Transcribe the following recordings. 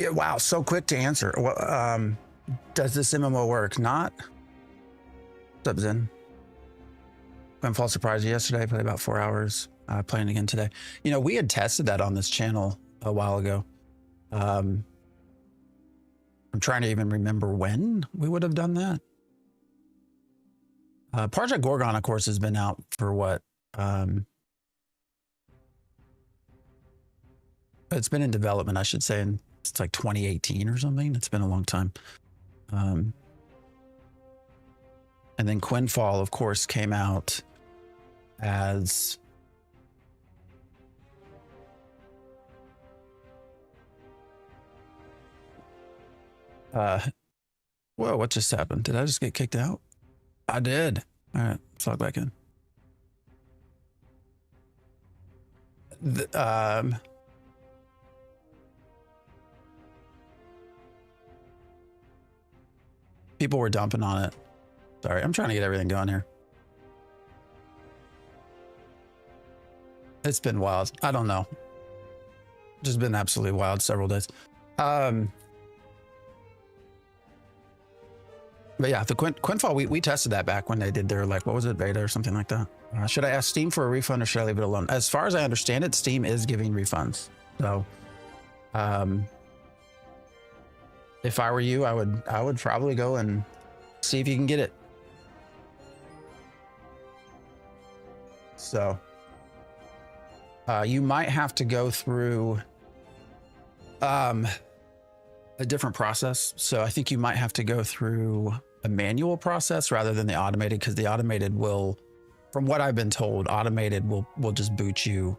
Yeah, wow, so quick to answer. Well, does this MMO work? Not. What's up, Zen? Fall surprise yesterday. I played about 4 hours. Playing again today. You know, we had tested that on this channel a while ago. I'm trying to even remember when we would have done that. Project Gorgon, of course, has been out for what? It's been in development, I should say, and it's like 2018 or something. It's been a long time. And then Quinfall, of course, came out as whoa, what just happened? Did I just get kicked out? I did. All right, let's log back in. People were dumping on it. Sorry, I'm trying to get everything going here. It's been wild. I don't know. Just been absolutely wild several days. But yeah, the Quinfall, we tested that back when they did their, like, what was it, beta or something like that. Should I ask Steam for a refund or should I leave it alone? As far as I understand it, Steam is giving refunds. So, if I were you, I would probably go and see if you can get it. So, you might have to go through a different process. So I think you might have to go through a manual process rather than the automated, because the automated will, from what I've been told, automated will just boot you.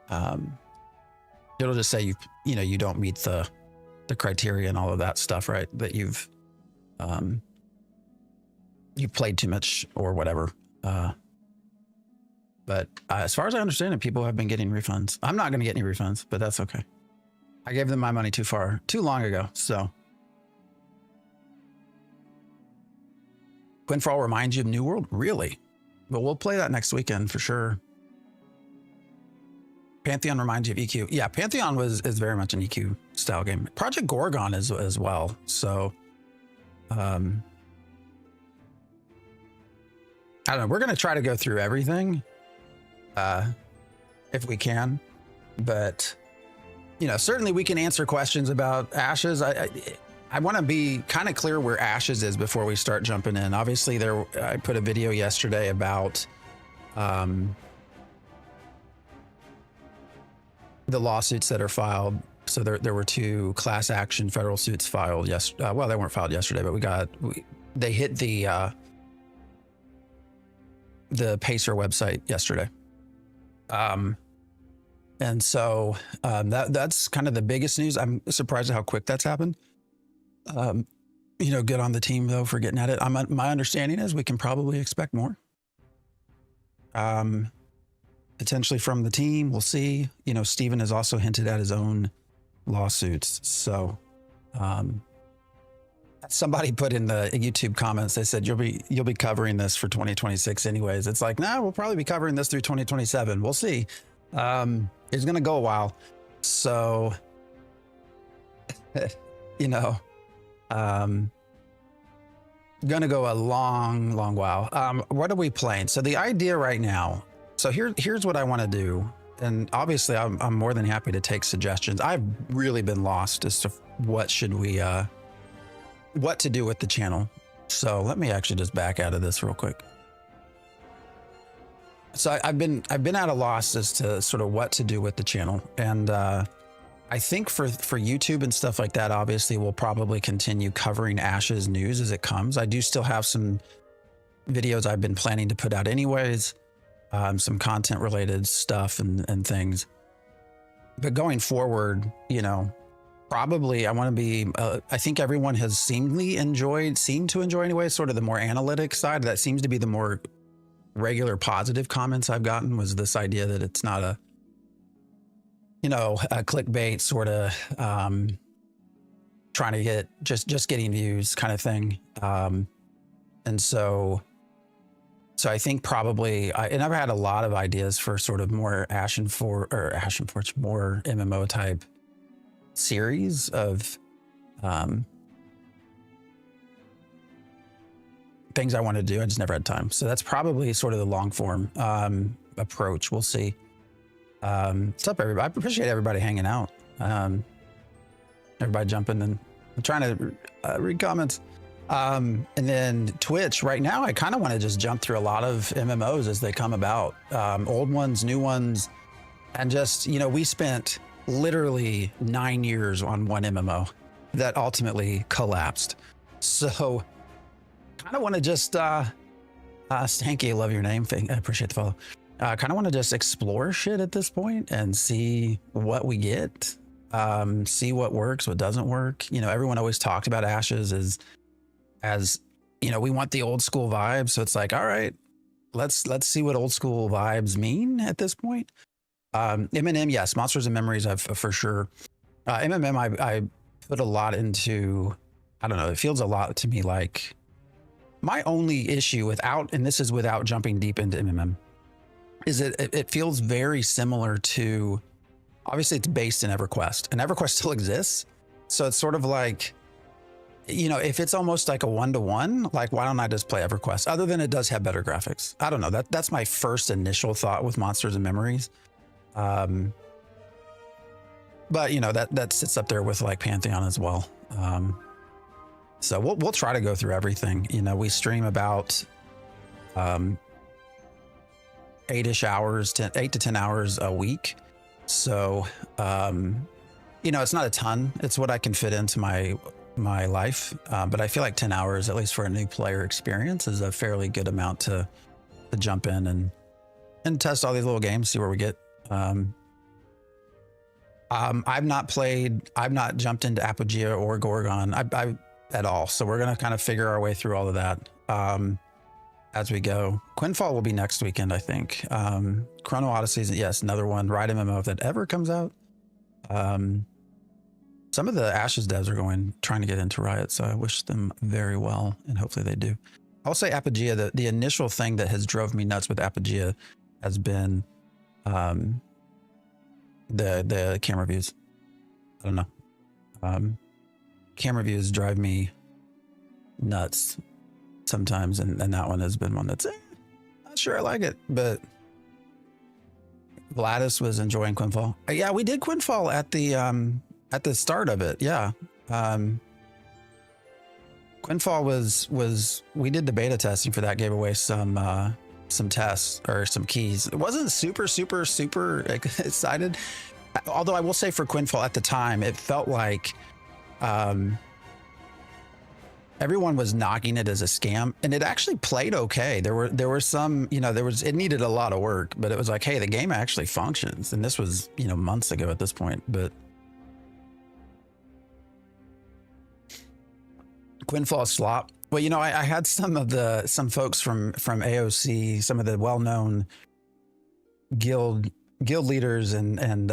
It'll just say you don't meet the criteria and all of that stuff, right? That you've played too much or whatever. But as far as I understand it, people have been getting refunds. I'm not going to get any refunds, but that's okay. I gave them my money too long ago. So Quinfall reminds you of New World? Really? But we'll play that next weekend for sure. Pantheon reminds you of EQ. Yeah, Pantheon is very much an EQ style game. Project Gorgon is as well. So I don't know. We're going to try to go through everything if we can. But, you know, certainly we can answer questions about Ashes. I want to be kind of clear where Ashes is before we start jumping in. Obviously, I put a video yesterday about the lawsuits that are filed. So there were 2 class action federal suits filed. Well, they weren't filed yesterday, but they hit the Pacer website yesterday. And so that's kind of the biggest news. I'm surprised at how quick that's happened. You know, good on the team though for getting at it. My understanding is we can probably expect more. Potentially from the team, we'll see. You know, Steven has also hinted at his own lawsuits. So somebody put in the YouTube comments, they said, you'll be covering this for 2026 anyways. It's like, nah, we'll probably be covering this through 2027. We'll see. It's going to go a while. So, you know, going to go a long, long while. What are we playing? So the idea right now, so here's what I want to do. And obviously I'm more than happy to take suggestions. I've really been lost as to what to do with the channel. So let me actually just back out of this real quick. So I've been at a loss as to sort of what to do with the channel. And I think for YouTube and stuff like that, obviously we'll probably continue covering Ashes news as it comes. I do still have some videos I've been planning to put out anyways, some content related stuff and things. But going forward, you know, probably I want to be, I think everyone has seemed to enjoy anyway, sort of the more analytic side. That seems to be the more regular positive comments I've gotten, was this idea that it's not a, you know, a clickbait sort of trying to get just getting views kind of thing. And so I think probably, and I've had a lot of ideas for sort of more more MMO type series of things I want to do. I just never had time. So that's probably sort of the long form approach. We'll see. What's up, everybody? I appreciate everybody hanging out. Everybody jumping and I'm trying to read comments. And then Twitch right now, I kind of want to just jump through a lot of MMOs as they come about, old ones, new ones, and just, you know, we spent literally 9 years on one MMO that ultimately collapsed. So kind of want to just, Stanky, love your name. I appreciate the follow. Kind of want to just explore shit at this point and see what we get, see what works, what doesn't work. You know, everyone always talked about Ashes as, you know, we want the old school vibes. So it's like, all right, let's see what old school vibes mean at this point. MMM, yes, Monsters and Memories, I've for sure. MMM, I put a lot into, I don't know, it feels a lot to me like my only issue without, and this is without jumping deep into MMM, is it feels very similar to, obviously it's based in EverQuest, and EverQuest still exists. So it's sort of like, you know, if it's almost like a one-to-one, like why don't I just play EverQuest? Other than it does have better graphics. I don't know, that's my first initial thought with Monsters and Memories. But you know, that sits up there with like Pantheon as well. So we'll try to go through everything. You know, we stream about 8-ish hours, 8 to 10 hours a week. So, you know, it's not a ton. It's what I can fit into my life. But I feel like 10 hours, at least for a new player experience, is a fairly good amount to jump in and test all these little games, see where we get. I've not jumped into Apogea or Gorgon at all. So we're going to kind of figure our way through all of that as we go. Quinfall will be next weekend, I think. Chrono Odyssey is, yes, another one. Ride MMO, if that ever comes out. Some of the Ashes devs are trying to get into Riot, so I wish them very well, and hopefully they do. I'll say Apogea, the initial thing that has drove me nuts with Apogea has been the camera views. I don't know. Camera views drive me nuts sometimes, and that one has been one that's not sure I like it, but Gladys was enjoying Quinfall. Yeah, we did Quinfall at the start of it. Yeah. Quinfall was we did the beta testing for that, gave away some tests or some keys. It wasn't super excited. Although I will say for Quinfall at the time, it felt like everyone was knocking it as a scam, and it actually played okay. There were some, you know, it needed a lot of work, but it was like, hey, the game actually functions. And this was, you know, months ago at this point, but Quinfall slop. Well, you know, I had some folks from AOC, some of the well-known guild leaders and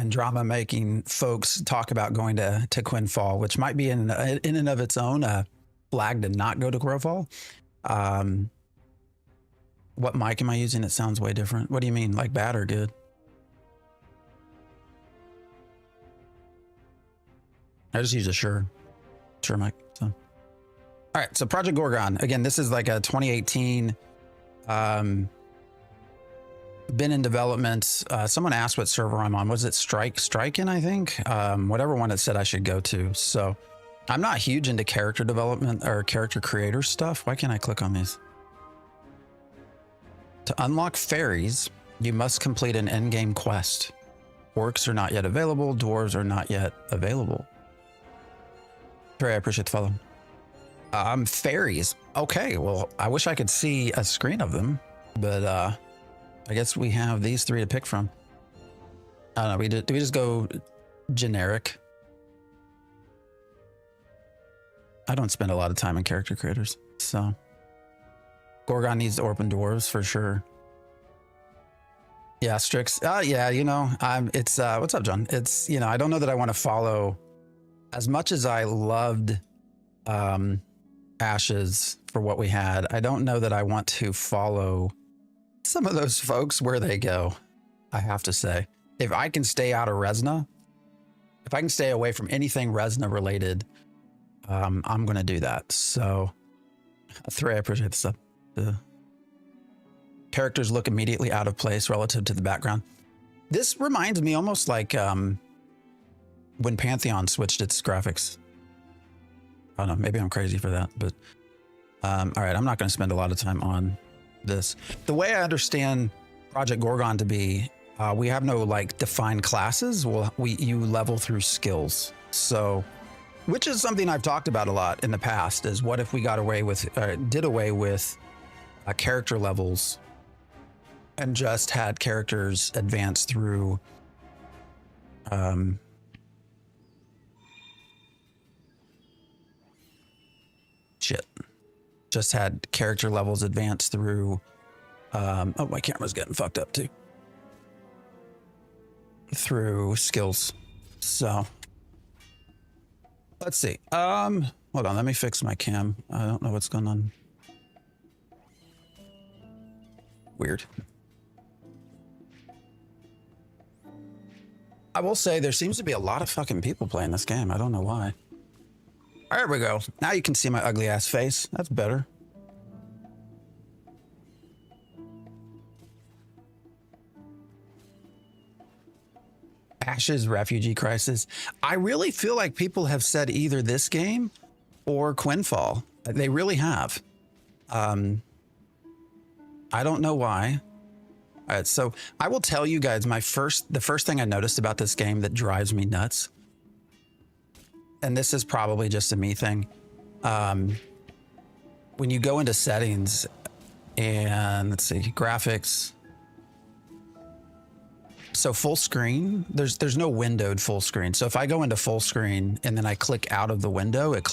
drama making folks talk about going to Quinfall, which might be in and of its own a flag to not go to Quinfall. What mic am I using? It sounds way different. What do you mean, like bad or good? I just use a Shure mic. So, all right. So Project Gorgon, again, this is like a 2018. Been in development. Someone asked what server I'm on. Was it Striken, I think? Whatever one it said I should go to. So I'm not huge into character development or character creator stuff. Why can't I click on these? To unlock fairies, you must complete an endgame quest. Orcs are not yet available. Dwarves are not yet available. Trey, I appreciate the follow. Fairies. Okay, well, I wish I could see a screen of them, but I guess we have these three to pick from. I don't know. Do we just go generic? I don't spend a lot of time in character creators, so Gorgon needs Orphan Dwarves for sure. Yeah, Strix. Yeah, you know, it's what's up, John? It's, you know, I don't know that I want to follow as much as I loved Ashes for what we had. I don't know that I want to follow some of those folks where they go. I have to say, if I can stay out of Resna, if I can stay away from anything Resna related, I'm going to do that. So, Three, I appreciate the stuff. The characters look immediately out of place relative to the background. This reminds me almost like when Pantheon switched its graphics. I don't know, maybe I'm crazy for that, but all right, I'm not going to spend a lot of time on this. The way I understand Project Gorgon to be, we have no like defined classes. You level through skills. So, which is something I've talked about a lot in the past, is what if we got away with, did away with character levels and just had characters advance through just had character levels advance through oh, my camera's getting fucked up too, through skills. So let's see, hold on, let me fix my cam. I don't know what's going on. Weird. I will say there seems to be a lot of fucking people playing this game. I don't know why. There we go. Now you can see my ugly ass face. That's better. Ashes Refugee Crisis. I really feel like people have said either this game or Quinfall. They really have. I don't know why. All right, so I will tell you guys the first thing I noticed about this game that drives me nuts, and this is probably just a me thing. When you go into settings and let's see, graphics. So full screen, there's no windowed full screen. So if I go into full screen and then I click out of the window, it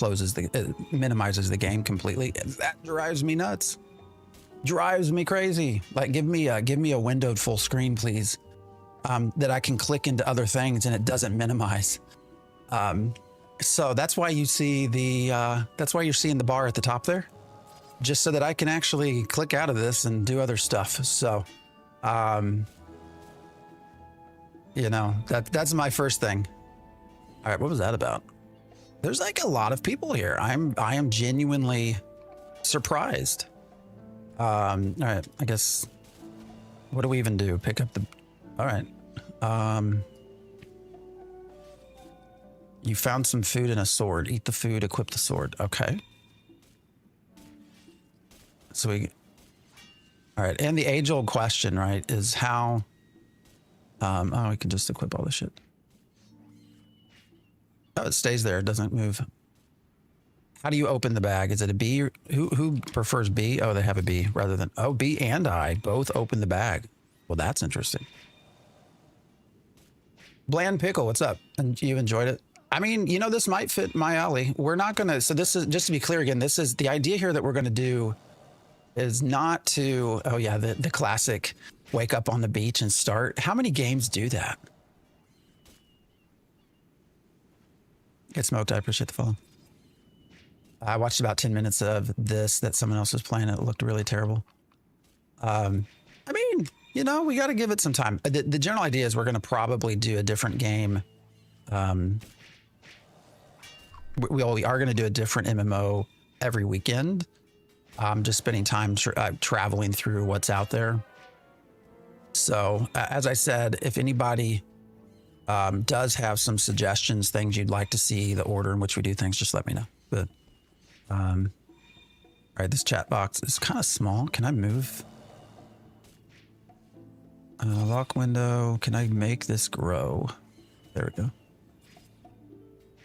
minimizes the game completely. And that drives me nuts. Drives me crazy. Like give me a windowed full screen, please. That I can click into other things and it doesn't minimize. So that's why you see that's why you're seeing the bar at the top there, just so that I can actually click out of this and do other stuff. So, you know, that's my first thing. All right, what was that about? There's like a lot of people here. I am genuinely surprised. All right, I guess, what do we even do? Pick up the, all right. You found some food and a sword. Eat the food, equip the sword. Okay. So all right. And the age old question, right, is how, oh, we can just equip all this shit. Oh, it stays there. It doesn't move. How do you open the bag? Is it a B? Who prefers B? Oh, they have a B rather than, oh, B and I both open the bag. Well, that's interesting. Bland Pickle, what's up? And you enjoyed it? I mean, you know, this might fit my alley. We're not going to, so this is, just to be clear again, this is the idea here that we're going to do is not to, oh yeah, the classic wake up on the beach and start. How many games do that? Get smoked. I appreciate the follow. I watched about 10 minutes of this that someone else was playing. It looked really terrible. I mean, you know, we got to give it some time. The general idea is we're going to probably do a different game. We are going to do a different MMO every weekend. Just spending time traveling through what's out there. So as I said, if anybody does have some suggestions, things you'd like to see, the order in which we do things, just let me know. But all right, this chat box is kind of small. Can I move? Lock window. Can I make this grow? There we go.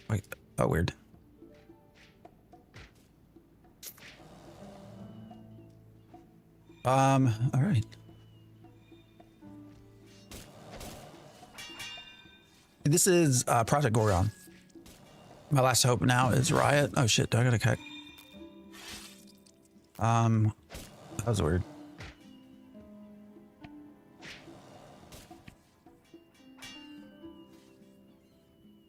Wait. Oh, weird. All right. This is Project Gorgon. My last hope now is Riot. Oh shit, do I gotta cut? That was weird.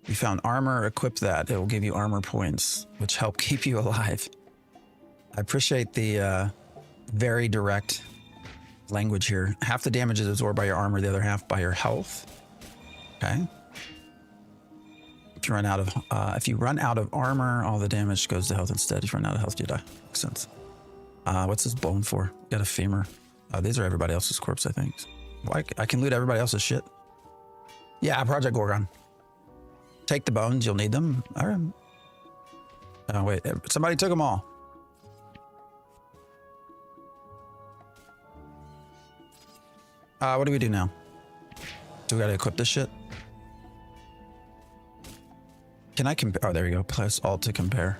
You found armor, equip that. It will give you armor points, which help keep you alive. I appreciate the very direct language here. Half the damage is absorbed by your armor, the other half by your health. Okay. If you run out of armor, all the damage goes to health instead. If you run out of health, you die. Makes sense. What's this bone for? Got a femur. These are everybody else's corpse, I think. Well, I can loot everybody else's shit. Yeah, Project Gorgon. Take the bones, you'll need them. All right. Oh, wait, somebody took them all. What do we do now? Do we gotta equip this shit? Can I compare? Oh, there you go. Press Alt to compare.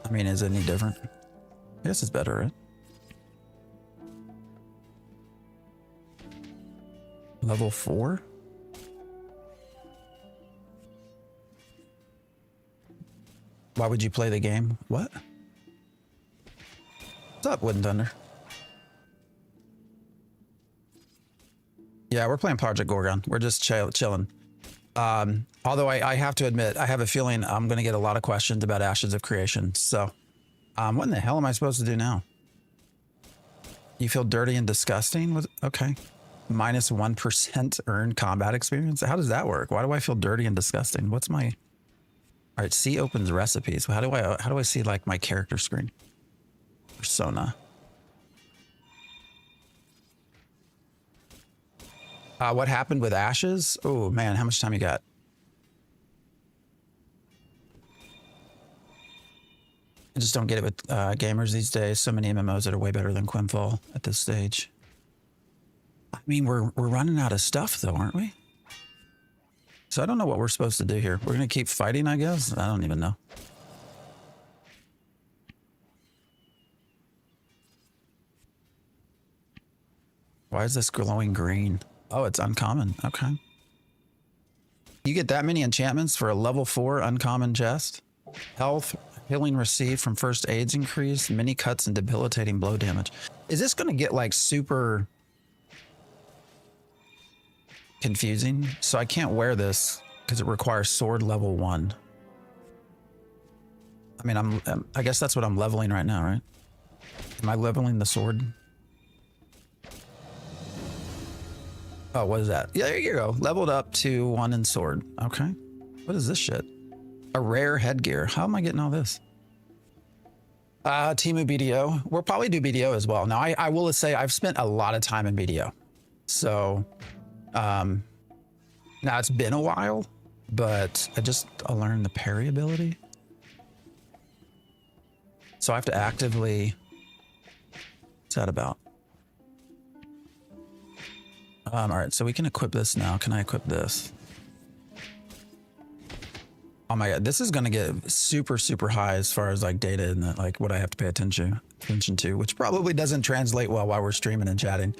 I mean, is it any different? I guess it's better, right? Level 4? Why would you play the game? What? What's up, Wooden Thunder? Yeah, we're playing Project Gorgon. We're just chilling. Although I have to admit, I have a feeling I'm going to get a lot of questions about Ashes of Creation. So, what in the hell am I supposed to do now? You feel dirty and disgusting? Okay. Minus 1% earned combat experience. How does that work? Why do I feel dirty and disgusting? What's my... All right, C opens recipes. How do I see like my character screen? Persona. What happened with Ashes? Oh man, how much time you got? I just don't get it with gamers these days. So many MMOs that are way better than Quinfall at this stage. I mean, we're running out of stuff though, aren't we? So I don't know what we're supposed to do here. We're gonna keep fighting, I guess. I don't even know. Why is this glowing green? Oh, it's uncommon. Okay. You get that many enchantments for a level 4 uncommon chest? Health, healing received from first aids increase, mini cuts and debilitating blow damage. Is this going to get like super confusing? So I can't wear this because it requires sword level 1. I mean, I guess that's what I'm leveling right now, right? Am I leveling the sword? Oh, what is that? Yeah, there you go. Leveled up to 1 in sword. Okay. What is this shit? A rare headgear. How am I getting all this? Timu BDO. We'll probably do BDO as well. Now, I will say I've spent a lot of time in BDO. So, now it's been a while, but I learned the parry ability. So I have to actively... What's that about? All right, so we can equip this now. Can I equip this? Oh my god, this is gonna get super, super high as far as like data and like what I have to pay attention to, which probably doesn't translate well while we're streaming and chatting.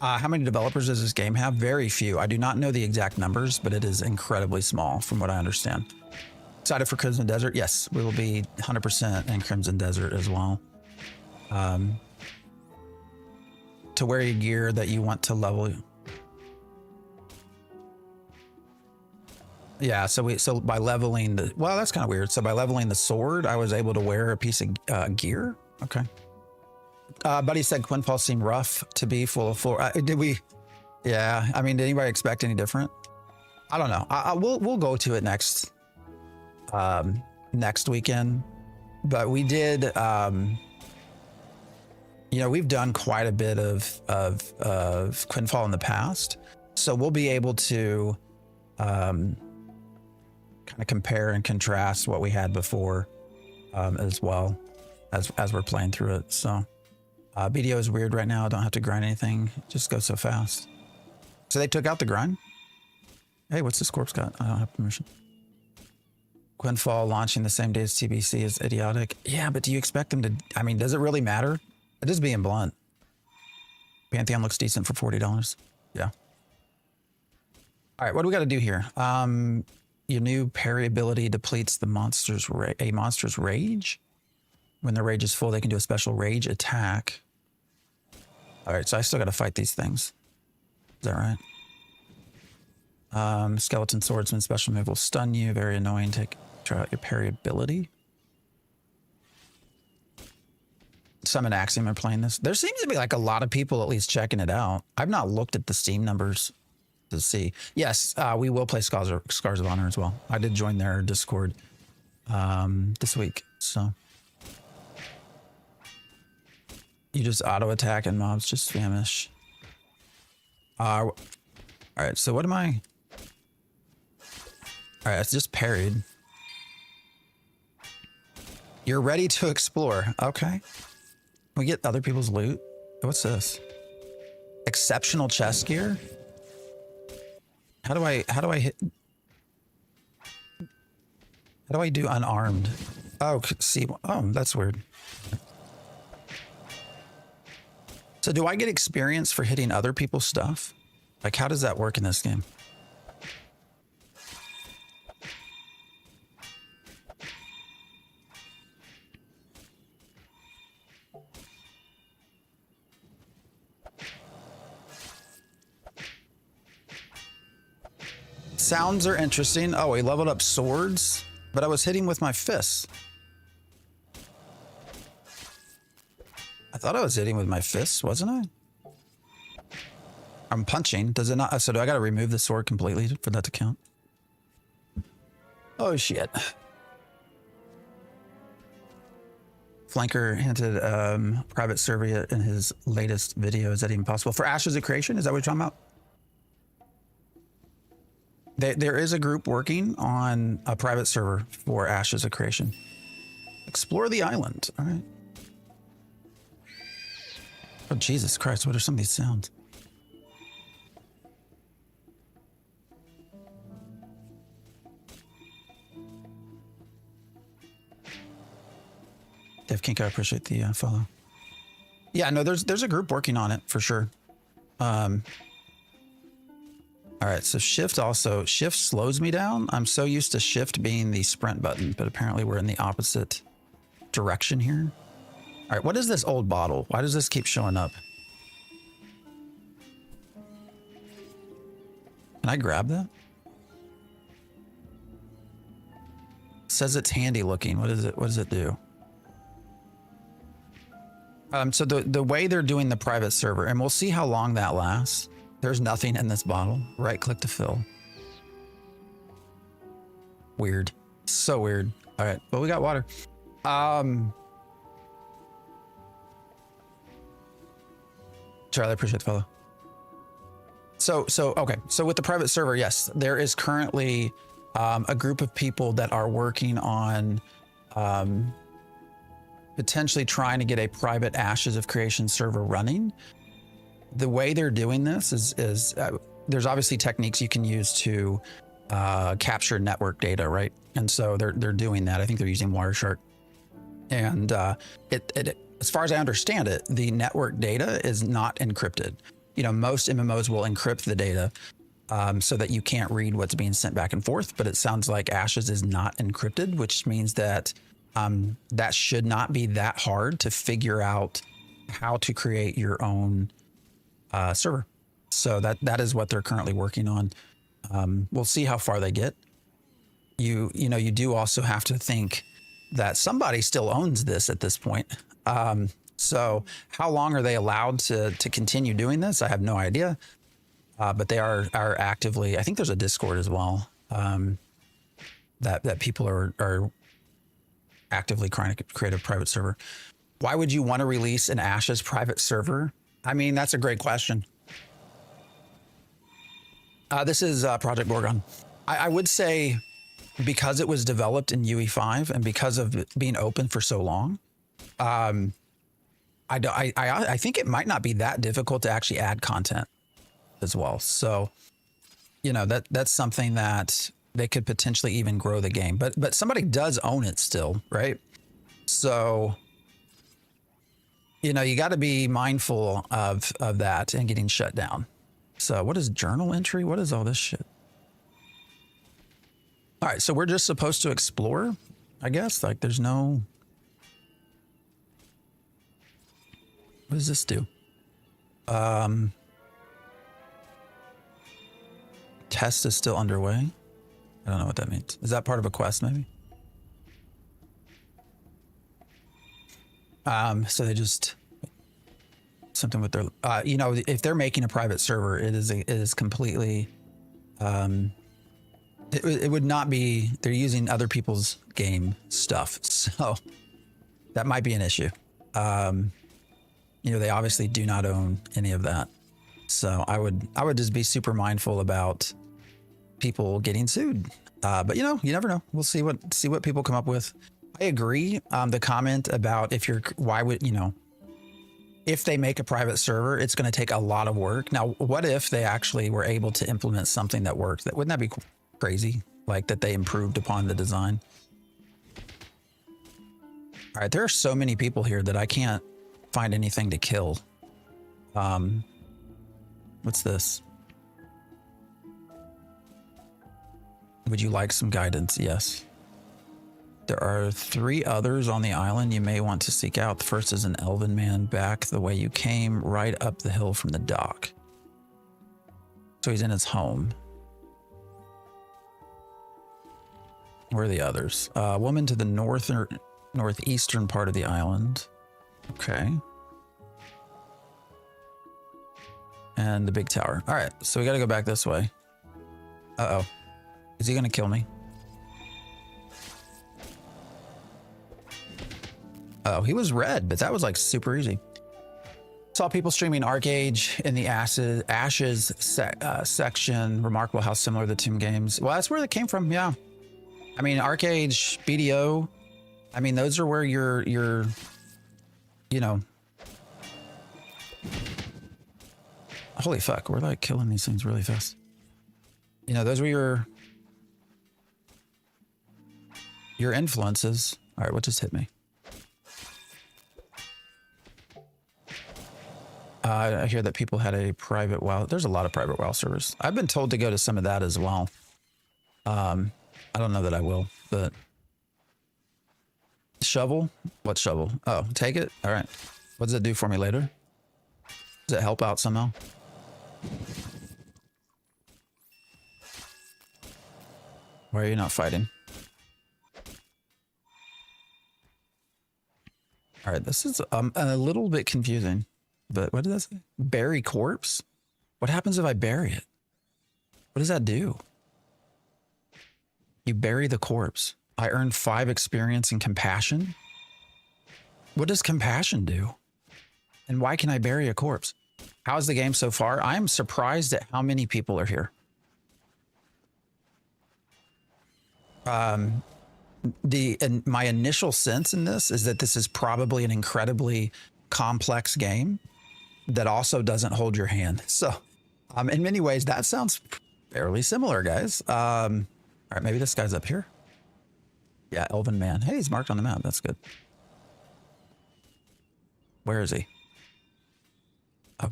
How many developers does this game have? Very few. I do not know the exact numbers, but it is incredibly small from what I understand. Excited for Crimson Desert? Yes, we will be 100% in Crimson Desert as well. To wear your gear that you want to level. Yeah, so by leveling the, well, that's kind of weird. So by leveling the sword, I was able to wear a piece of gear. Okay. Buddy said Quinfall seemed rough to be full of floor. Did we? Yeah. I mean, did anybody expect any different? I don't know. We'll go to it next weekend. But we did. You know, we've done quite a bit of Quinfall in the past, so we'll be able to kind of compare and contrast what we had before as well as we're playing through it. So BDO is weird right now. I don't have to grind anything. It just goes so fast. So they took out the grind. Hey, what's this corpse got? I don't have permission. Quinfall launching the same day as TBC is idiotic. Yeah, but do you expect them to, I mean, does it really matter? I'm just being blunt. Pantheon looks decent for $40. Yeah. All right, what do we got to do here? Your new parry ability depletes the monster's rage. When their rage is full, they can do a special rage attack. All right, so I still got to fight these things. Is that right? Skeleton Swordsman special move will stun you. Very annoying. Try out your parry ability. Summon Axiom are playing this. There seems to be like a lot of people at least checking it out. I've not looked at the Steam numbers to see. Yes, we will play Scars of Honor as well. I did join their Discord this week, so. You just auto attack and mobs just vanish. All right, so what am I? All right, it's just parried. You're ready to explore. Okay. We get other people's loot. What's this? Exceptional chest gear. How do I hit? How do I do unarmed? Oh, see. Oh, that's weird. So do I get experience for hitting other people's stuff? Like, how does that work in this game? Sounds are interesting. Oh, we leveled up swords, but I was hitting with my fists. I thought I was hitting with my fists, wasn't I? I'm punching. Does it not? So do I got to remove the sword completely for that to count? Oh, shit. Flanker hinted private server in his latest video. Is that even possible? For Ashes of Creation? Is that what you're talking about? There is a group working on a private server for Ashes of Creation. Explore the island. All right. Oh, Jesus Christ. What are some of these sounds? Dev Kink, I appreciate the follow. Yeah, no, there's a group working on it for sure. All right, so shift slows me down. I'm so used to shift being the sprint button, but apparently we're in the opposite direction here. All right, what is this old bottle? Why does this keep showing up? Can I grab that? It says it's handy looking. What is it? What does it do? So the way they're doing the private server, and we'll see how long that lasts. There's nothing in this bottle. Right click to fill. Weird. So weird. All right, well, we got water. Charlie, I appreciate the follow. Okay. So with the private server, yes, there is currently a group of people that are working on potentially trying to get a private Ashes of Creation server running. The way they're doing this is there's obviously techniques you can use to capture network data, right? And so they're doing that. I think they're using Wireshark. And as far as I understand it, the network data is not encrypted. You know, most MMOs will encrypt the data so that you can't read what's being sent back and forth. But it sounds like Ashes is not encrypted, which means that that should not be that hard to figure out how to create your own server. So that is what they're currently working on. We'll see how far they get. You do also have to think that somebody still owns this at this point. So how long are they allowed to continue doing this? I have no idea. But they are actively, I think there's a Discord as well, that people are actively trying to create a private server. Why would you want to release an Ashes private server? I mean, that's a great question. This is Project Gorgon. I would say because it was developed in UE5 and because of it being open for so long, I think it might not be that difficult to actually add content as well. So, you know, that's something that they could potentially even grow the game. But somebody does own it still, right? So, you know, you got to be mindful of that and getting shut down. So what is journal entry? What is all this shit? All right, so we're just supposed to explore, I guess. Like there's no... What does this do? Test is still underway. I don't know what that means. Is that part of a quest maybe? So they just something with their, you know, if they're making a private server, it is completely It would not be, they're using other people's game stuff. So that might be an issue. You know, they obviously do not own any of that. So I would just be super mindful about people getting sued. But you know, you never know. We'll see what people come up with. I agree. The comment about why would, you know, if they make a private server, it's going to take a lot of work. Now, what if they actually were able to implement something that worked? Wouldn't that be crazy? Like that they improved upon the design. All right, there are so many people here that I can't find anything to kill. What's this? Would you like some guidance? Yes. There are 3 others on the island you may want to seek out. The first is an elven man back the way you came, right up the hill from the dock. So he's in his home. Where are the others? A woman to the northeastern part of the island. Okay. And the big tower. All right, so we got to go back this way. Uh-oh. Is he going to kill me? Oh, he was red, but that was like super easy. Saw people streaming ArcAge in the Ashes section. Remarkable how similar the two games. Well, that's where they came from. Yeah. I mean, ArcAge, BDO. I mean, those are where you're, you know. Holy fuck, we're like killing these things really fast. You know, those were your influences. All right, what just hit me? I hear that people had a private WoW. There's a lot of private WoW servers. I've been told to go to some of that as well. I don't know that I will, but shovel? What shovel? Oh, take it? All right. What does it do for me later? Does it help out somehow? Why are you not fighting? All right, this is a little bit confusing, but what did that say? Bury corpse? What happens if I bury it? What does that do? You bury the corpse. I earned 5 experience in compassion. What does compassion do? And why can I bury a corpse? How's the game so far? I'm surprised at how many people are here. My initial sense in this is that this is probably an incredibly complex game that also doesn't hold your hand. So, in many ways, that sounds fairly similar, guys. All right, maybe this guy's up here. Yeah, Elven Man. Hey, he's marked on the map. That's good. Where is he?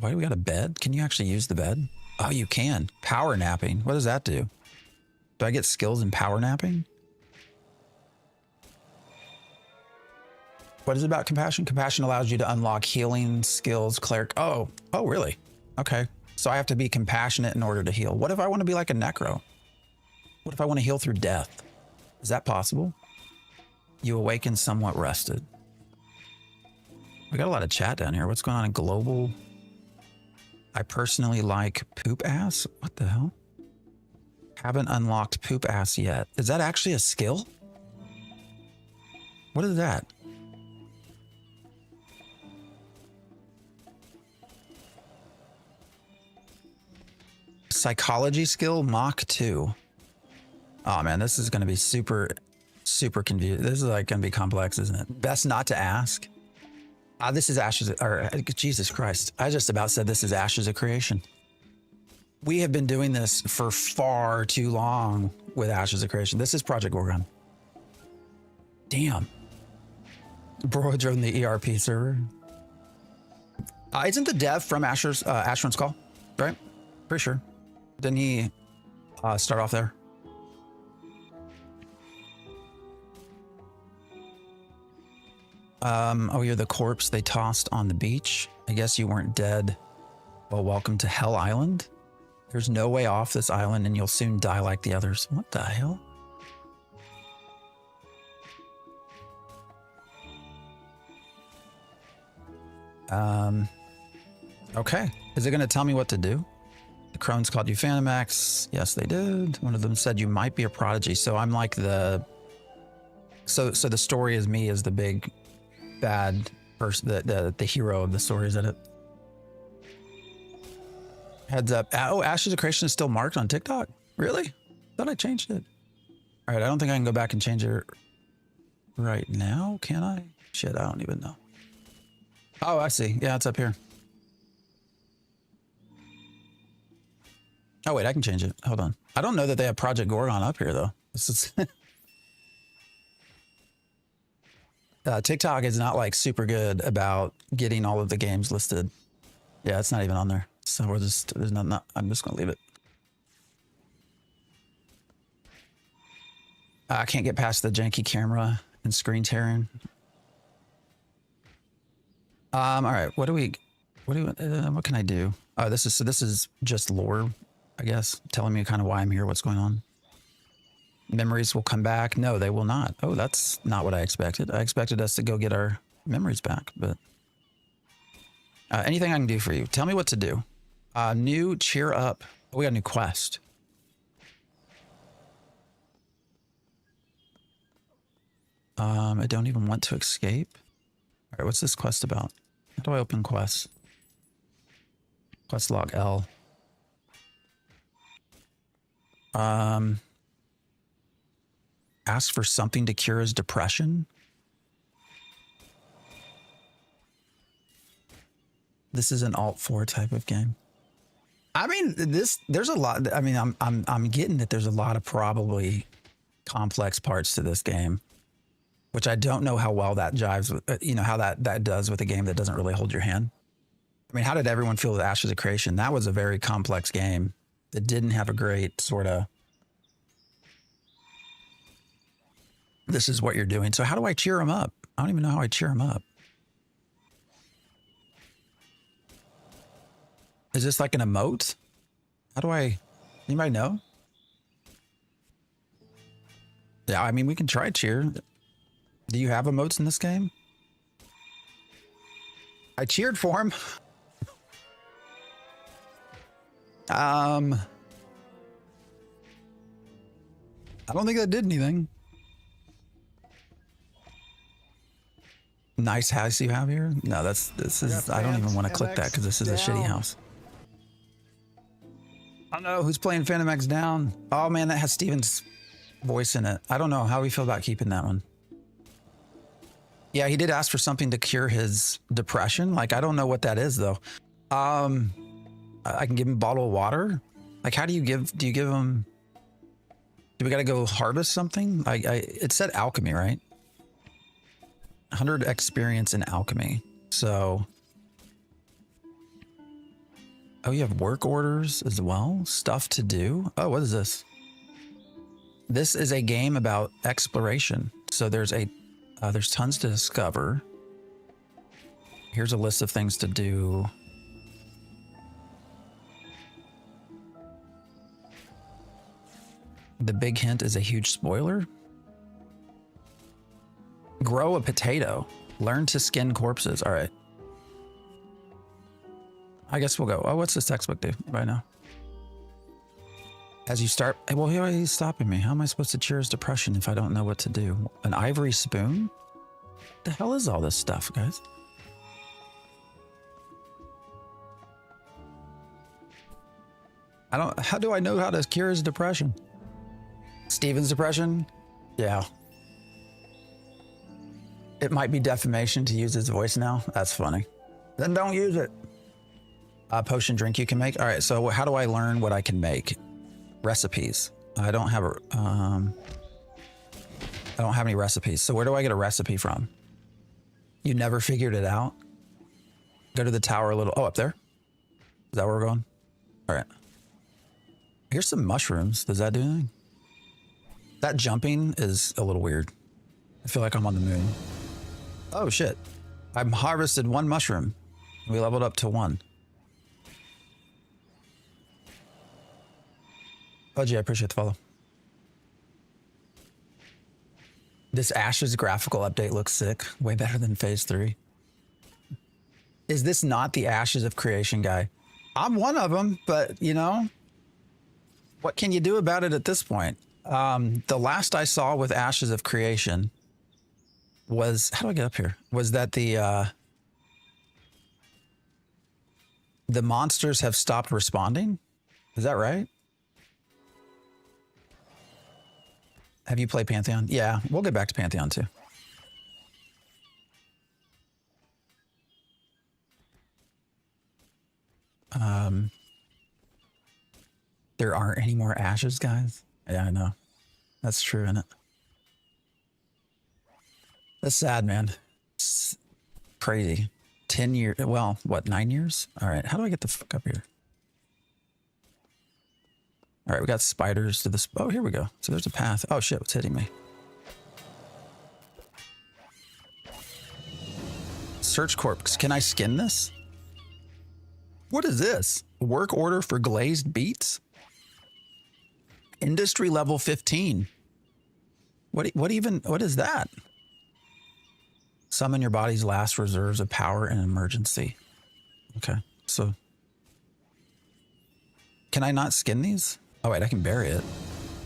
Why do we got a bed? Can you actually use the bed? Oh, you can. Power napping. What does that do? Do I get skills in power napping? What is it about compassion? Compassion allows you to unlock healing skills, cleric. Oh, really? Okay. So I have to be compassionate in order to heal. What if I want to be like a necro? What if I want to heal through death? Is that possible? You awaken somewhat rested. We got a lot of chat down here. What's going on in global? I personally like poop ass. What the hell? Haven't unlocked poop ass yet. Is that actually a skill? What is that? Psychology skill Mach 2. Oh man, this is going to be super confusing. This is like going to be complex, isn't it? Best not to ask. This is Ashes, or Jesus Christ. I just about said this is Ashes of Creation. We have been doing this for far too long with Ashes of Creation. This is Project Gorgon. Damn. Bro joined the ERP server. Isn't the dev from Asheron's Call, right? Pretty sure. Didn't he start off there? Oh, you're the corpse they tossed on the beach. I guess you weren't dead. Well, welcome to Hell Island. There's no way off this island and you'll soon die like the others. What the hell? Okay. Is it going to tell me what to do? The crones called you Phantomax. Yes, they did. One of them said you might be a prodigy. So I'm like the... So the story is me as the big bad person, the hero of the story, is it? Heads up. Oh, Ashes of Creation is still marked on TikTok? Really? Thought I changed it. All right, I don't think I can go back and change it right now. Can I? Shit, I don't even know. Oh, I see. Yeah, it's up here. Oh, wait, I can change it. Hold on. I don't know that they have Project Gorgon up here, though. This is... TikTok is not like super good about getting all of the games listed. Yeah, it's not even on there. So we're just, there's not, I'm just going to leave it. I can't get past the janky camera and screen tearing. All right, what can I do? Oh, this is just lore, I guess, telling me kind of why I'm here, what's going on. Memories will come back. No, they will not. Oh, that's not what I expected. I expected us to go get our memories back, but anything I can do for you. Tell me what to do. New cheer up. Oh, we got a new quest. I don't even want to escape. All right, what's this quest about? How do I open quests? Quest log L. Ask for something to cure his depression. This is an Alt 4 type of game. I mean, there's a lot. I mean, I'm getting that there's a lot of probably complex parts to this game, which I don't know how well that jives with, you know, how that does with a game that doesn't really hold your hand. I mean, how did everyone feel with Ashes of Creation? That was a very complex game that didn't have a great sort of, this is what you're doing. So how do I cheer him up? I don't even know how I cheer him up. Is this like an emote? How do I, anybody know? Yeah, I mean, we can try cheer. Do you have emotes in this game? I cheered for him. I don't think that did anything. Nice house you have here? No, this is, I don't even want to click that because this is a shitty house. I don't know who's playing Phantom X down. Oh man, that has Steven's voice in it. I don't know how we feel about keeping that one. Yeah, he did ask for something to cure his depression. Like, I don't know what that is though. I can give him a bottle of water. Like, how do you give him, do we got to go harvest something? It said alchemy, right? 100 experience in alchemy. So, oh, you have work orders as well? Stuff to do? Oh, what is this? This is a game about exploration. So there's tons to discover. Here's a list of things to do. The big hint is a huge spoiler. Grow a potato. Learn to skin corpses. All right. I guess we'll go. Oh, what's this textbook do right now? As you start, well, he's stopping me. How am I supposed to cure his depression if I don't know what to do? An ivory spoon? What the hell is all this stuff, guys? How do I know how to cure his depression? Steven's depression? Yeah. It might be defamation to use his voice now. That's funny. Then don't use it. Potion drink you can make. All right, so how do I learn what I can make? Recipes. I don't have any recipes. So where do I get a recipe from? You never figured it out? Go to the tower a little. Oh, up there? Is that where we're going? All right. Here's some mushrooms. Does that do anything? That jumping is a little weird. I feel like I'm on the moon. Oh shit. I've harvested one mushroom. We leveled up to 1. Pudgy, I appreciate the follow. This Ashes graphical update looks sick. Way better than phase 3. Is this not the Ashes of Creation guy? I'm one of them, but you know, what can you do about it at this point? The last I saw with Ashes of Creation was, how do I get up here? Was that the monsters have stopped responding? Is that right? Have you played Pantheon? Yeah, we'll get back to Pantheon too. There aren't any more ashes, guys. Yeah, I know. That's true, isn't it? That's sad, man. It's crazy. 10 years. Well, what, 9 years? All right. How do I get the fuck up here? All right, we got spiders to this. Oh, here we go. So there's a path. Oh, shit. What's hitting me? Search corpse. Can I skin this? What is this? Work order for glazed beets? Industry level 15. What is that? Summon your body's last reserves of power in an emergency. Okay, so can I not skin these? Oh wait, I can bury it.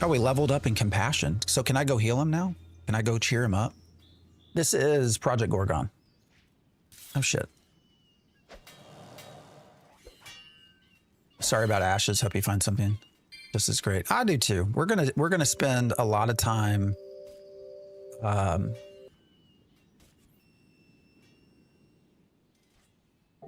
Oh, we leveled up in compassion. So can I go heal him now? Can I go cheer him up? This is Project Gorgon. Oh shit. Sorry about Ashes. Hope you find something. This is great. I do too. We're gonna spend a lot of time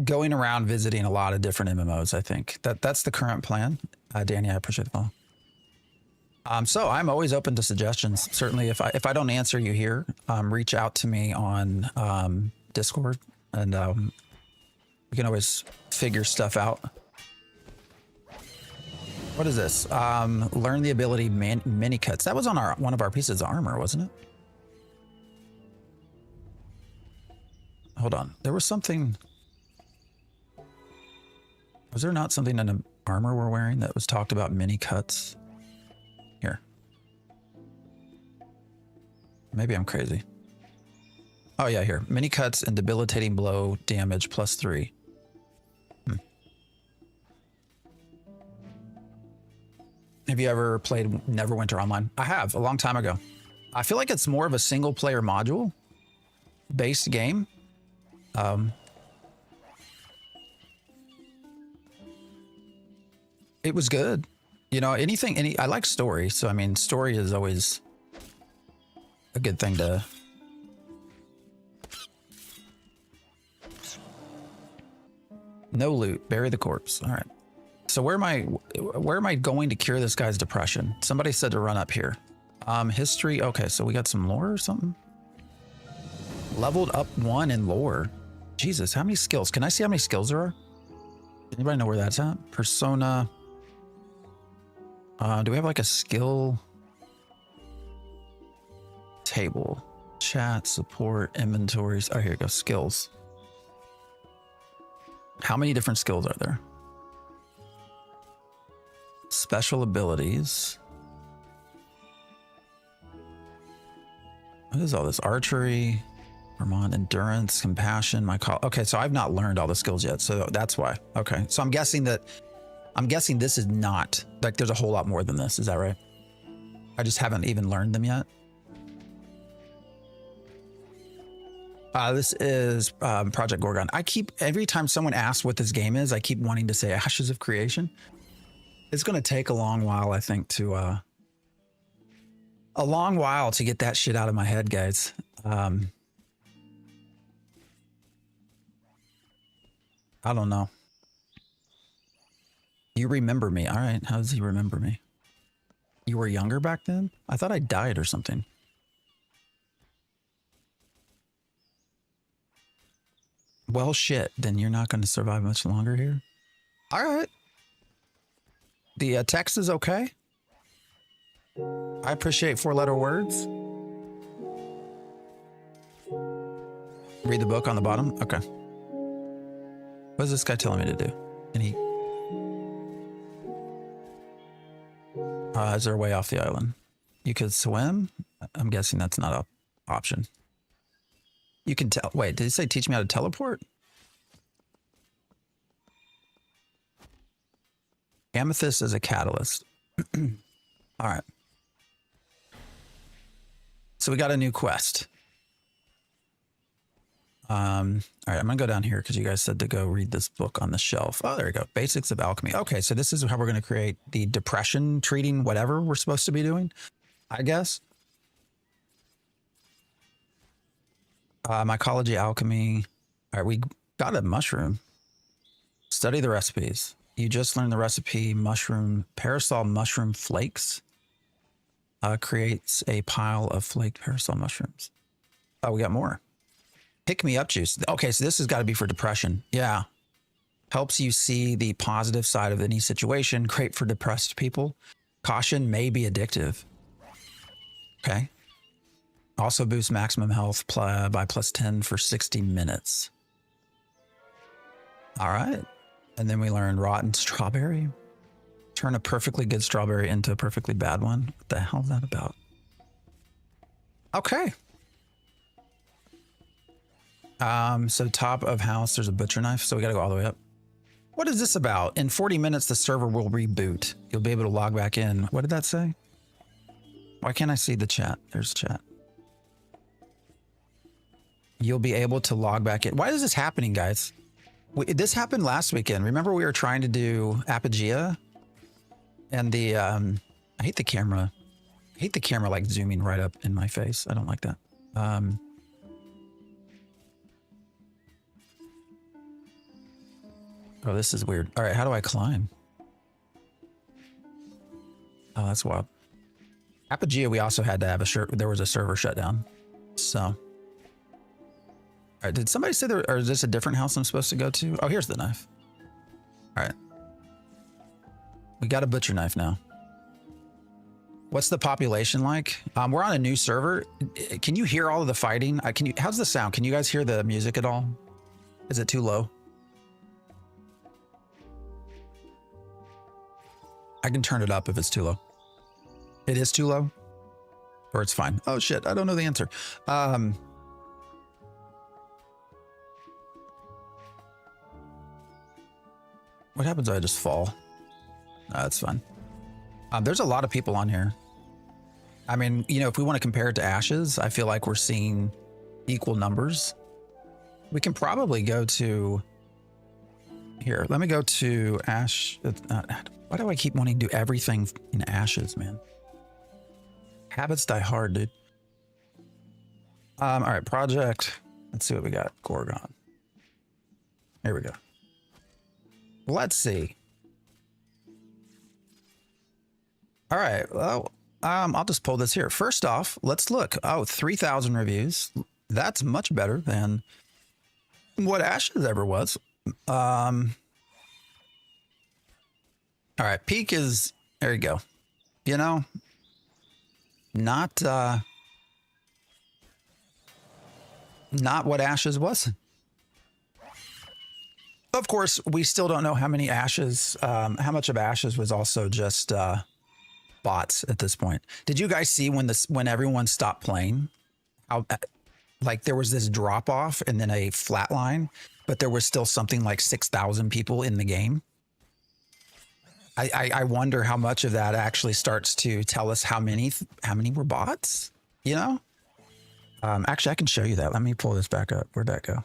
going around visiting a lot of different MMOs. I think that's the current plan. Danny, I appreciate the call. So I'm always open to suggestions. Certainly, if I don't answer you here, reach out to me on Discord, and we can always figure stuff out. What is this? Learn the ability mini cuts. That was on one of our pieces of armor, wasn't it? Hold on. There was something. Was there not something in the armor we're wearing that was talked about mini cuts? Here. Maybe I'm crazy. Oh yeah, here. Mini cuts and debilitating blow damage +3. Have you ever played Neverwinter Online? I have, a long time ago. I feel like it's more of a single player module based game. It was good. You know, I like story. So, I mean, story is always a good thing to. No loot, bury the corpse. All right. So where am I going to cure this guy's depression? Somebody said to run up here. History. Okay, so we got some lore or something. Leveled up 1 in lore. Jesus, how many skills? Can I see how many skills there are? Anybody know where that's at? Persona. Do we have like a skill table? Chat, support, inventories. Oh, here we go. Skills. How many different skills are there? Special abilities. What is all this? Archery, Vermont, endurance, compassion, my call. Okay, so I've not learned all the skills yet, so that's why. Okay, so I'm guessing this is not, like there's a whole lot more than this. Is that right? I just haven't even learned them yet. This is Project Gorgon. Every time someone asks what this game is, I keep wanting to say Ashes of Creation. It's going to take a long while, I think, to get that shit out of my head, guys. I don't know. You remember me. All right. How does he remember me? You were younger back then? I thought I died or something. Well, shit. Then you're not going to survive much longer here. All right. The text is okay. I appreciate 4-letter words. Read the book on the bottom. Okay. What is this guy telling me to do? And he... is there a way off the island? You could swim? I'm guessing that's not an option. You can tell... Wait, did it say teach me how to teleport? Amethyst is a catalyst. All right. So we got a new quest. All right, I'm gonna go down here because you guys said to go read this book on the shelf. Oh, there you go. Basics of alchemy. Okay, so this is how we're gonna create the depression treating whatever we're supposed to be doing, I guess. Mycology, alchemy. All right, we got a mushroom. Study the recipes. You just learned the recipe mushroom, parasol mushroom flakes. Creates a pile of flaked parasol mushrooms. Oh, we got more. Pick me up juice. Okay, so this has got to be for depression. Yeah. Helps you see the positive side of any situation. Great for depressed people. Caution may be addictive. Okay. Also boosts maximum health by +10 for 60 minutes. All right. And then we learned rotten strawberry. Turn a perfectly good strawberry into a perfectly bad one. What the hell is that about? Okay. So top of house, there's a butcher knife. So we got to go all the way up. What is this about? In 40 minutes, the server will reboot. You'll be able to log back in. What did that say? Why can't I see the chat? There's chat. You'll be able to log back in. Why is this happening, guys? This happened last weekend. Remember we were trying to do Apogea? And the, I hate the camera. I hate the camera like zooming right up in my face. I don't like that. Oh, this is weird. All right, how do I climb? Oh, that's wild. Apogea, we also had to have there was a server shutdown. So. All right, did somebody say there, or is this a different house I'm supposed to go to? Oh, here's the knife. All right. We got a butcher knife now. What's the population like? We're on a new server. Can you hear all of the fighting? How's the sound? Can you guys hear the music at all? Is it too low? I can turn it up if it's too low. It is too low? Or it's fine. Oh shit, I don't know the answer. What happens if I just fall? No, that's fine. There's a lot of people on here. I mean, you know, if we want to compare it to Ashes, I feel like we're seeing equal numbers. We can probably go to... Here, let me go to Ash. Why do I keep wanting to do everything in Ashes, man? Habits die hard, dude. All right, project. Let's see what we got. Gorgon. Here we go. Let's see. All right, well, I'll just pull this here. First off, let's look. Oh, 3,000 reviews. That's much better than what Ashes ever was. All right, peak is, there you go. You know, not what Ashes was. Of course, we still don't know how many Ashes, how much of Ashes was also just bots at this point. Did you guys see when everyone stopped playing? How like there was this drop off and then a flat line, but there was still something like 6,000 people in the game. I wonder how much of that actually starts to tell us how many were bots, you know? Actually, I can show you that. Let me pull this back up. Where'd that go?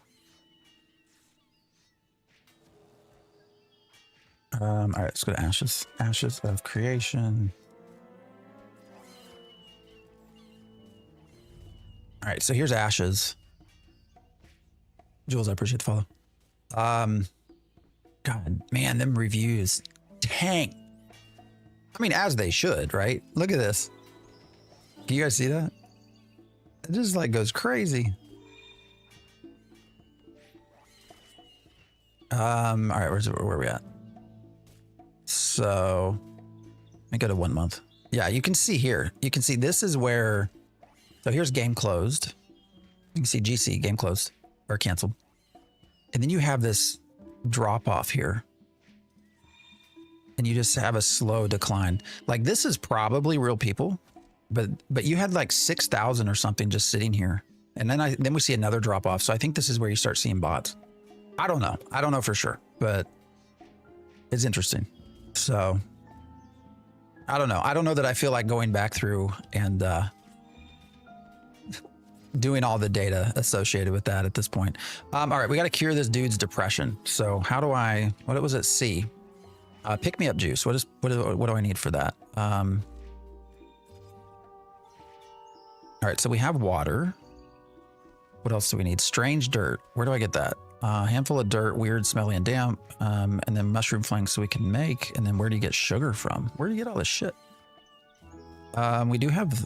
All right, let's go to Ashes. Ashes of Creation. All right, so here's Ashes. Jules, I appreciate the follow. God, man, them reviews tank. I mean, as they should, right? Look at this. Can you guys see that? It just like goes crazy. All right, where are we at? So let me go to 1 month. Yeah, you can see here. You can see this is where. So here's game closed. You can see GC game closed or canceled. And then you have this drop off here. And you just have a slow decline. Like this is probably real people, but you had like 6,000 or something just sitting here. And then we see another drop off. So I think this is where you start seeing bots. I don't know. I don't know for sure, but it's interesting. So I don't know. I don't know that I feel like going back through and doing all the data associated with that at this point. All right, we got to cure this dude's depression. So how do I, what was it? C. Pick me up juice. What do I need for that? All right, so we have water. What else do we need? Strange dirt. Where do I get that? Handful of dirt, weird, smelly, and damp. And then mushroom flanks so we can make. And then where do you get sugar from? Where do you get all this shit? We do have...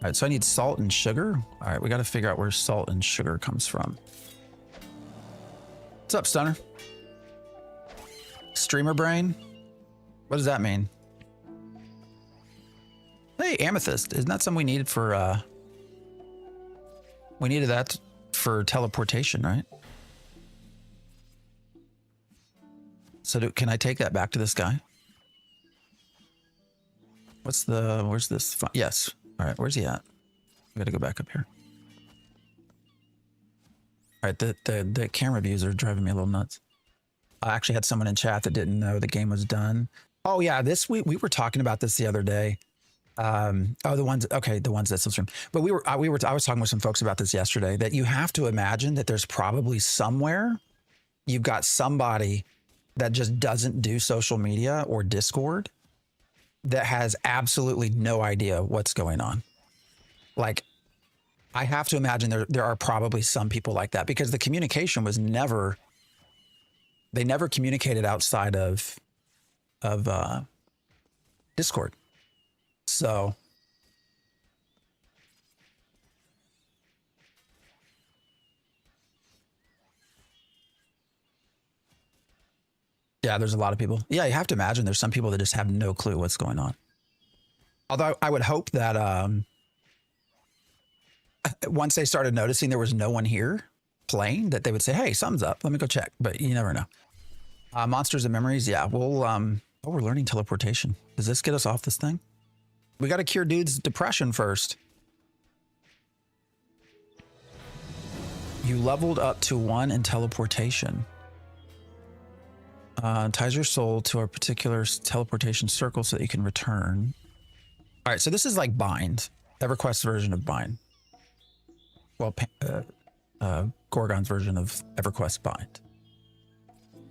All right, so I need salt and sugar. All right, we got to figure out where salt and sugar comes from. What's up, Stunner? Streamer brain? What does that mean? Hey, amethyst. Isn't that something we needed for... We needed that for teleportation, right? So can I take that back to this guy? What's the... Where's this... Yes. All right, where's he at? We gotta go back up here. All right, the camera views are driving me a little nuts. I actually had someone in chat that didn't know the game was done. Oh yeah, we were talking about this the other day. Oh, the ones that still stream. But I was talking with some folks about this yesterday, that you have to imagine that there's probably somewhere you've got somebody that just doesn't do social media or Discord that has absolutely no idea what's going on. Like, I have to imagine there are probably some people like that, because the communication was never, they never communicated outside of Discord. So yeah, there's a lot of people. Yeah, you have to imagine there's some people that just have no clue what's going on. Although I would hope that once they started noticing there was no one here playing, that they would say, hey, something's up. Let me go check. But you never know. Monsters and memories. Yeah, we're learning teleportation. Does this get us off this thing? We got to cure dude's depression first. You leveled up to 1 in teleportation. Ties your soul to a particular teleportation circle so that you can return. All right, so this is like Bind, EverQuest's version of Bind. Well, Gorgon's version of EverQuest Bind.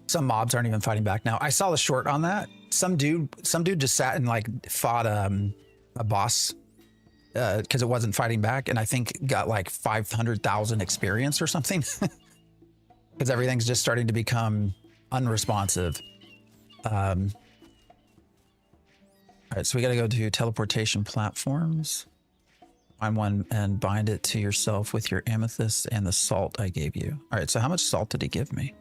Some mobs aren't even fighting back now. I saw the short on that. Some dude just sat and like fought a boss because it wasn't fighting back, and I think got like 500,000 experience or something, because everything's just starting to become unresponsive. All right, so we got to go to teleportation platforms. Find one and bind it to yourself with your amethyst and the salt I gave you. All right, so how much salt did he give me?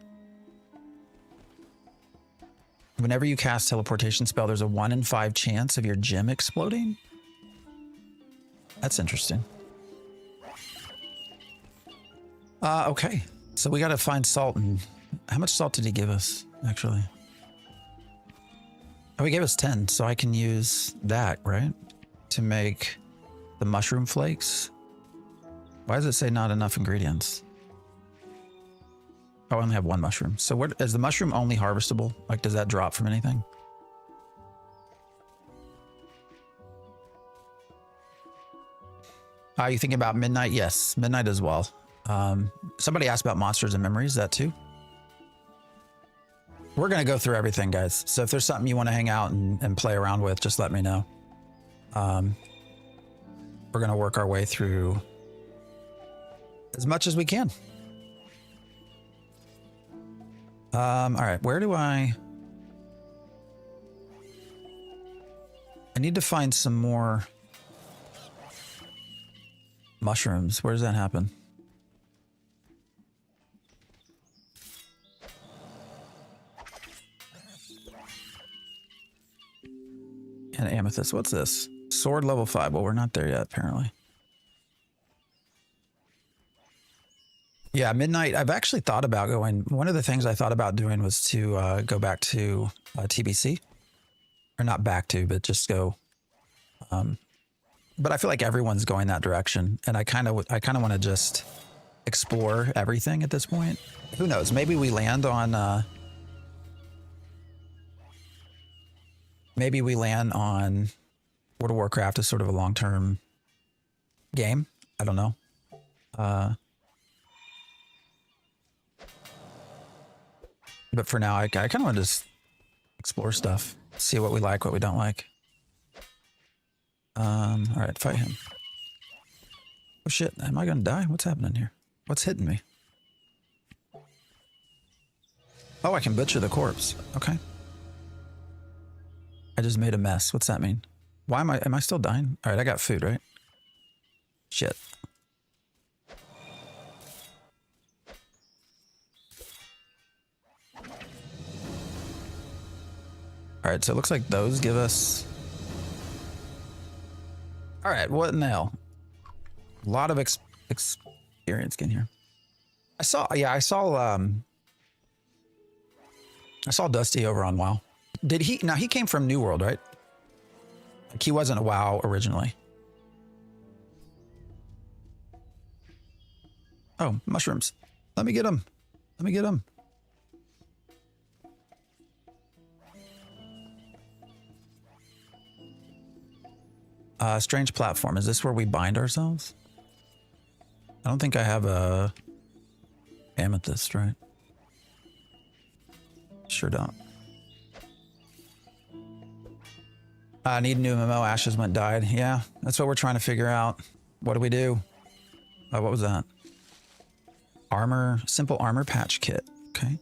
Whenever you cast teleportation spell, there's a 1 in 5 chance of your gem exploding. That's interesting. Okay, so we got to find salt. And how much salt did he give us, actually? Oh, he gave us 10, so I can use that, right? To make the mushroom flakes. Why does it say not enough ingredients? Oh, I only have 1 mushroom. So what is the mushroom only harvestable? Like, does that drop from anything? You thinking about midnight? Yes, midnight as well. Somebody asked about monsters and memories, that too. We're going to go through everything, guys. So if there's something you want to hang out and play around with, just let me know. We're going to work our way through as much as we can. All right, where do I need to find some more mushrooms. Where does that happen? And amethyst. What's this? Sword level 5. Well, we're not there yet, apparently. Yeah, midnight. I've actually thought about going. One of the things I thought about doing was to go back to TBC. Or not back to, but just go. But I feel like everyone's going that direction. And I kind of want to just explore everything at this point. Who knows? Maybe we land on... maybe we land on World of Warcraft as sort of a long-term game. I don't know. But for now, I kind of want to just explore stuff, see what we like, what we don't like. All right, fight him. Oh shit, am I gonna die? What's happening here? What's hitting me? Oh, I can butcher the corpse. Okay. I just made a mess. What's that mean? Why am I still dying? All right, I got food, right? Shit. All right, so it looks like those give us... All right, what in the hell? A lot of experience in here. I saw Dusty over on WoW. Did he? Now he came from New World, right? Like he wasn't a WoW originally. Oh, mushrooms. Let me get them. Let me get them. Strange platform. Is this where we bind ourselves? I don't think I have a amethyst, right? Sure don't. I need a new MMO. Ashes went died. Yeah, that's what we're trying to figure out. What do we do? Oh, what was that? Armor, simple armor patch kit. Okay.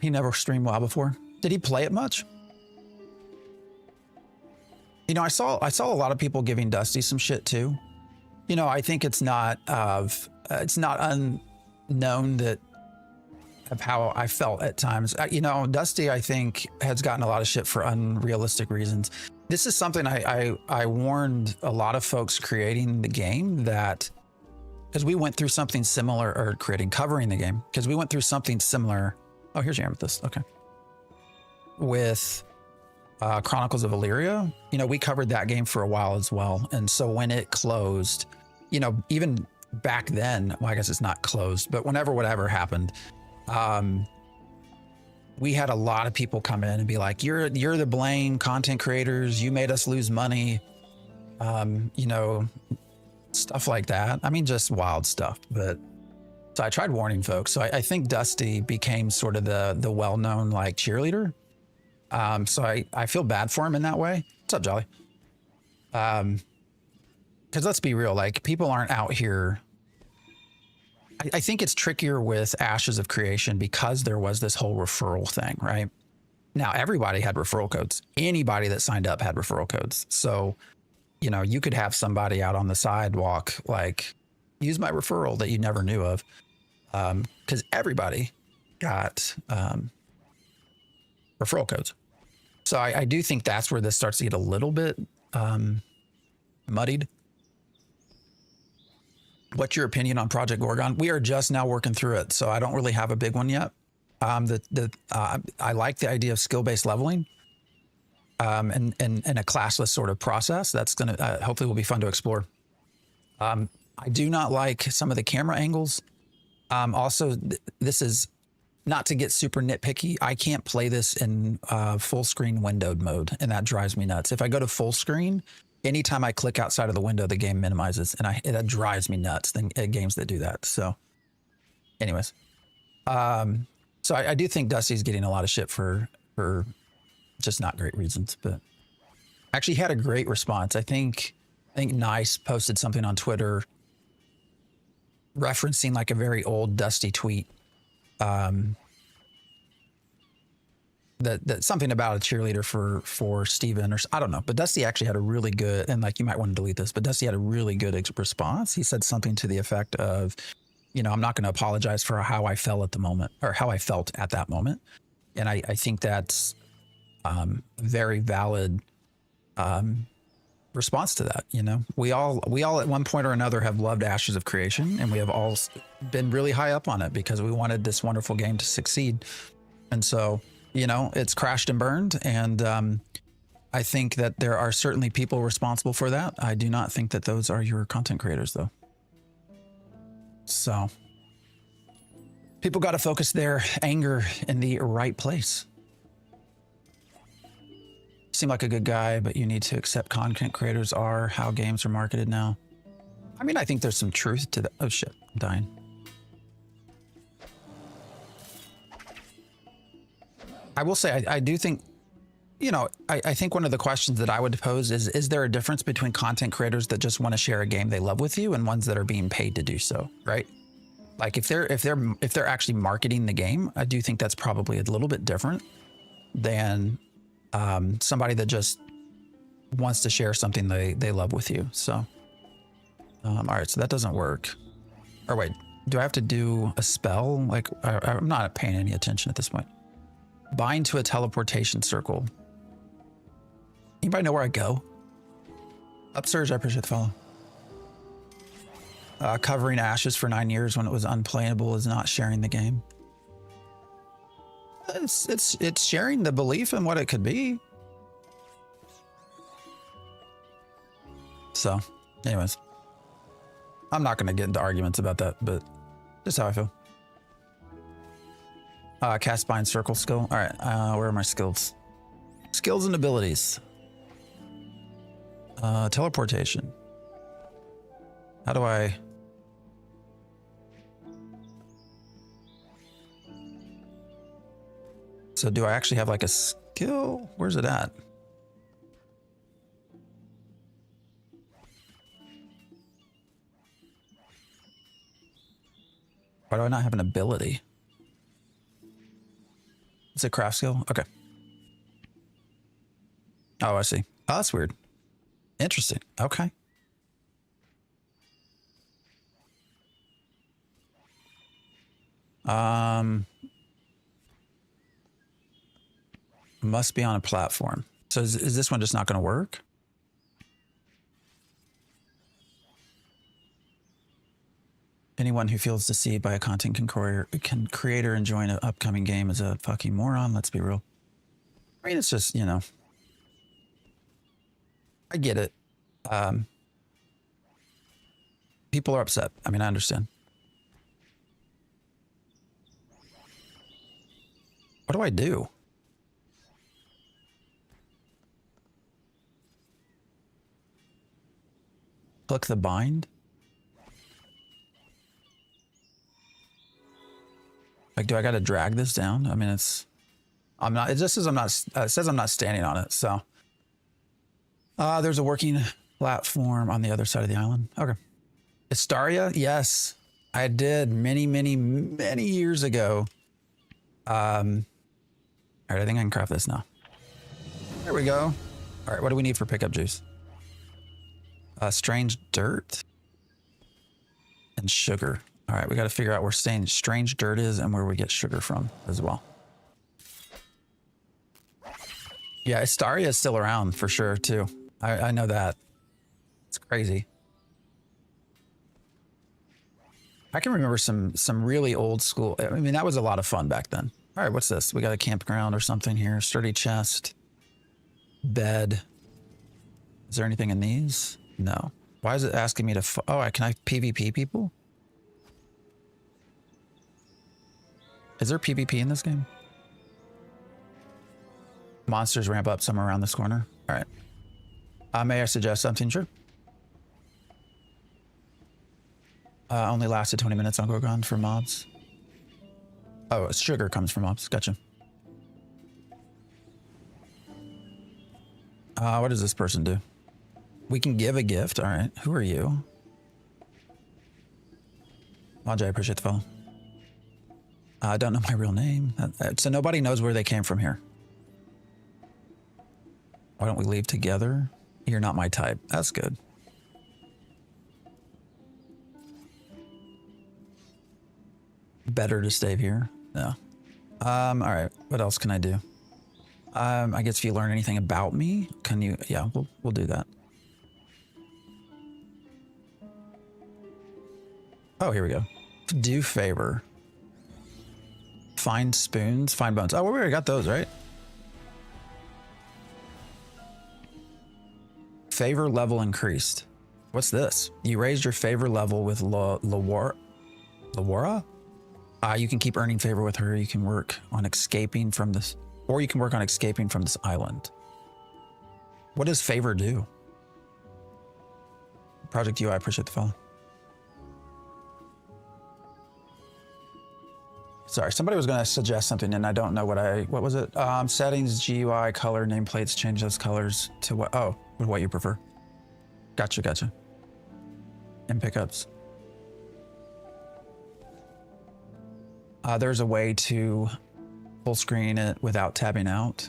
He never streamed WoW before. Did he play it much? You know, I saw a lot of people giving Dusty some shit too. You know, I think it's not unknown that of how I felt at times. You know, Dusty, I think, has gotten a lot of shit for unrealistic reasons. This is something I warned a lot of folks creating the game that, because we went through something similar, or covering the game, because we went through something similar. Oh, here's your amethyst. Okay. With Chronicles of Illyria, you know, we covered that game for a while as well. And so when it closed, you know, even back then, well, I guess it's not closed, but whenever whatever happened, we had a lot of people come in and be like, you're the blame content creators. You made us lose money. You know, stuff like that. I mean, just wild stuff. But so I tried warning folks. So I think Dusty became sort of the well-known like cheerleader. So I feel bad for him in that way. What's up, Jolly? Because let's be real, like people aren't out here. I think it's trickier with Ashes of Creation because there was this whole referral thing, right? Now everybody had referral codes. Anybody that signed up had referral codes. So, you know, you could have somebody out on the sidewalk like, use my referral that you never knew of, because everybody got referral codes. So I do think that's where this starts to get a little bit muddied. What's your opinion on Project Gorgon? We are just now working through it, so I don't really have a big one yet. I like the idea of skill-based leveling and a classless sort of process. That's gonna hopefully will be fun to explore. I do not like some of the camera angles. Also, this is not to get super nitpicky. I can't play this in full screen windowed mode, and that drives me nuts. If I go to full screen, anytime I click outside of the window, the game minimizes, and that drives me nuts. Games that do that. So, anyways, so I do think Dusty's getting a lot of shit for just not great reasons, but actually he had a great response. I think Nice posted something on Twitter referencing like a very old Dusty tweet. That something about a cheerleader for Steven, or I don't know, but Dusty actually had a really good, and like you might want to delete this, but Dusty had a really good response. He said something to the effect of, you know, I'm not going to apologize for how I felt at the moment, or how I felt at that moment. And I think that's very valid response to that. You know, we all at one point or another have loved Ashes of Creation, and we have all been really high up on it because we wanted this wonderful game to succeed. And so, you know, it's crashed and burned, and I think that there are certainly people responsible for that. I do not think that those are your content creators, though. So people got to focus their anger in the right place. You seem like a good guy, but you need to accept content creators are how games are marketed now. I mean, I think there's some truth to that. Oh shit, I'm dying. I will say, I do think, you know, I think one of the questions that I would pose is there a difference between content creators that just want to share a game they love with you and ones that are being paid to do so, right? Like if they're actually marketing the game, I do think that's probably a little bit different than somebody that just wants to share something they love with you. So, all right, so that doesn't work. Or wait, do I have to do a spell? Like I'm not paying any attention at this point. Bind to a teleportation circle. Anybody know where I go? Upsurge, I appreciate the follow. Covering ashes for 9 years when it was unplayable is not sharing the game. It's sharing the belief in what it could be. So, anyways. I'm not going to get into arguments about that, but just how I feel. Cast bind circle skill. All right, where are my skills? Skills and abilities. Teleportation. How do I... So do I actually have like a skill? Where's it at? Why do I not have an ability? It's a craft skill? Okay. Oh, I see. Oh, that's weird. Interesting. Okay. Must be on a platform. So is this one just not going to work? Anyone who feels deceived by a content creator enjoying an upcoming game is a fucking moron. Let's be real. I mean, it's just, you know, I get it. People are upset. I mean, I understand. What do I do? Click the bind? Like, do I got to drag this down? I mean, it says I'm not standing on it. So, there's a working platform on the other side of the island. Okay. Astaria? Yes, I did many years ago. All right, I think I can craft this now. There we go. All right, what do we need for pickup juice? Strange dirt and sugar. All right, we got to figure out where strange dirt is and where we get sugar from as well. Yeah, Astaria is still around for sure too. I know that. It's crazy. I can remember some really old school. I mean, that was a lot of fun back then. All right, what's this? We got a campground or something here. Sturdy chest. Bed. Is there anything in these? No. Why is it asking me to... can I PvP people? Is there PvP in this game? Monsters ramp up somewhere around this corner. All right. May I suggest something? Sure. Only lasted 20 minutes on Gorgon for mobs. Oh, sugar comes from mobs. Gotcha. What does this person do? We can give a gift. All right. Who are you? Ajay, I appreciate the follow. I don't know my real name. So nobody knows where they came from here. Why don't we leave together? You're not my type. That's good. Better to stay here. No. All right. What else can I do? I guess if you learn anything about me, can you? Yeah, we'll do that. Oh, here we go. Do favor. Find spoons, find bones. Oh, we already got those, right? Favor level increased. What's this? You raised your favor level with Lawara? You can keep earning favor with her. You can work on escaping from this, or you can work on escaping from this island. What does favor do? Project UI, I appreciate the follow. Sorry, somebody was going to suggest something and I don't know what was it? Settings, GUI, color, nameplates, change those colors to what? Oh, what you prefer. Gotcha. And pickups. There's a way to full screen it without tabbing out.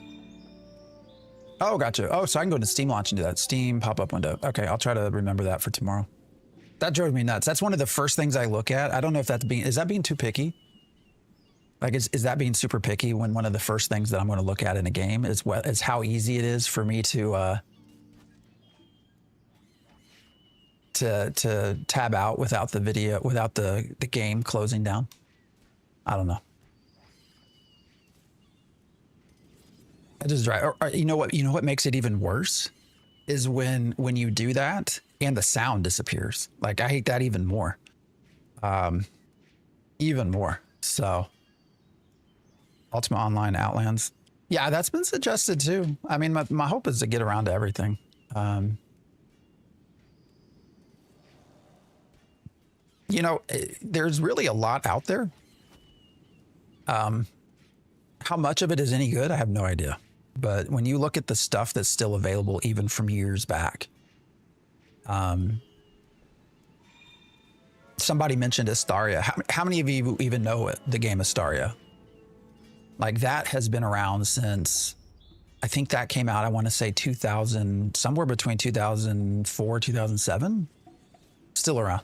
Oh, gotcha. Oh, so I can go to Steam launch and do that. Steam pop-up window. Okay, I'll try to remember that for tomorrow. That drove me nuts. That's one of the first things I look at. I don't know if that's is that being too picky? Like, is that being super picky when one of the first things that I'm going to look at in a game is how easy it is for me to tab out without the video, without the game closing down? I don't know. I just drive. Or, you know what makes it even worse is when you do that and the sound disappears. Like, I hate that even more. Even more. So Ultima Online Outlands. Yeah, that's been suggested too. I mean, my hope is to get around to everything. You know, there's really a lot out there. How much of it is any good, I have no idea. But when you look at the stuff that's still available, even from years back, somebody mentioned Astaria. How many of you even know the game Astaria? Like, that has been around since, I think that came out, I want to say 2000, somewhere between 2004, 2007. Still around.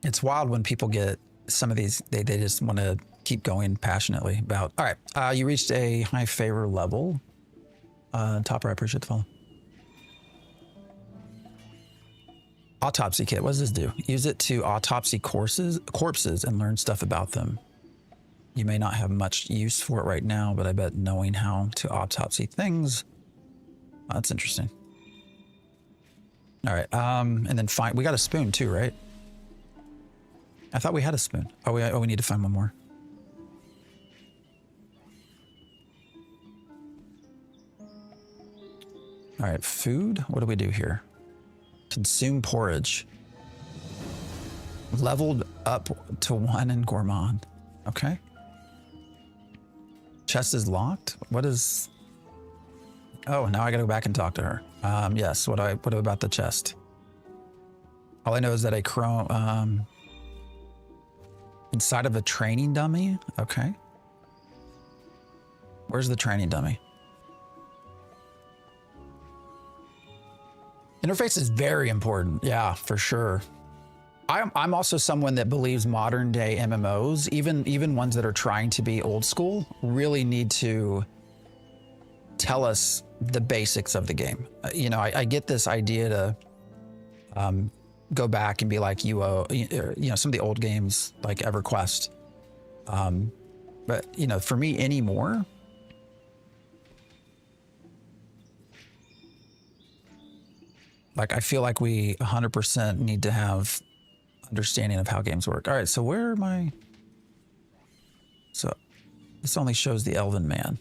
It's wild when people get some of these, they just want to keep going passionately about. All right, you reached a high favor level. Topper, I appreciate the follow. Autopsy kit, what does this do? Use it to autopsy corpses and learn stuff about them. You may not have much use for it right now, but I bet knowing how to autopsy things, that's interesting. All right, and then we got a spoon too, right? I thought we had a spoon. Oh, we need to find one more. All right, food. What do we do here? Consume porridge. Leveled up to 1 in gourmand. Okay. Chest is locked. What is? Oh, now I gotta go back and talk to her. Yes. What about the chest? All I know is that a chrome. Inside of a training dummy? Okay. Where's the training dummy? Interface is very important. Yeah, for sure. I'm also someone that believes modern day MMOs, even ones that are trying to be old school, really need to tell us the basics of the game. You know, I get this idea to go back and be like UO, you know, some of the old games like EverQuest. But, you know, for me anymore, like, I feel like we 100% need to have understanding of how games work. All right, so where am I? So this only shows the Elven Man.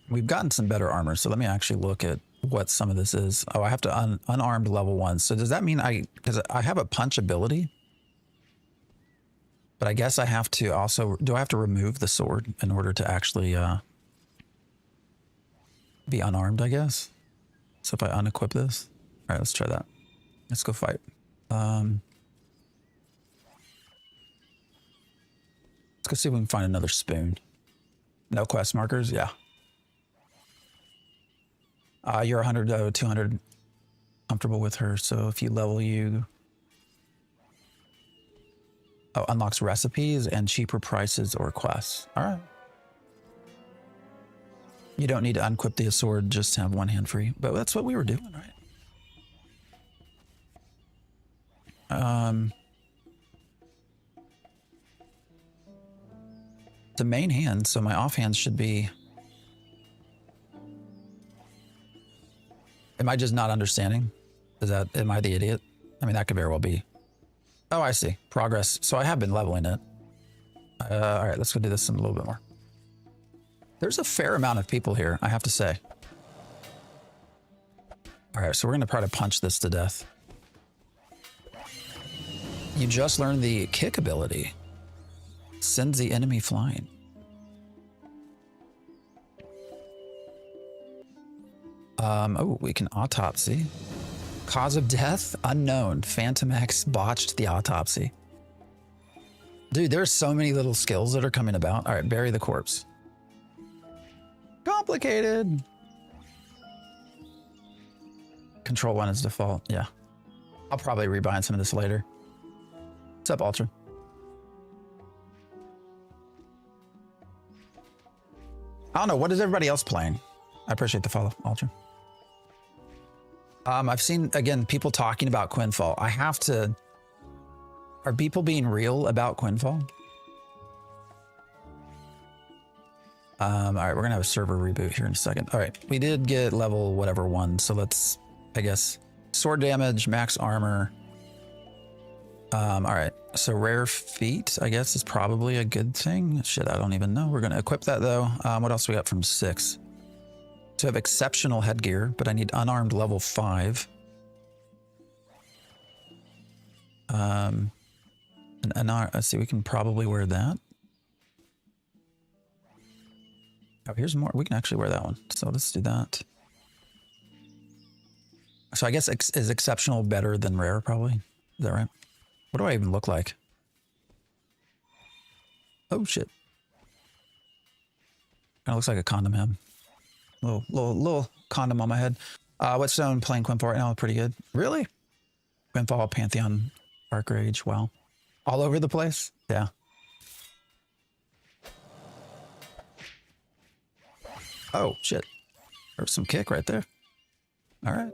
We've gotten some better armor, so let me actually look at what some of this is. Oh, I have to unarmed level 1. So does that mean because I have a punch ability, but I guess I have to also, do I have to remove the sword in order to actually be unarmed, I guess? So if I unequip this, all right, let's try that. Let's go fight. Let's go see if we can find another spoon. No quest markers, yeah. You're 100 to 200 comfortable with her, so if you level you... Oh, unlocks recipes and cheaper prices or quests. All right. You don't need to unequip the sword just to have one hand free, but that's what we were doing, right? It's a main hand, so my offhand should be... Am I just not understanding? Am I the idiot? I mean, that could very well be. Oh, I see. Progress. So I have been leveling it. All right, let's go do this a little bit more. There's a fair amount of people here, I have to say. All right, so we're gonna try to punch this to death. You just learned the kick ability. Sends the enemy flying. Oh, we can autopsy. Cause of death, unknown. Phantom X botched the autopsy. Dude, there's so many little skills that are coming about. All right, bury the corpse. Complicated. Control 1 is default, yeah. I'll probably rebind some of this later. What's up, Ultra? I don't know, what is everybody else playing? I appreciate the follow, Ultra. I've seen, again, people talking about Quinfall. I have to... Are people being real about Quinfall? All right, we're gonna have a server reboot here in a second. All right, we did get level whatever 1, so let's, I guess, sword damage, max armor. All right, so rare feat, I guess, is probably a good thing. Shit, I don't even know. We're gonna equip that though. What else we got from 6? So I have exceptional headgear, but I need unarmed level 5. Let's see, we can probably wear that. Oh, here's more. We can actually wear that one. So let's do that. So I guess is exceptional better than rare, probably? Is that right? What do I even look like? Oh, shit. Kind of looks like a condom head. Little condom on my head. What stone playing Quinfall right now? Pretty good. Really? Quinfall, Pantheon, Arc Rage. Wow. All over the place? Yeah. Oh, shit. There's some kick right there. All right.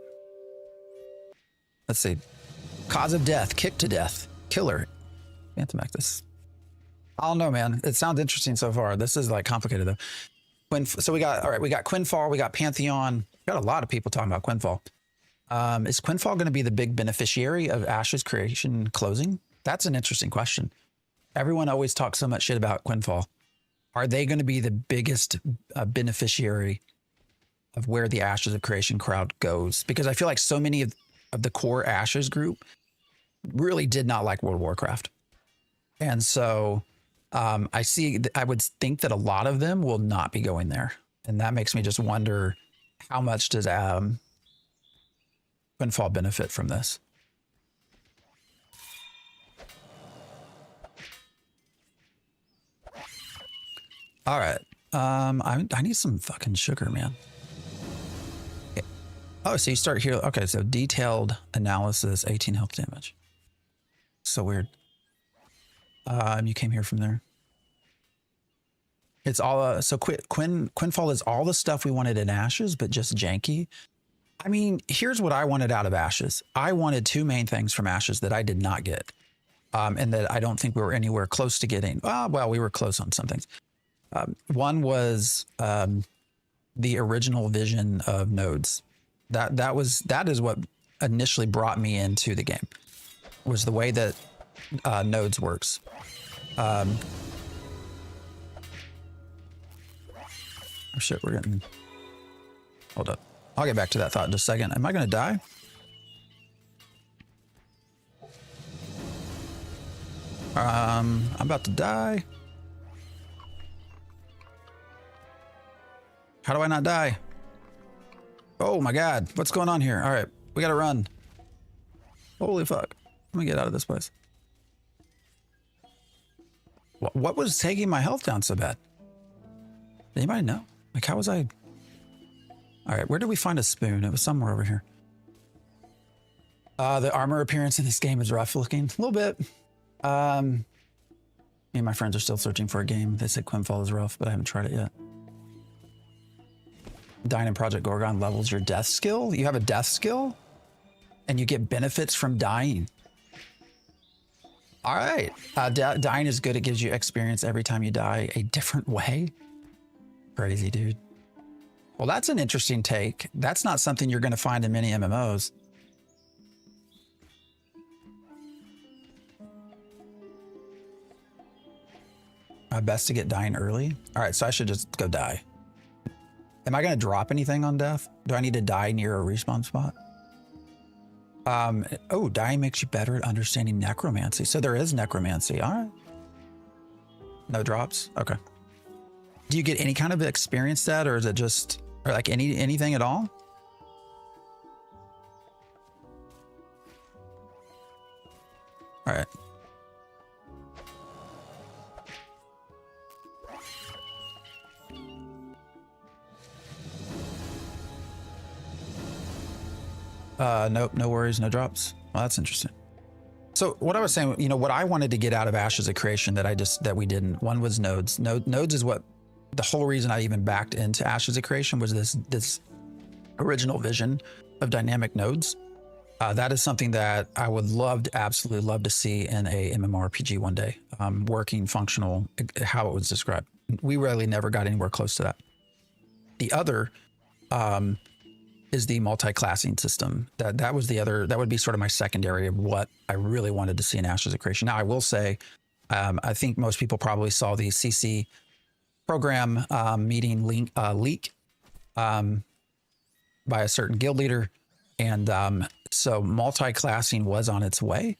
Let's see. Cause of death. Kick to death. Killer. Phantom Actus. I don't know, man. It sounds interesting so far. This is like complicated though. So we got, all right, we got Quinfall, we got Pantheon. We got a lot of people talking about Quinfall. Is Quinfall going to be the big beneficiary of Ash's creation closing? That's an interesting question. Everyone always talks so much shit about Quinfall. Are they going to be the biggest beneficiary of where the Ashes of Creation crowd goes? Because I feel like so many of the core Ashes group really did not like World of Warcraft. And so I would think that a lot of them will not be going there. And that makes me just wonder, how much does Quinfall benefit from this? All right. I need some fucking sugar, man. Okay. Oh, so you start here. Okay, so detailed analysis, 18 health damage. So weird. You came here from there. It's all so Quinfall is all the stuff we wanted in Ashes, but just janky. I mean, here's what I wanted out of Ashes. I wanted 2 main things from Ashes that I did not get, and that I don't think we were anywhere close to getting. Well, we were close on some things. One was the original vision of nodes. That is what initially brought me into the game, was the way that nodes works. Oh shit, we're getting... Hold up. I'll get back to that thought in just a second. Am I going to die? I'm about to die. How do I not die? Oh my God, what's going on here? All right, we gotta run. Holy fuck. Let me get out of this place. What was taking my health down so bad? Anybody know? Like, how was I? All right, where did we find a spoon? It was somewhere over here. The armor appearance in this game is rough looking. A little bit. Me and my friends are still searching for a game. They said Quinfall is rough, but I haven't tried it yet. Dying in Project Gorgon levels your death skill. You have a death skill and you get benefits from dying. All right. Dying is good. It gives you experience every time you die a different way. Crazy, dude. Well, that's an interesting take. That's not something you're going to find in many MMOs. Best to get dying early. All right, so I should just go die. Am I going to drop anything on death? Do I need to die near a respawn spot? Oh, dying makes you better at understanding necromancy. So there is necromancy. All right. No drops. Okay. Do you get any kind of experience that, or is it just, or like anything at all? All right. Nope, no worries, no drops. Well, that's interesting. So what I was saying, you know, what I wanted to get out of Ashes of Creation that we didn't. One was nodes. Nodes is what the whole reason I even backed into Ashes of Creation was this original vision of dynamic nodes. That is something that I would absolutely love to see in a MMORPG one day, working, functional, how it was described. We really never got anywhere close to that. The other is the multi-classing system. That was the other, that would be sort of my secondary of what I really wanted to see in Ashes of Creation. Now I will say, I think most people probably saw the CC program meeting leak by a certain guild leader. And so multi-classing was on its way,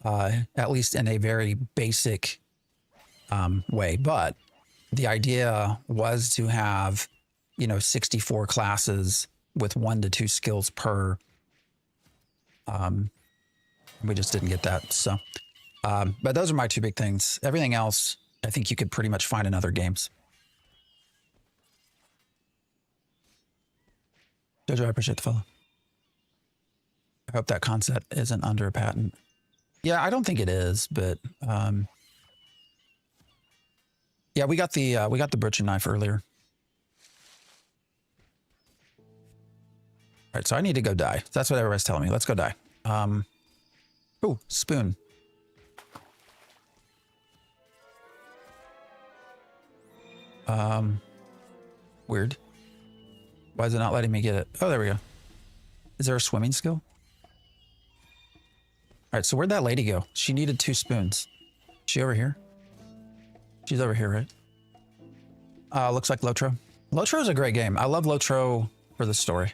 at least in a very basic way. But the idea was to have, 64 classes with 1 to 2 skills per. We just didn't get that. So, but those are my 2 big things. Everything else, I think you could pretty much find in other games. Jojo, I appreciate the follow. I hope that concept isn't under a patent. Yeah, I don't think it is, but yeah, we got the butcher knife earlier. All right, so I need to go die. That's what everybody's telling me. Let's go die. Oh, spoon. Weird. Why is it not letting me get it? Oh, there we go. Is there a swimming skill? All right, so where'd that lady go? She needed 2 spoons. Is she over here? She's over here, right? Looks like Lotro. Lotro is a great game. I love Lotro for the story.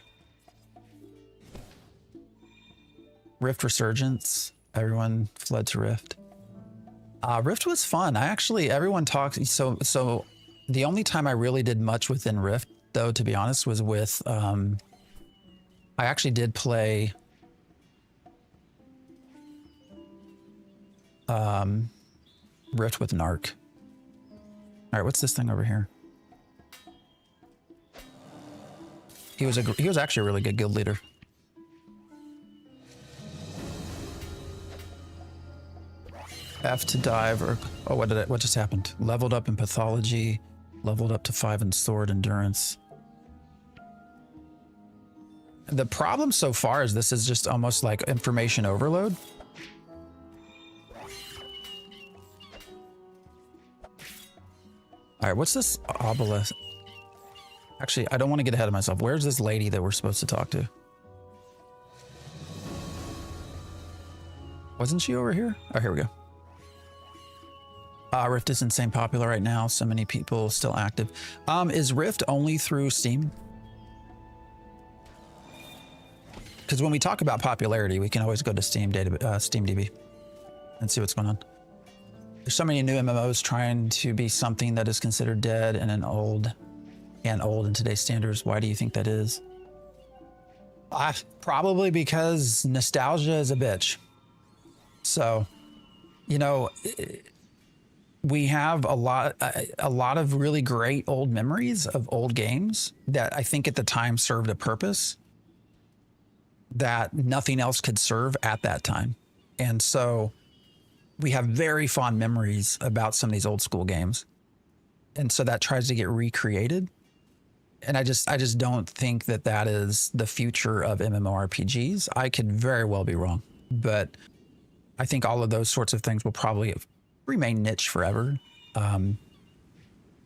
Rift Resurgence. Everyone fled to Rift. Rift was fun. Everyone talks. So the only time I really did much within Rift, though, to be honest, was with, I actually did play Rift with Narc. All right, what's this thing over here? He was actually a really good guild leader. F to dive, or oh, what just happened? Leveled up in pathology, leveled up to 5 in sword endurance. The problem so far is this is just almost like information overload. All right, what's this obelisk? Actually, I don't want to get ahead of myself. Where's this lady that we're supposed to talk to? Wasn't she over here? Oh, here we go. Rift is insane popular right now. So many people still active. Is Rift only through Steam? Because when we talk about popularity, we can always go to Steam DB and see what's going on. There's so many new MMOs trying to be something that is considered dead and old in today's standards. Why do you think that is? Probably because nostalgia is a bitch. So, we have a lot of really great old memories of old games that I think at the time served a purpose that nothing else could serve at that time. And so we have very fond memories about some of these old school games. And so that tries to get recreated. And I just don't think that is the future of MMORPGs. I could very well be wrong, but I think all of those sorts of things will probably remain niche forever.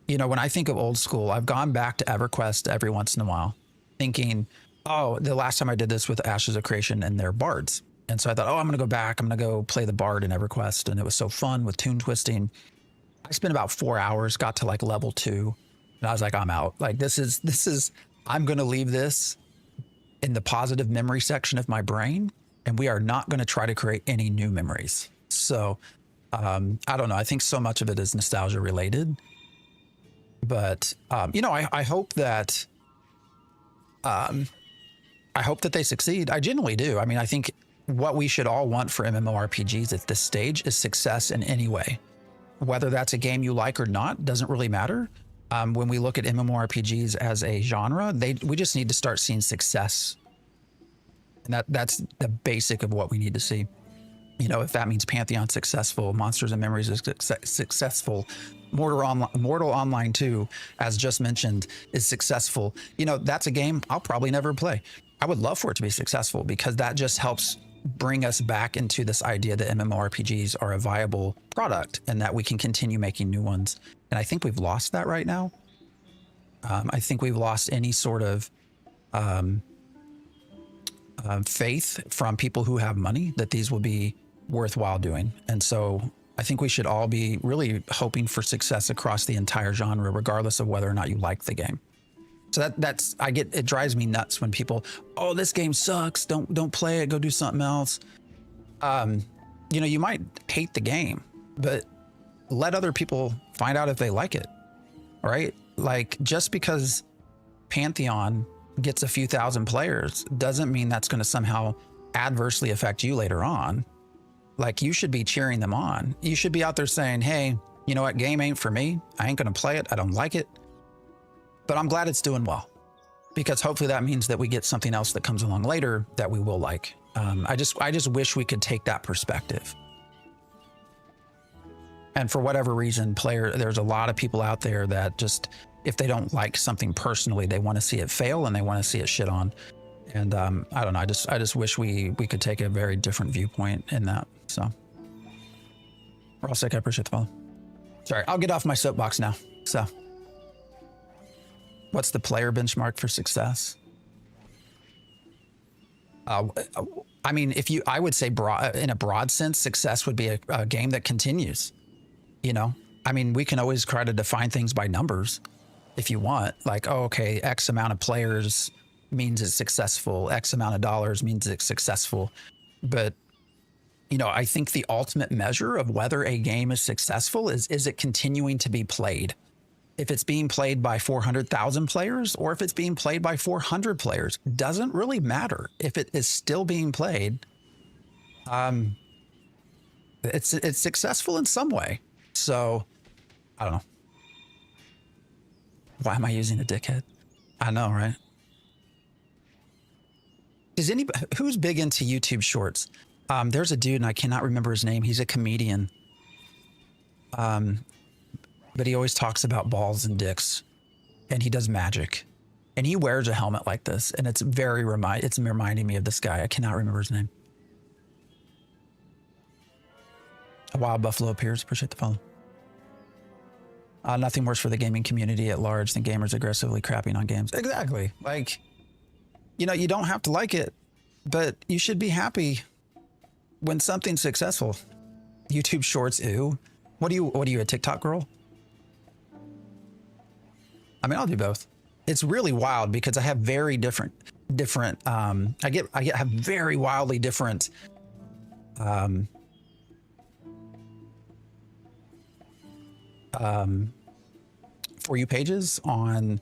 You know, when I think of old school, I've gone back to EverQuest every once in a while thinking, oh, the last time I did this with Ashes of Creation and their bards. And so I thought, oh, I'm going to go back. I'm going to go play the bard in EverQuest. And it was so fun with tune twisting. I spent about 4 hours, got to like level 2. And I was like, I'm out. Like, this is, I'm going to leave this in the positive memory section of my brain. And we are not going to try to create any new memories. So I don't know. I think so much of it is nostalgia related. But, you know, I hope that they succeed. I genuinely do. I mean, I think what we should all want for MMORPGs at this stage is success in any way. Whether that's a game you like or not, doesn't really matter. When we look at MMORPGs as a genre, we just need to start seeing success. And that's the basic of what we need to see. You know, if that means Pantheon successful, Monsters and Memories is successful, Mortal Online 2, as just mentioned, is successful. You know, that's a game I'll probably never play. I would love for it to be successful because that just helps bring us back into this idea that MMORPGs are a viable product and that we can continue making new ones. And I think we've lost that right now. I think we've lost any sort of faith from people who have money that these will be worthwhile doing. And so I think we should all be really hoping for success across the entire genre, regardless of whether or not you like the game. So it drives me nuts when people, oh, this game sucks. Don't play it. Go do something else. You know, you might hate the game, but let other people find out if they like it. All right. Like, just because Pantheon gets a few thousand players doesn't mean that's going to somehow adversely affect you later on. Like, you should be cheering them on. You should be out there saying, hey, you know what? Game ain't for me. I ain't going to play it. I don't like it. But I'm glad it's doing well, because hopefully that means that we get something else that comes along later that we will like. I just wish we could take that perspective. And for whatever reason, there's a lot of people out there that just, if they don't like something personally, they want to see it fail and they want to see it shit on. And I don't know. I just wish we could take a very different viewpoint in that. So we're all sick. I appreciate the follow. Sorry, I'll get off my soapbox now. So what's the player benchmark for success? I mean, I would say in a broad sense, success would be a game that continues. You know, I mean, we can always try to define things by numbers if you want. Like, oh, okay, X amount of players means it's successful. X amount of dollars means it's successful. But, you know, I think the ultimate measure of whether a game is successful is it continuing to be played? If it's being played by 400,000 players or if it's being played by 400 players, doesn't really matter. If it is still being played, it's successful in some way. So, I don't know. Why am I using a dickhead? I know, right? Who's big into YouTube shorts? There's a dude, and I cannot remember his name. He's a comedian. But he always talks about balls and dicks, and he does magic, and he wears a helmet like this, and it's reminding me of this guy. I cannot remember his name. A wild buffalo appears. Appreciate the follow. Nothing worse for the gaming community at large than gamers aggressively crapping on games. Exactly. Like, you know, you don't have to like it, but you should be happy when something's successful. YouTube Shorts, ew. What are you, a TikTok girl? I mean, I'll do both. It's really wild because I have very different, I have very wildly different, For You pages on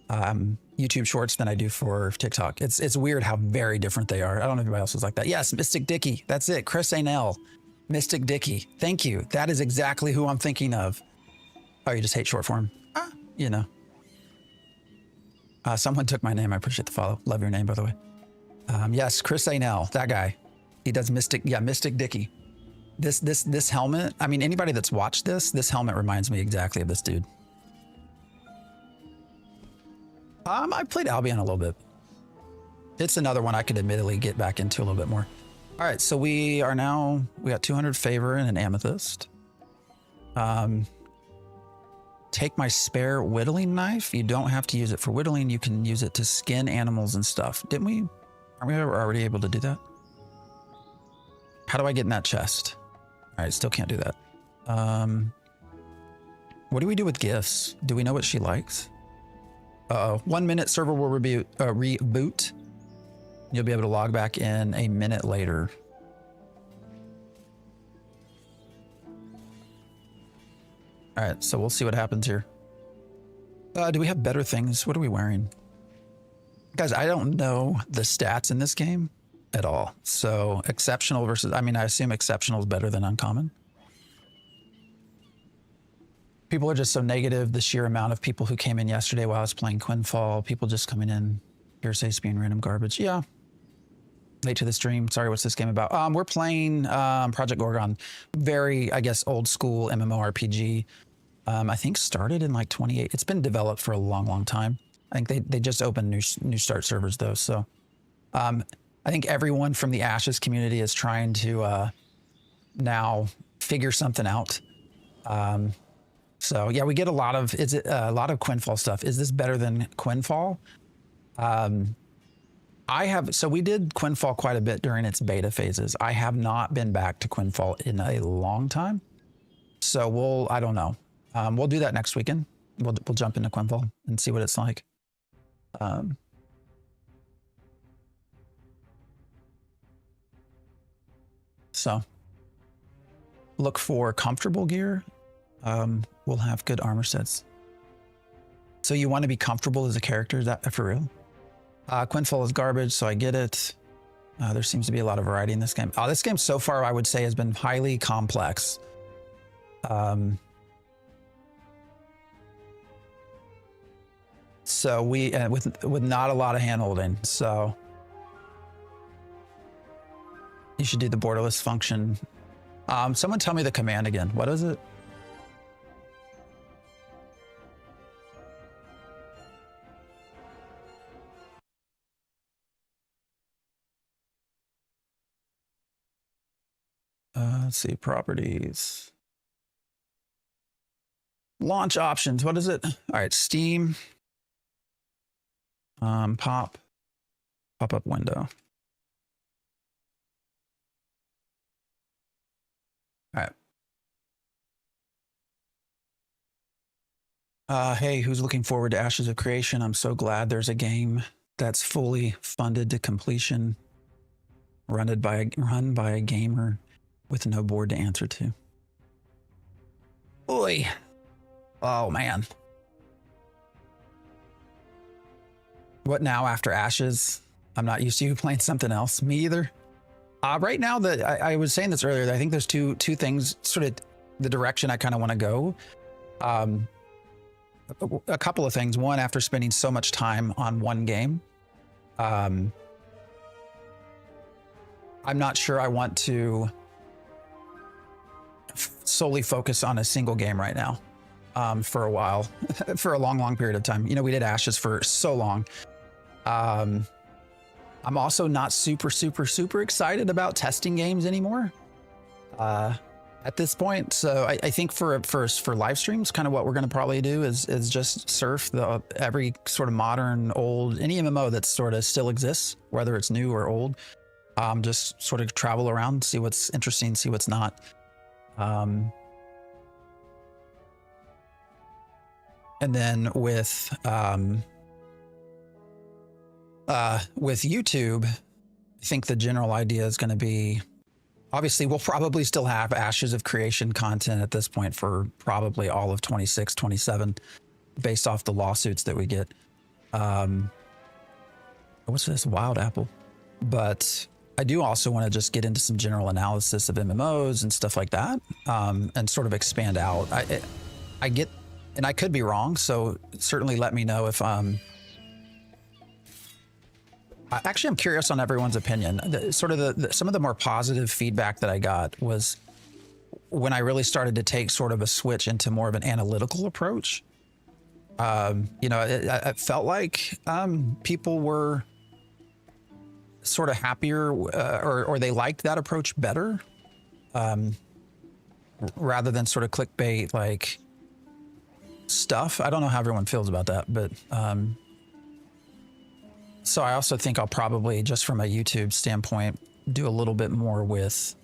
YouTube Shorts than I do for TikTok. It's weird how very different they are. I don't know if anybody else is like that. Yes, Mystic Dicky. That's it. Chris Anell. Mystic Dicky. Thank you. That is exactly who I'm thinking of. Oh, you just hate short form? You know. Someone took my name. I appreciate the follow. Love your name, by the way. Yes, Chris Anell. That guy. He does Mystic Dicky. This helmet, I mean, anybody that's watched this helmet reminds me exactly of this dude. I played Albion a little bit. It's another one I could admittedly get back into a little bit more. All right, so we got 200 favor and an amethyst. Take my spare whittling knife. You don't have to use it for whittling. You can use it to skin animals and stuff. Aren't we already able to do that? How do I get in that chest? All right, still can't do that. What do we do with gifts? Do we know what she likes? 1 minute server will reboot. You'll be able to log back in a minute later. All right, so we'll see what happens here. Do we have better things? What are we wearing? Guys, I don't know the stats in this game at all. So exceptional versus, I mean, I assume exceptional is better than uncommon. People are just so negative. The sheer amount of people who came in yesterday while I was playing Quinfall, people just coming in, hearsay, spewing random garbage. Yeah. Late to the stream. Sorry, what's this game about? We're playing Project Gorgon. Very, I guess, old school MMORPG. I think started in like 28. It's been developed for a long, long time. I think they just opened new start servers though. So I think everyone from the Ashes community is trying to now figure something out. So yeah, we get a lot of Quinfall stuff. Is this better than Quinfall? So we did Quinfall quite a bit during its beta phases. I have not been back to Quinfall in a long time. So I don't know. We'll do that next weekend. We'll jump into Quinfall and see what it's like. So look for comfortable gear. We'll have good armor sets. So you want to be comfortable as a character, is that for real? Quinfall is garbage, so I get it. There seems to be a lot of variety in this game. This game so far, I would say, has been highly complex. So with not a lot of hand-holding. So you should do the borderless function. Someone tell me the command again. What is it? Let's see, properties. Launch options, what is it? All right, Steam. Pop-up window. All right. Hey, who's looking forward to Ashes of Creation? I'm so glad there's a game that's fully funded to completion, run by a gamer with no board to answer to. Boy. Oh, man. What now after Ashes? I'm not used to you playing something else. Me either. Right now, I was saying this earlier, I think there's two things, sort of the direction I kind of want to go. A couple of things. One, after spending so much time on one game, I'm not sure I want to solely focus on a single game right now for a while, for a long period of time. You know, we did Ashes for so long. I'm also not super excited about testing games anymore at this point. So I think for live streams, kind of what we're going to probably do is just surf every sort of modern, old, any MMO that sort of still exists, whether it's new or old. Just sort of travel around, see what's interesting, see what's not. And then with YouTube, I think the general idea is going to be, obviously we'll probably still have Ashes of Creation content at this point for probably all of 26, 27, based off the lawsuits that we get. What's this? Wild apple. But I do also want to just get into some general analysis of MMOs and stuff like that, and sort of expand out. I get, and I could be wrong, so certainly let me know if actually, I'm curious on everyone's opinion. Some of the more positive feedback that I got was when I really started to take sort of a switch into more of an analytical approach. You know, it felt like people were sort of happier, or they liked that approach better, rather than sort of clickbait like stuff. I don't know how everyone feels about that, but so I also think I'll probably, just from a YouTube standpoint, do a little bit more with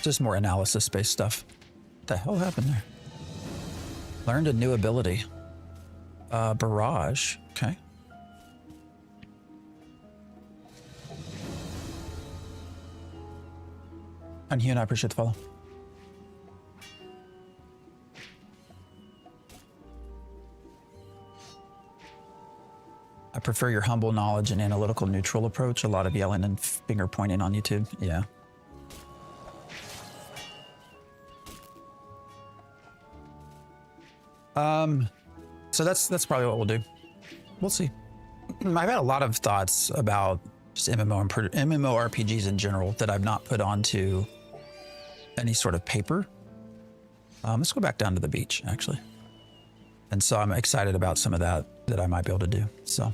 just more analysis-based stuff. What the hell happened there? Learned a new ability. Barrage. Okay. And Hugh, and I appreciate the follow. I prefer your humble knowledge and analytical neutral approach. A lot of yelling and finger pointing on YouTube. Yeah. So that's probably what we'll do. We'll see. I've had a lot of thoughts about just MMORPGs in general that I've not put onto any sort of paper. Let's go back down to the beach, actually. And so I'm excited about some of that I might be able to do. So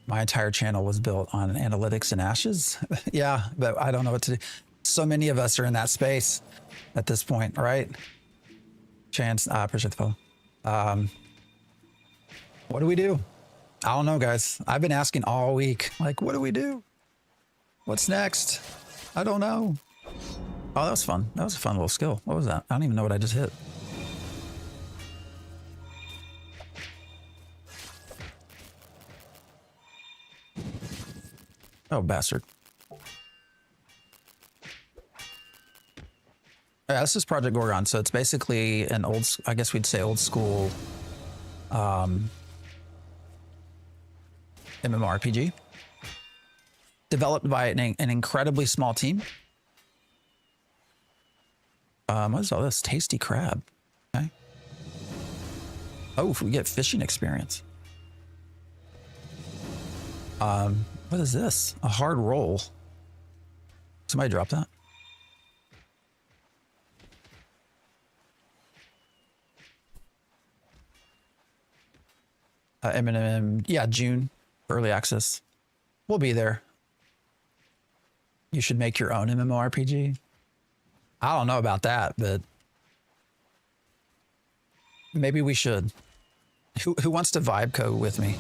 my entire channel was built on analytics and ashes. Yeah, but I don't know what to do. So many of us are in that space at this point, right? Chance, I appreciate the follow. What do we do? I don't know, guys. I've been asking all week, like, what do we do? What's next? I don't know. Oh, that was fun. That was a fun little skill. What was that? I don't even know what I just hit. Oh, bastard. Yeah, this is Project Gorgon. So it's basically an old, I guess we'd say old school MMORPG. Developed by an incredibly small team. What is all this? Tasty crab. Okay. Oh, if we get fishing experience. What is this? A hard roll. Somebody drop that. MMO, yeah, June, early access. We'll be there. You should make your own MMORPG. I don't know about that, but maybe we should. Who wants to vibe code with me?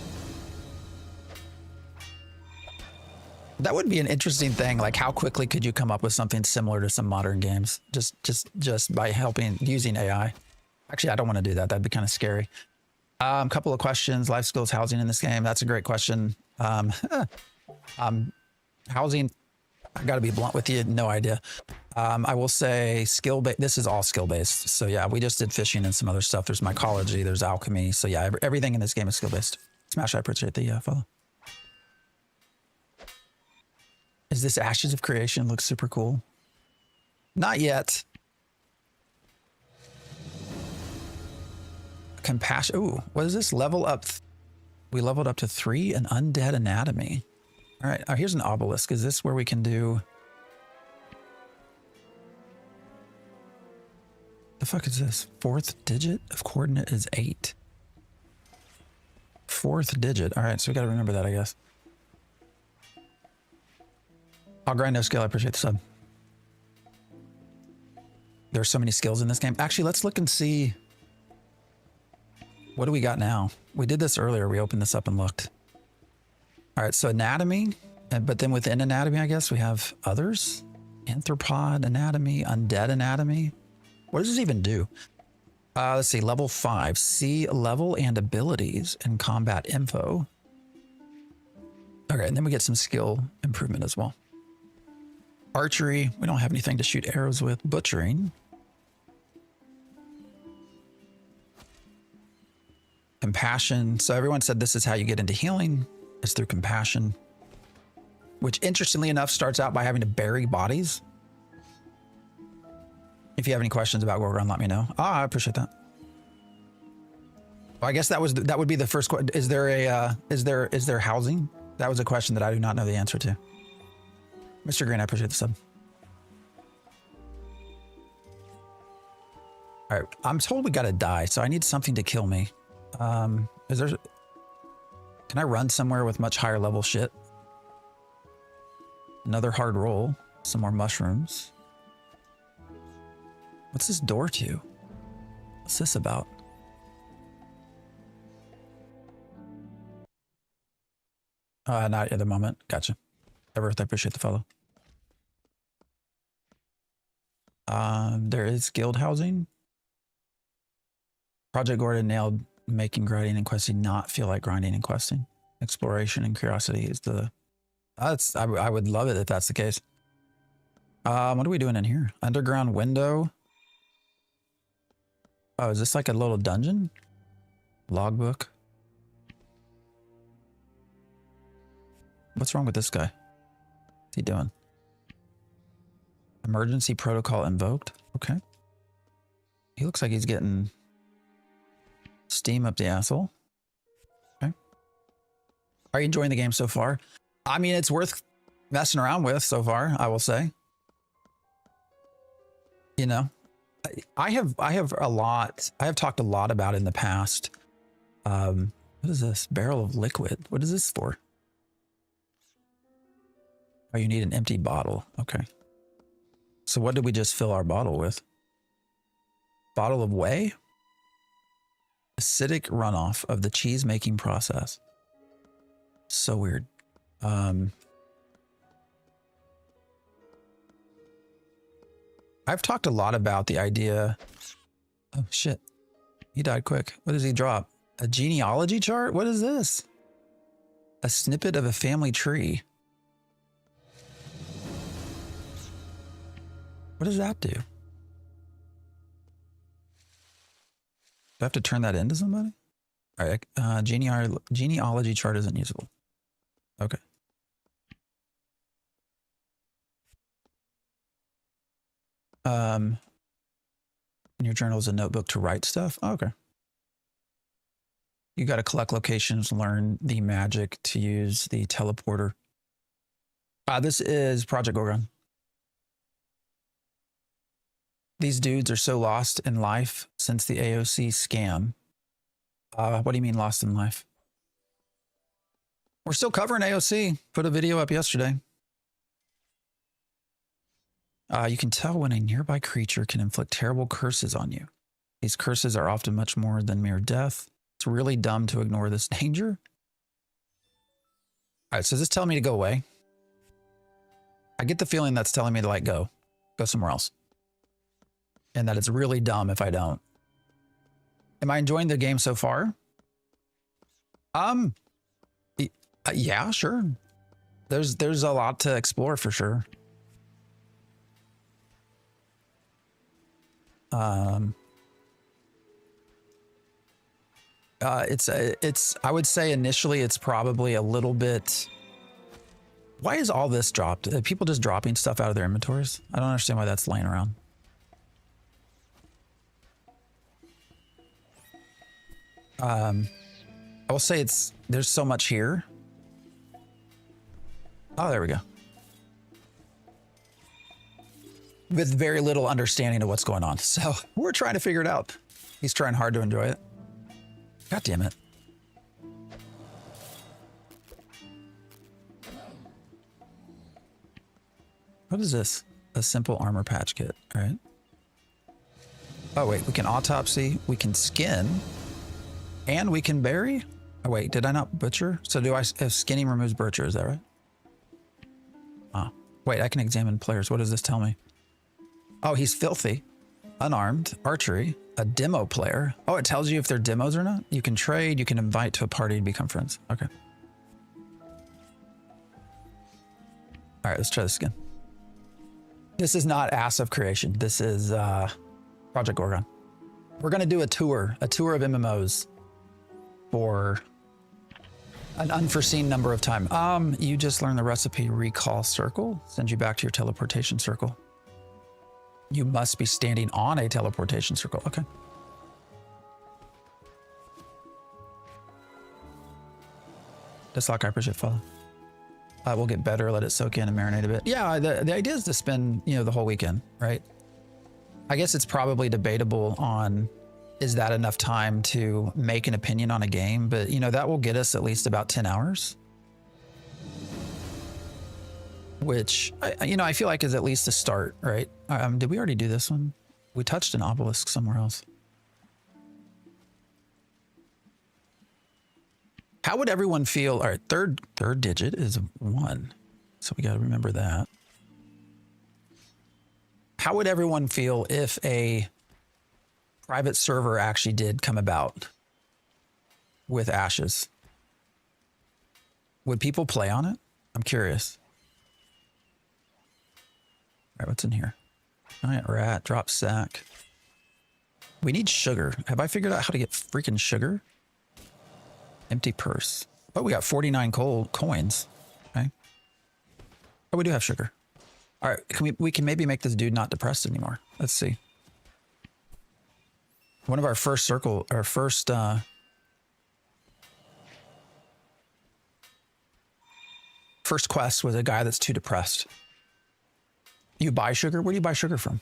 That would be an interesting thing. Like, how quickly could you come up with something similar to some modern games? Just by using AI. Actually, I don't want to do that. That'd be kind of scary. Couple of questions. Life skills, housing in this game. That's a great question. Housing, I got to be blunt with you. No idea. I will say skill-based. This is all skill-based. So yeah, we just did fishing and some other stuff. There's mycology, there's alchemy. So yeah, everything in this game is skill-based. Smash, I appreciate the follow. Is this Ashes of Creation? Looks super cool. Not yet. Compassion. Ooh, what is this? Level up. We leveled up to 3 and undead anatomy. All right. Here's an obelisk. Is this where we can do? The fuck is this? 4th digit of coordinate is 8. 4th digit. All right. So we got to remember that, I guess. I'll grind no skill. I appreciate the sub. There's so many skills in this game. Actually, let's look and see. What do we got now? We did this earlier. We opened this up and looked. All right, so anatomy, but then within anatomy, I guess we have others. Anthropod anatomy, undead anatomy. What does this even do? Let's see, level 5. See level and abilities and combat info. Okay, and then we get some skill improvement as well. Archery, we don't have anything to shoot arrows with. Butchering. Compassion. So everyone said this is how you get into healing. It's through compassion. Which, interestingly enough, starts out by having to bury bodies. If you have any questions about Gorgon, let me know. I appreciate that. Well, I guess that would be the first question. Is there housing? That was a question that I do not know the answer to. Mr. Green, I appreciate the sub. All right, I'm told we gotta die, so I need something to kill me. Is there... Can I run somewhere with much higher level shit? Another hard roll. Some more mushrooms. What's this door to? What's this about? Not at the moment. Gotcha. Everett, I appreciate the follow. There is guild housing. Project Gorgon nailed making grinding and questing not feel like grinding and questing. Exploration and curiosity is the... I would love it if that's the case. What are we doing in here? Underground window. Oh, is this like a little dungeon? Logbook. What's wrong with this guy? What's he doing? Emergency protocol invoked. Okay. He looks like he's getting steam up the asshole. Okay. Are you enjoying the game so far? I mean, it's worth messing around with so far, I will say. You know, I have talked a lot about it in the past. What is this? Barrel of liquid. What is this for? Oh, you need an empty bottle. Okay. So what did we just fill our bottle with? Bottle of whey? Acidic runoff of the cheese making process. So weird. I've talked a lot about the idea. Oh shit. He died quick. What does he drop? A genealogy chart? What is this? A snippet of a family tree. What does that do? Do I have to turn that into somebody? All right. Genealogy chart isn't usable. Okay. In your journal is a notebook to write stuff. Oh, okay. You got to collect locations, learn the magic to use the teleporter. This is Project Gorgon. These dudes are so lost in life since the AOC scam. What do you mean lost in life? We're still covering AOC. Put a video up yesterday. You can tell when a nearby creature can inflict terrible curses on you. These curses are often much more than mere death. It's really dumb to ignore this danger. All right, so is this telling me to go away? I get the feeling that's telling me to go somewhere else. And that it's really dumb if I don't. Am I enjoying the game so far? Yeah, sure. There's a lot to explore for sure. I would say initially it's probably a little bit. Why is all this dropped? Are people just dropping stuff out of their inventories? I don't understand why that's laying around. I will say there's so much here. Oh, there we go. With very little understanding of what's going on. So we're trying to figure it out. He's trying hard to enjoy it. God damn it. What is this? A simple armor patch kit, all right? Oh, wait, we can autopsy, we can skin, and we can bury? Oh, wait, did I not butcher? So if skinning removes butcher, is that right? Oh, wait, I can examine players. What does this tell me? Oh, he's filthy, unarmed, archery, a demo player. Oh, it tells you if they're demos or not. You can trade, you can invite to a party and become friends. Okay. All right, let's try this again. This is not Ass of Creation. This is Project Gorgon. We're going to do a tour of MMOs for an unforeseen number of time. You just learned the recipe recall circle. Send you back to your teleportation circle. You must be standing on a teleportation circle. Okay. Dislike, I appreciate follow. We'll get better, let it soak in and marinate a bit. Yeah, the idea is to spend, the whole weekend, right? I guess it's probably debatable on, is that enough time to make an opinion on a game? But, you know, that will get us at least about 10 hours. Which, you know, I feel like is at least a start, right? Did we already do this one? We touched an obelisk somewhere else. How would everyone feel? All right, third digit is 1. So we got to remember that. How would everyone feel if a private server actually did come about with Ashes? Would people play on it? I'm curious. All right, what's in here? Giant rat, drop sack. We need sugar. Have I figured out how to get freaking sugar? Empty purse. Oh, we got 49 coins. Okay. Oh, we do have sugar. All right, we can maybe make this dude not depressed anymore. Let's see. One of our first first quests was a guy that's too depressed. You buy sugar? Where do you buy sugar from?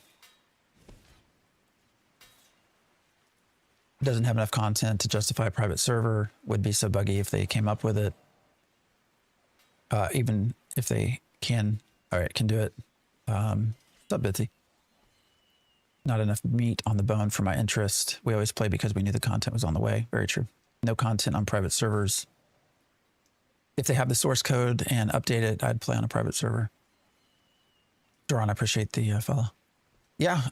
Doesn't have enough content to justify a private server. Would be so buggy if they came up with it. Even if they can. All right, can do it. What's up, Bitsy? Not enough meat on the bone for my interest. We always play because we knew the content was on the way. Very true. No content on private servers. If they have the source code and update it, I'd play on a private server. Doran, I appreciate the follow. Yeah.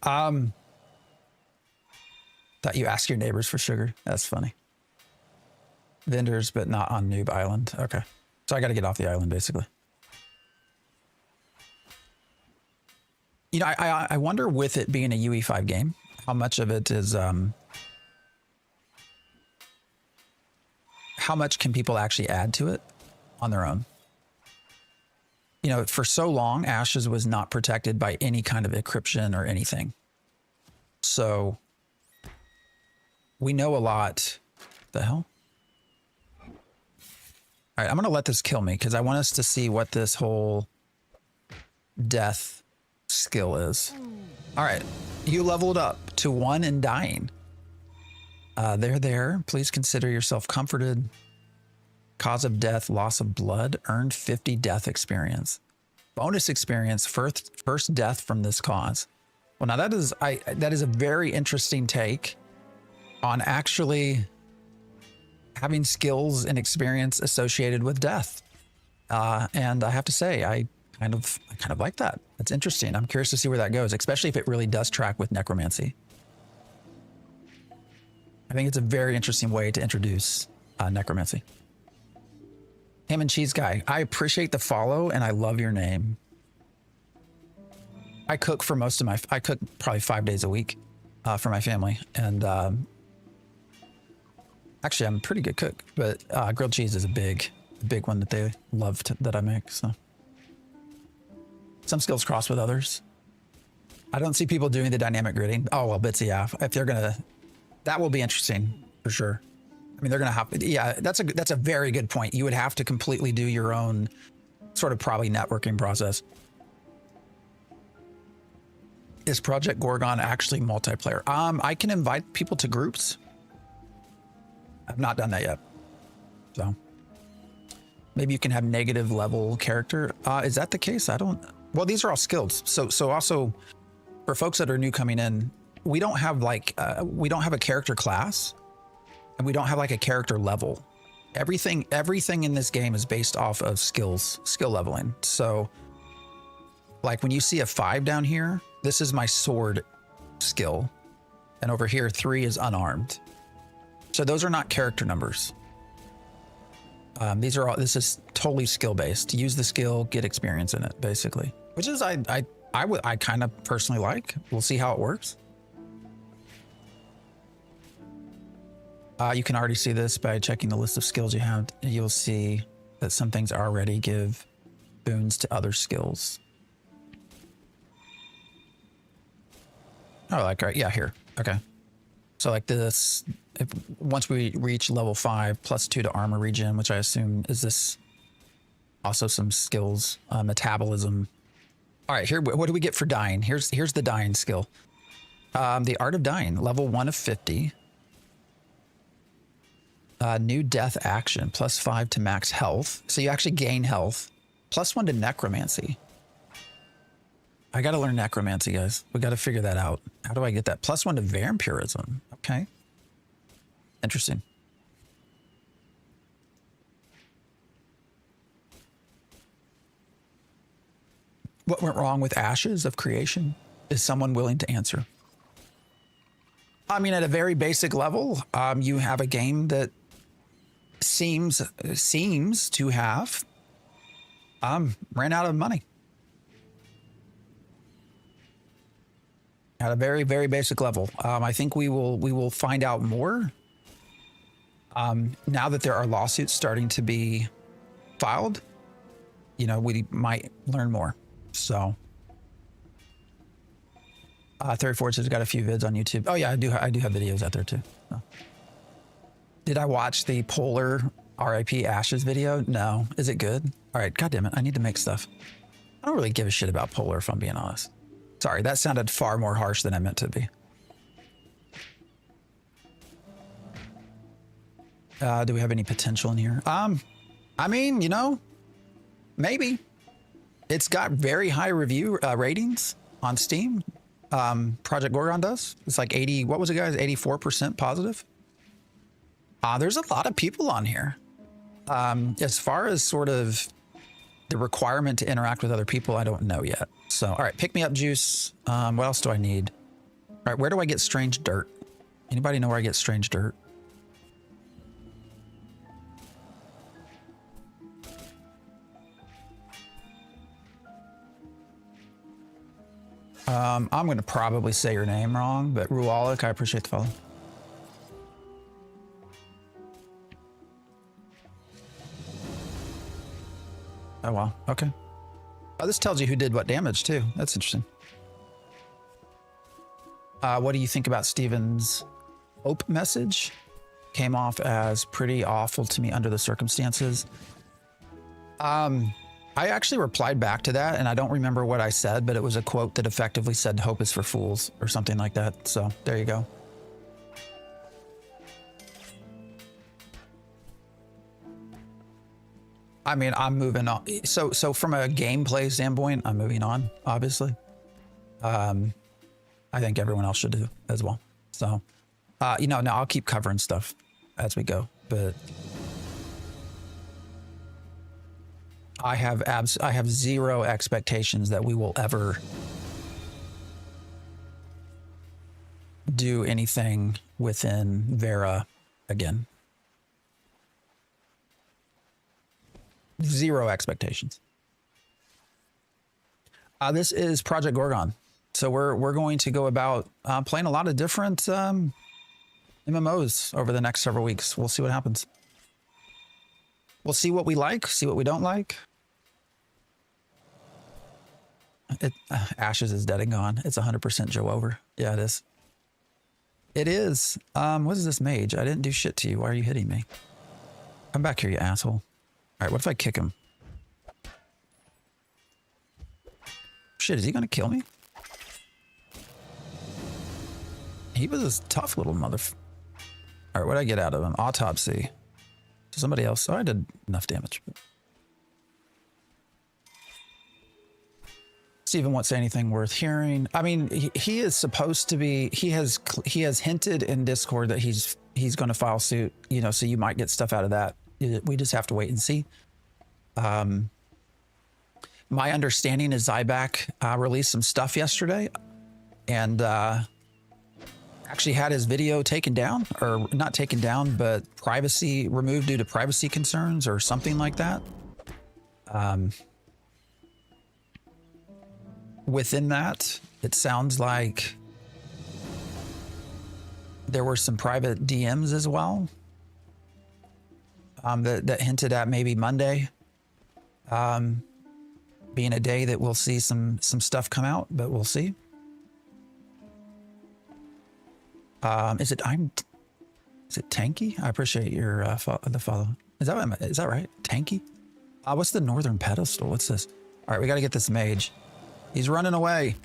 Thought you asked your neighbors for sugar. That's funny. Vendors, but not on Noob Island. Okay. So I got to get off the island, basically. You know, I wonder with it being a UE5 game, how much of it is, how much can people actually add to it on their own? You know, for so long, Ashes was not protected by any kind of encryption or anything. So we know a lot. The hell? All right, I'm going to let this kill me because I want us to see what this whole death skill is. All right, you leveled up to 1 and dying. There. Please consider yourself comforted. Cause of death, loss of blood, earned 50 death experience. Bonus experience, first death from this cause. Well, now that is a very interesting take on actually having skills and experience associated with death. And I have to say, I kind of like that. That's interesting. I'm curious to see where that goes, especially if it really does track with necromancy. I think it's a very interesting way to introduce necromancy. Ham and cheese guy, I appreciate the follow and I love your name. I cook for I cook probably 5 days a week for my family. And actually I'm a pretty good cook, but grilled cheese is a big one that they love that I make. So some skills cross with others. I don't see people doing the dynamic gridding. Oh, well, Bitsy, yeah. If they're gonna, that will be interesting for sure. I mean, they're going to have, yeah, that's a very good point. You would have to completely do your own sort of probably networking process. Is Project Gorgon actually multiplayer? I can invite people to groups. I've not done that yet. So maybe you can have negative level character. Is that the case? Well, these are all skilled. So also for folks that are new coming in, we don't have we don't have a character class. And we don't have like a character level. Everything in this game is based off of skill leveling. So like when you see a 5 down here, this is my sword skill. And over here, 3 is unarmed. So those are not character numbers. This is totally skill based. Use the skill, get experience in it, basically. Which is I kind of personally like. We'll see how it works. You can already see this by checking the list of skills you have. You'll see that some things already give boons to other skills. Oh, like, right, yeah, here. Okay. So like this, once we reach level 5, +2 to armor regen, which I assume is this also some skills, metabolism. All right, here, what do we get for dying? Here's the dying skill. The Art of Dying, level 1 of 50. New death action, +5 to max health. So you actually gain health. +1 to necromancy. I got to learn necromancy, guys. We got to figure that out. How do I get that? +1 to vampirism. Okay. Interesting. What went wrong with Ashes of Creation? Is someone willing to answer? I mean, at a very basic level, you have a game that seems to have ran out of money. At a very, very basic level. I think we will find out more now that there are lawsuits starting to be filed. You know, we might learn more. So 34 says got a few vids on YouTube. Oh yeah, I do have videos out there too. So. Did I watch the Polar RIP Ashes video? No. Is it good? All right, God damn it, I need to make stuff. I don't really give a shit about Polar, if I'm being honest. Sorry, that sounded far more harsh than I meant to be. Do we have any potential in here? I mean, you know, maybe. It's got very high review ratings on Steam. Project Gorgon does. It's like 80, what was it, guys? 84% positive. There's a lot of people on here. As far as sort of the requirement to interact with other people, I don't know yet. So, all right, pick me up juice. What else do I need? All right, where do I get strange dirt? Anybody know where I get strange dirt? I'm going to probably say your name wrong, but Rualik, I appreciate the follow. Oh, wow. Okay. Oh, this tells you who did what damage, too. That's interesting. What do you think about Steven's hope message? Came off as pretty awful to me under the circumstances. I actually replied back to that, and I don't remember what I said, but it was a quote that effectively said, hope is for fools, or something like that. So there you go. I mean, I'm moving on. So from a gameplay standpoint, I'm moving on, obviously. I think everyone else should do as well. So, you know, now I'll keep covering stuff as we go, but I have zero expectations that we will ever do anything within Vera again. Zero expectations. This is Project Gorgon. So we're going to go about playing a lot of different MMOs over the next several weeks. We'll see what happens. We'll see what we like, see what we don't like. Ashes is dead and gone. It's 100% Joe over. Yeah, it is. It is. What is this mage? I didn't do shit to you. Why are you hitting me? Come back here, you asshole. All right, what if I kick him? Shit, is he gonna kill me? He was a tough little All right, what'd I get out of him? Autopsy. To somebody else. Oh, I did enough damage. Steven won't say anything worth hearing. I mean, he is supposed to be. He has hinted in Discord that he's going to file suit. You know, so you might get stuff out of that. We just have to wait and see. My understanding is Zyback released some stuff yesterday, and actually had his video taken down, or not taken down, but privacy removed due to privacy concerns or something like that. Within that, it sounds like there were some private DMs as well that hinted at maybe Monday being a day that we'll see some stuff come out, but we'll see. Is it Tanky? I appreciate your the follow. Is that right? Tanky? What's the northern pedestal? What's this? All right, we got to get this mage. He's running away.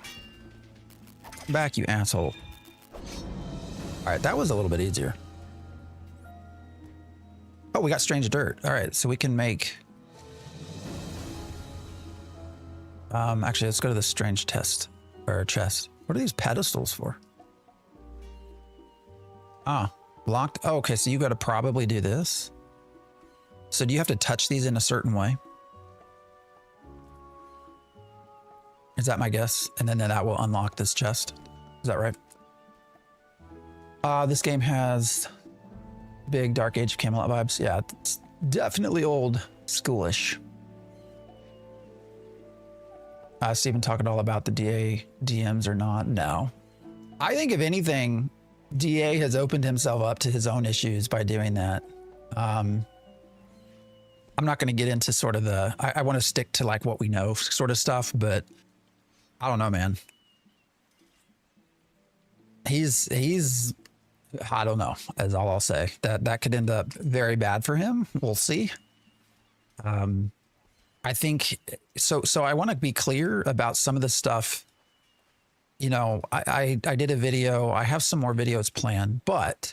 Back, you asshole. All right, that was a little bit easier. Oh, we got strange dirt. All right, so we can make... actually, let's go to the strange test, or chest. What are these pedestals for? Ah, locked. Oh, okay, so you got to probably do this. So do you have to touch these in a certain way? Is that my guess? And then that will unlock this chest. Is that right? This game has big Dark Age of Camelot vibes. Yeah, it's definitely old schoolish. Steven talking all about the DA DMs or not? No. I think if anything, DA has opened himself up to his own issues by doing that. I'm not going to get into sort of the, I want to stick to like what we know sort of stuff, but I don't know, man. He's, I don't know, is all I'll say. That could end up very bad for him. We'll see. I think, so I want to be clear about some of the stuff. You know, I did a video, I have some more videos planned, but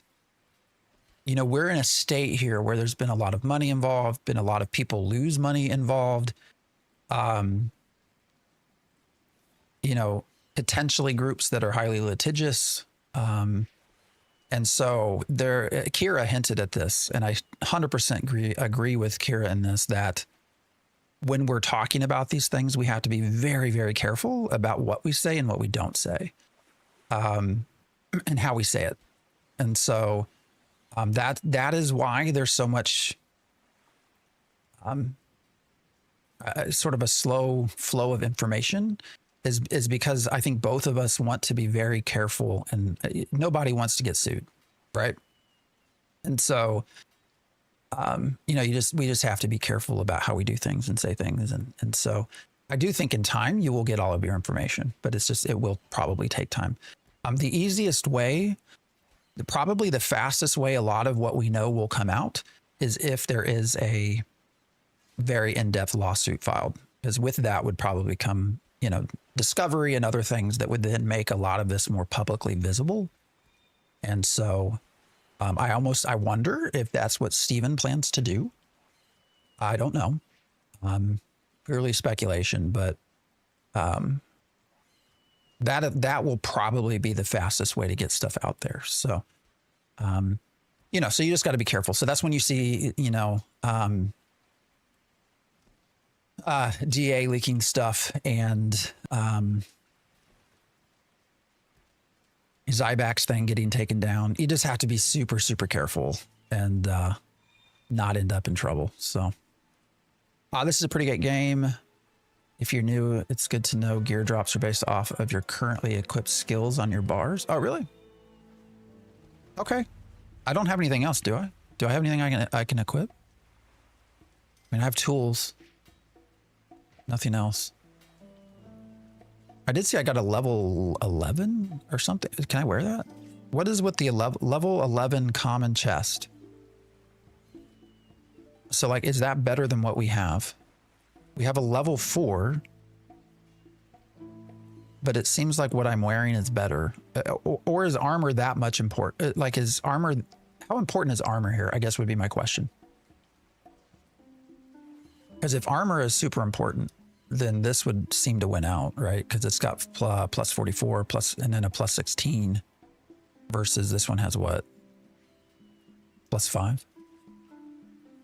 you know, we're in a state here where there's been a lot of money involved, been a lot of people lose money involved. You know, potentially groups that are highly litigious. And so there, Kira hinted at this, and I 100% agree with Kira in this, that when we're talking about these things, we have to be very, very careful about what we say and what we don't say, and how we say it. And so that is why there's so much sort of a slow flow of information, is because I think both of us want to be very careful, and nobody wants to get sued, right? And so you know, we just have to be careful about how we do things and say things. And so I do think in time you will get all of your information, but it will probably take time. The easiest way, probably the fastest way a lot of what we know will come out, is if there is a very in-depth lawsuit filed, because with that would probably come, you know, discovery and other things that would then make a lot of this more publicly visible. And so I wonder if that's what Steven plans to do. I don't know. Purely speculation, but that will probably be the fastest way to get stuff out there. So, you know, so you just got to be careful. So that's when you see, you know, DA leaking stuff and Zyback's thing getting taken down. You just have to be super, super careful and not end up in trouble. So this is a pretty good game. If you're new, it's good to know gear drops are based off of your currently equipped skills on your bars. Oh, really? Okay. I don't have anything else, do I? Do I have anything I can equip? I mean, I have tools. Nothing else. I did see I got a level 11 or something. Can I wear that? What is with the level 11 common chest? So like, is that better than what we have? We have a level 4, but it seems like what I'm wearing is better. Or is armor that much important? Like, is armor, how important is armor here? I guess would be my question. Because if armor is super important, then this would seem to win out, right? Because it's got plus 44 plus, and then a plus 16 versus this one has what? Plus 5.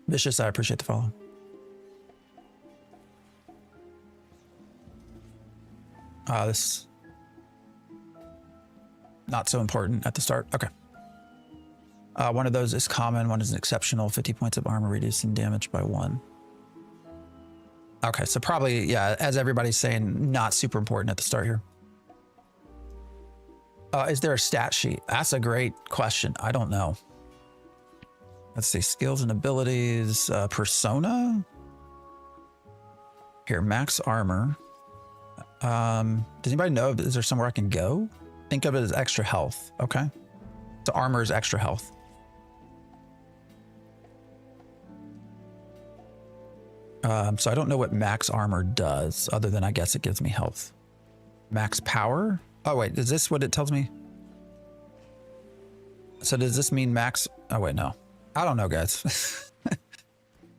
Vicious, I appreciate the follow. This not so important at the start. Okay. One of those is common. One is an exceptional. 50 points of armor, reducing damage by 1. Okay, so probably, yeah, as everybody's saying, not super important at the start here. Is there a stat sheet? That's a great question. I don't know. Let's see, skills and abilities, persona. Here, max armor. Does anybody know, is there somewhere I can go? Think of it as extra health, okay? So armor is extra health. So I don't know what max armor does, other than I guess it gives me health. Max power? Oh wait, is this what it tells me? So does this mean max? Oh, wait, no. I don't know, guys.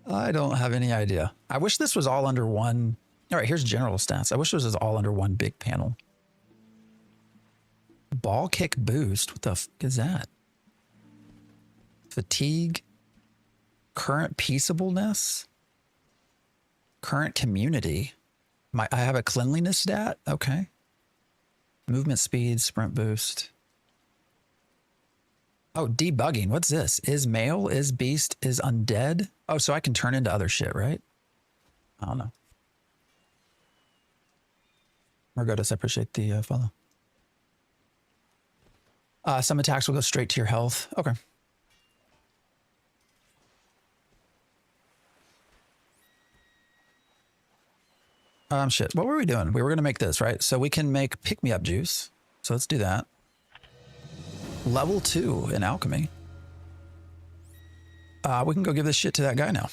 I don't have any idea. I wish this was all under one. All right, here's general stats. I wish this was all under one big panel. Ball kick boost. What the f is that? Fatigue. Current peaceableness. Current community. I have a cleanliness stat. Okay. Movement speed, sprint boost. Oh, debugging. What's this? Is male, is beast, is undead. Oh, so I can turn into other shit, right? I don't know. Margotis, I appreciate the follow. Some attacks will go straight to your health. Okay. Shit. What were we doing? We were going to make this, right? So we can make pick-me-up juice. So let's do that. Level 2 in alchemy. We can go give this shit to that guy now.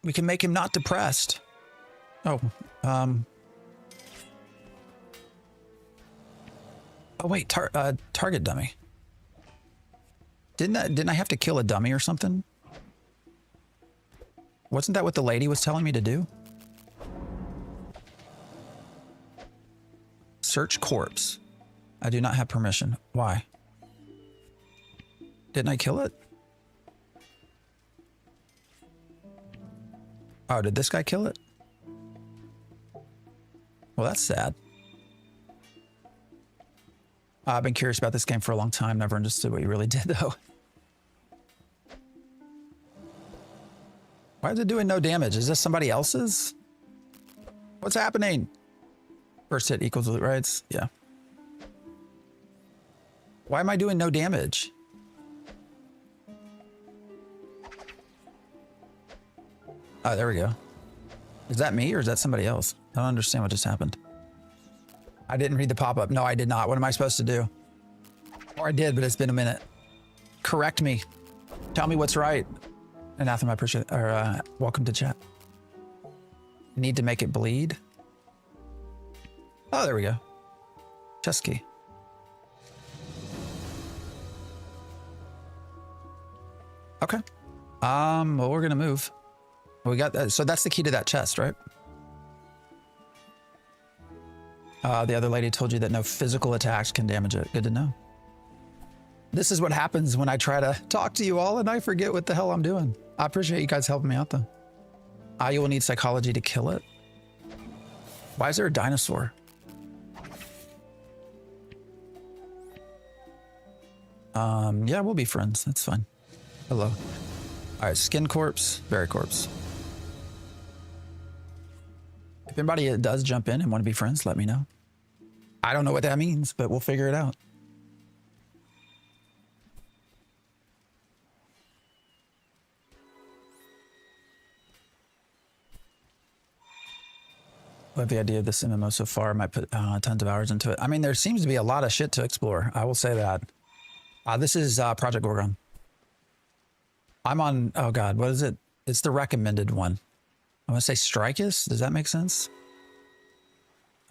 We can make him not depressed. Oh, oh wait, target dummy. Didn't I have to kill a dummy or something? Wasn't that what the lady was telling me to do? Search corpse. I do not have permission. Why? Didn't I kill it? Oh, did this guy kill it? Well, that's sad. I've been curious about this game for a long time. Never understood what you really did, though. Why is it doing no damage? Is this somebody else's? What's happening? First hit equals loot rights. Yeah. Why am I doing no damage? Oh, there we go. Is that me or is that somebody else? I don't understand what just happened. I didn't read the pop-up. No, I did not. What am I supposed to do? Or I did, but it's been a minute. Correct me. Tell me what's right. Anathema, I appreciate it. Or, welcome to chat. Need to make it bleed. Oh, there we go. Chest key. Okay. Well, we're gonna move. We got that. So that's the key to that chest, right? The other lady told you that no physical attacks can damage it. Good to know. This is what happens when I try to talk to you all and I forget what the hell I'm doing. I appreciate you guys helping me out though. You will need psychology to kill it. Why is there a dinosaur? Yeah, we'll be friends. That's fine. Hello. All right, skin corpse, berry corpse. If anybody does jump in and want to be friends, let me know. I don't know what that means, but we'll figure it out. I love the idea of this MMO so far. I might put tons of hours into it. I mean, there seems to be a lot of shit to explore. I will say that. This is Project Gorgon. I'm on, oh God, what is it? It's the recommended one. I want to say Strikers. Does that make sense?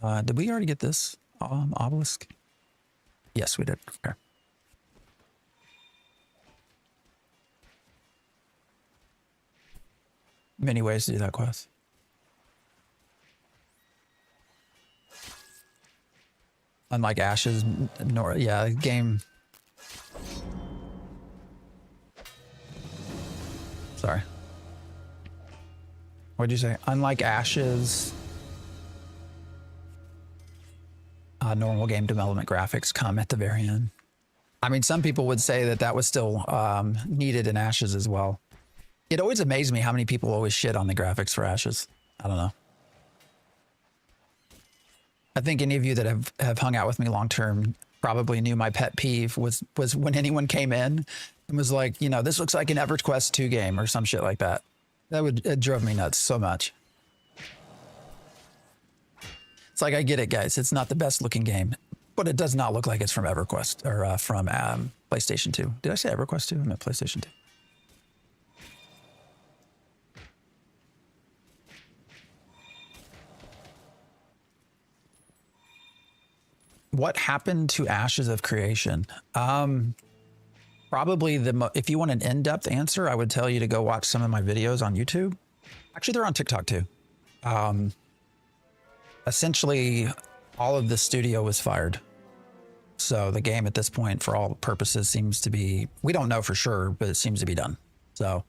Did we already get this obelisk? Yes, we did. Okay. Many ways to do that quest. Unlike Ashes, nor yeah, game. Sorry. What'd you say? Unlike Ashes, normal game development graphics come at the very end. I mean, some people would say that that was still needed in Ashes as well. It always amazed me how many people always shit on the graphics for Ashes. I don't know. I think any of you that have hung out with me long term probably knew my pet peeve was when anyone came in and was like, you know, this looks like an EverQuest 2 game or some shit like that. It drove me nuts so much. It's like, I get it, guys. It's not the best looking game, but it does not look like it's from EverQuest or from PlayStation 2. Did I say EverQuest 2? I meant PlayStation 2. What happened to Ashes of Creation? Probably if you want an in-depth answer, I would tell you to go watch some of my videos on YouTube. Actually, they're on TikTok too. Essentially, all of the studio was fired. So the game at this point, for all purposes, seems to be, we don't know for sure, but it seems to be done. So,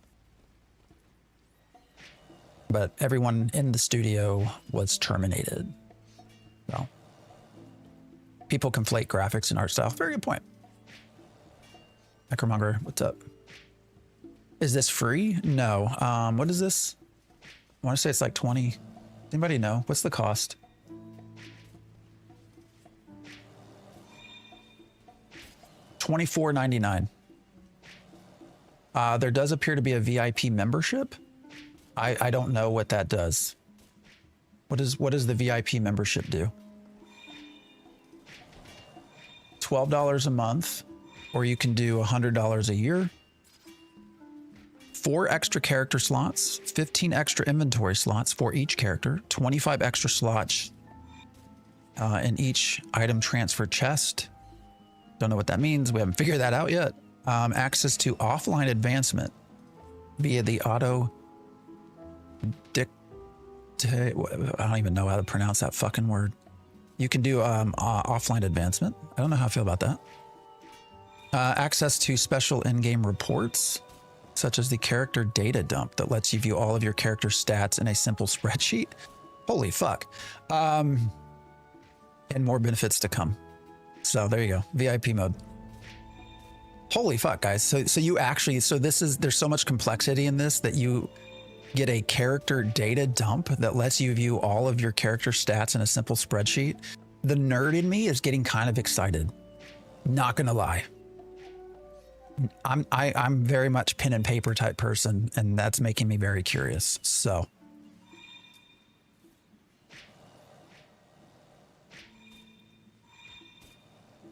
but everyone in the studio was terminated. So people conflate graphics and art style. Very good point. Necromonger, what's up? Is this free? No. What is this? I want to say it's like 20. Anybody know? What's the cost? $24.99. There does appear to be a VIP membership. I don't know what that does. What does the VIP membership do? $12 a month, or you can do $100 a year. 4 extra character slots, 15 extra inventory slots for each character, 25 extra slots in each item transfer chest. Don't know what that means. We haven't figured that out yet. Access to offline advancement via the auto dictate. I don't even know how to pronounce that fucking word. You can do offline advancement. I don't know how I feel about that. Access to special in-game reports, such as the character data dump that lets you view all of your character stats in a simple spreadsheet. Holy fuck. And more benefits to come. So there you go, VIP mode. Holy fuck, guys. So you actually, there's so much complexity in this that you get a character data dump that lets you view all of your character stats in a simple spreadsheet. The nerd in me is getting kind of excited. Not gonna lie. I'm very much pen and paper type person, and that's making me very curious. So.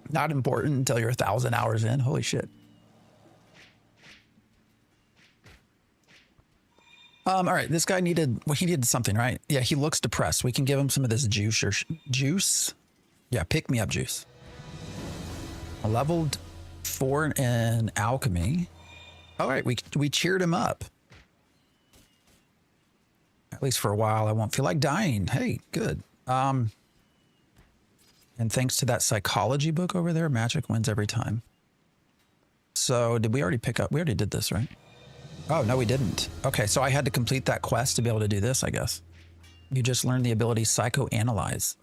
Not important until you're 1,000 hours in. Holy shit. All right, this guy needed, well, he needed something, right? Yeah, he looks depressed. We can give him some of this juice or juice. Yeah, pick me up juice. Leveled 4 in alchemy. All right, we cheered him up. At least for a while. I won't feel like dying. Hey, good. And thanks to that psychology book over there, magic wins every time. So did we already pick up? We already did this, right? Oh, no, we didn't. Okay, so I had to complete that quest to be able to do this, I guess. You just learned the ability psychoanalyze.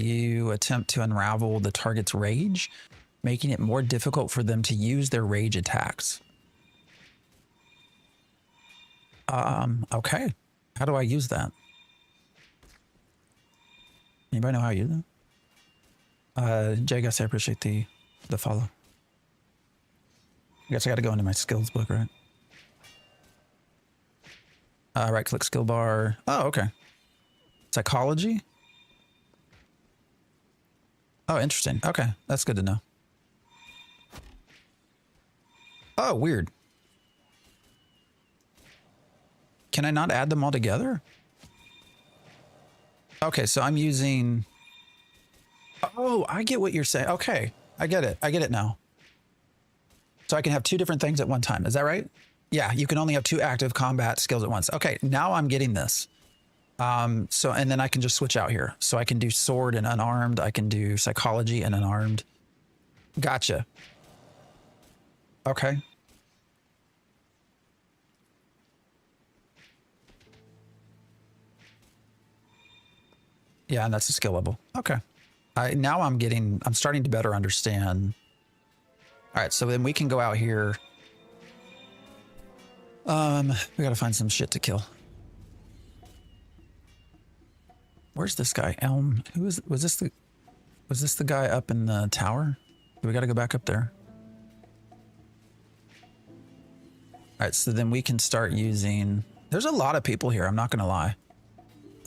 You attempt to unravel the target's rage, making it more difficult for them to use their rage attacks. Okay. How do I use that? Anybody know how I use that? Jay, I appreciate the follow. I guess I got to go into my skills book, right? Right click skill bar. Oh, okay. Psychology. Oh, interesting. Okay, that's good to know. Oh, weird. Can I not add them all together? Okay, so I'm using... Oh, I get what you're saying. Okay, I get it. I get it now. So I can have 2 different things at one time. Is that right? Yeah, you can only have 2 active combat skills at once. Okay, now I'm getting this. So, and then I can just switch out here. So I can do sword and unarmed. I can do psychology and unarmed. Gotcha. Okay. Yeah, and that's a skill level. Okay. Now I'm starting to better understand. All right, so then we can go out here. We gotta find some shit to kill. Where's this guy? Elm. Was this the guy up in the tower? We gotta go back up there. All right, so then we can start using, there's a lot of people here, I'm not gonna lie.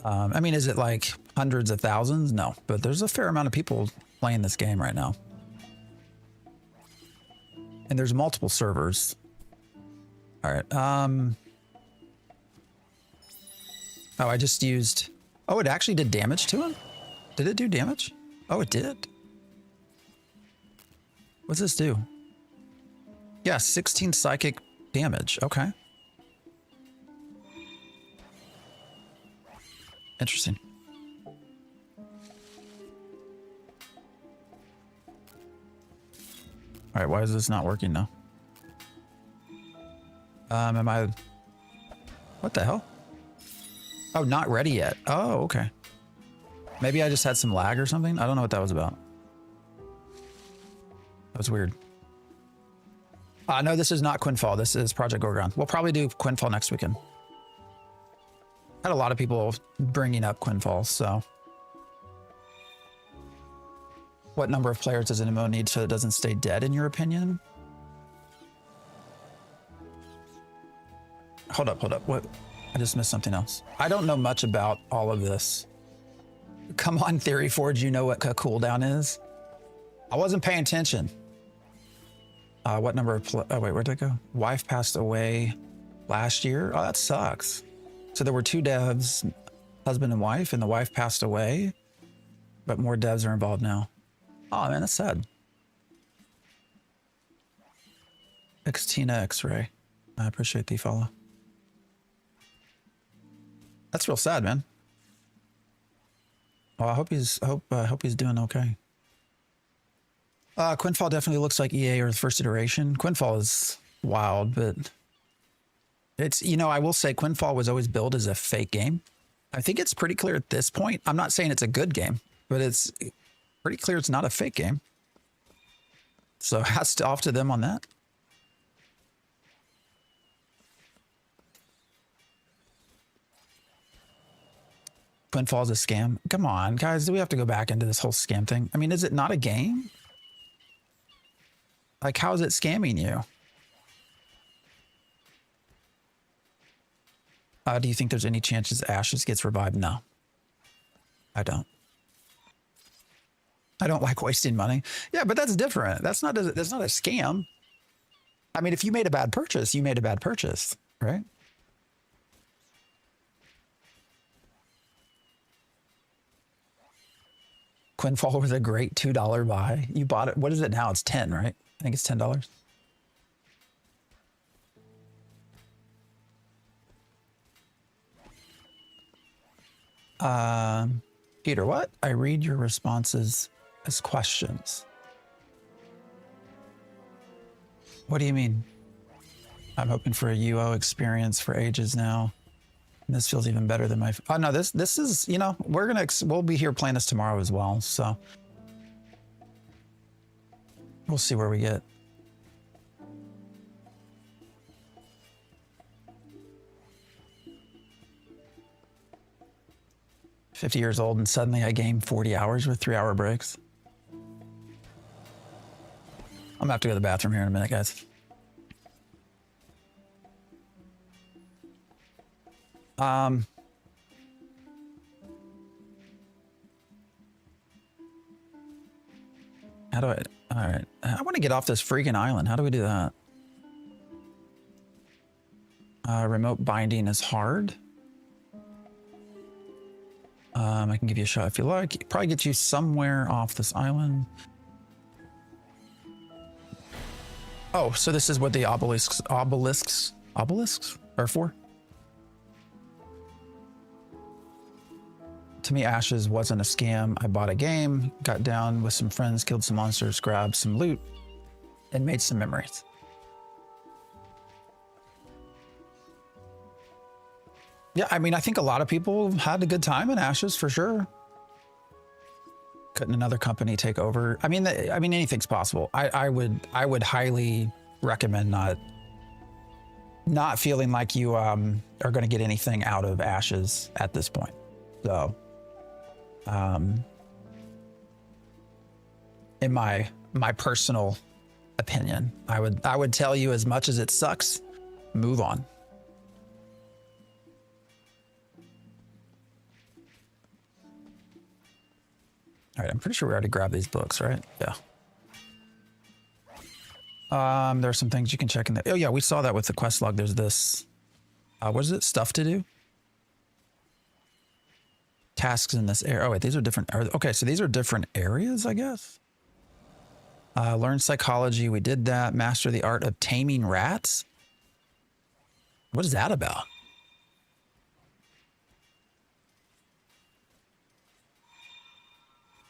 I mean, is it like hundreds of thousands? No, but there's a fair amount of people playing this game right now. And there's multiple servers. All right. Oh, I just used... Oh, it actually did damage to him? Did it do damage? Oh, it did. What's this do? Yeah, 16 psychic damage. Okay. Interesting. All right, why is this not working now? Am I... What the hell? Oh, not ready yet. Oh, okay. Maybe I just had some lag or something. I don't know what that was about. That was weird. No, this is not Quinfall. This is Project Gorgon. We'll probably do Quinfall next weekend. Had a lot of people bringing up Quinfall, so. What number of players does an MMO need so it doesn't stay dead, in your opinion? Hold up, hold up. What? I just missed something else. I don't know much about all of this. Come on, Theory Forge, you know what a cooldown is? I wasn't paying attention. What number of oh wait, where'd that go? Wife passed away last year. Oh, that sucks. So there were 2 devs, husband and wife, and the wife passed away, but more devs are involved now. Oh man, that's sad. Xtina X-Ray. I appreciate the follow. That's real sad, man. Well, I hope he's doing okay. Quinfall definitely looks like EA or the first iteration. Quinfall is wild, but it's, you know, I will say Quinfall was always billed as a fake game. I think it's pretty clear at this point. I'm not saying it's a good game, but it's pretty clear it's not a fake game. So hats off to them on that. Quinfall is a scam. Come on, guys. Do we have to go back into this whole scam thing? I mean, is it not a game? Like, how is it scamming you? Do you think there's any chances Ashes gets revived? No. I don't. I don't like wasting money. Yeah, but that's different. That's not a scam. I mean, if you made a bad purchase, you made a bad purchase, right? Quinfall was a great $2 buy. You bought it. What is it now? It's 10, right? I think it's $10. Peter, what? I read your responses as questions. What do you mean? I'm hoping for a UO experience for ages now. And this feels even better than my... Oh, no, this is, you know, we'll be here playing this tomorrow as well, so... We'll see where we get. $50 years old and suddenly I game 40 hours with 3-hour breaks. I'm gonna have to go to the bathroom here in a minute, guys. How do I... All right. I want to get off this freaking island. How do we do that? Remote binding is hard. I can give you a shot if you like. Probably get you somewhere off this island. Oh, so this is what the obelisks are for? To me, Ashes wasn't a scam. I bought a game, got down with some friends, killed some monsters, grabbed some loot, and made some memories. Yeah, I mean, I think a lot of people had a good time in Ashes for sure. Couldn't another company take over? I mean, anything's possible. I would highly recommend not feeling like you are going to get anything out of Ashes at this point. So, in my personal opinion, I would tell you, as much as it sucks, move on. All right, I'm pretty sure we already grabbed these books, right? Yeah. There are some things you can check in there. Oh yeah, we saw that with the quest log. There's this, what is it? Stuff to do? Tasks in this area. Oh wait, these are different. Okay, so these are different areas, I guess. Learn psychology. We did that. Master the art of taming rats. What is that about?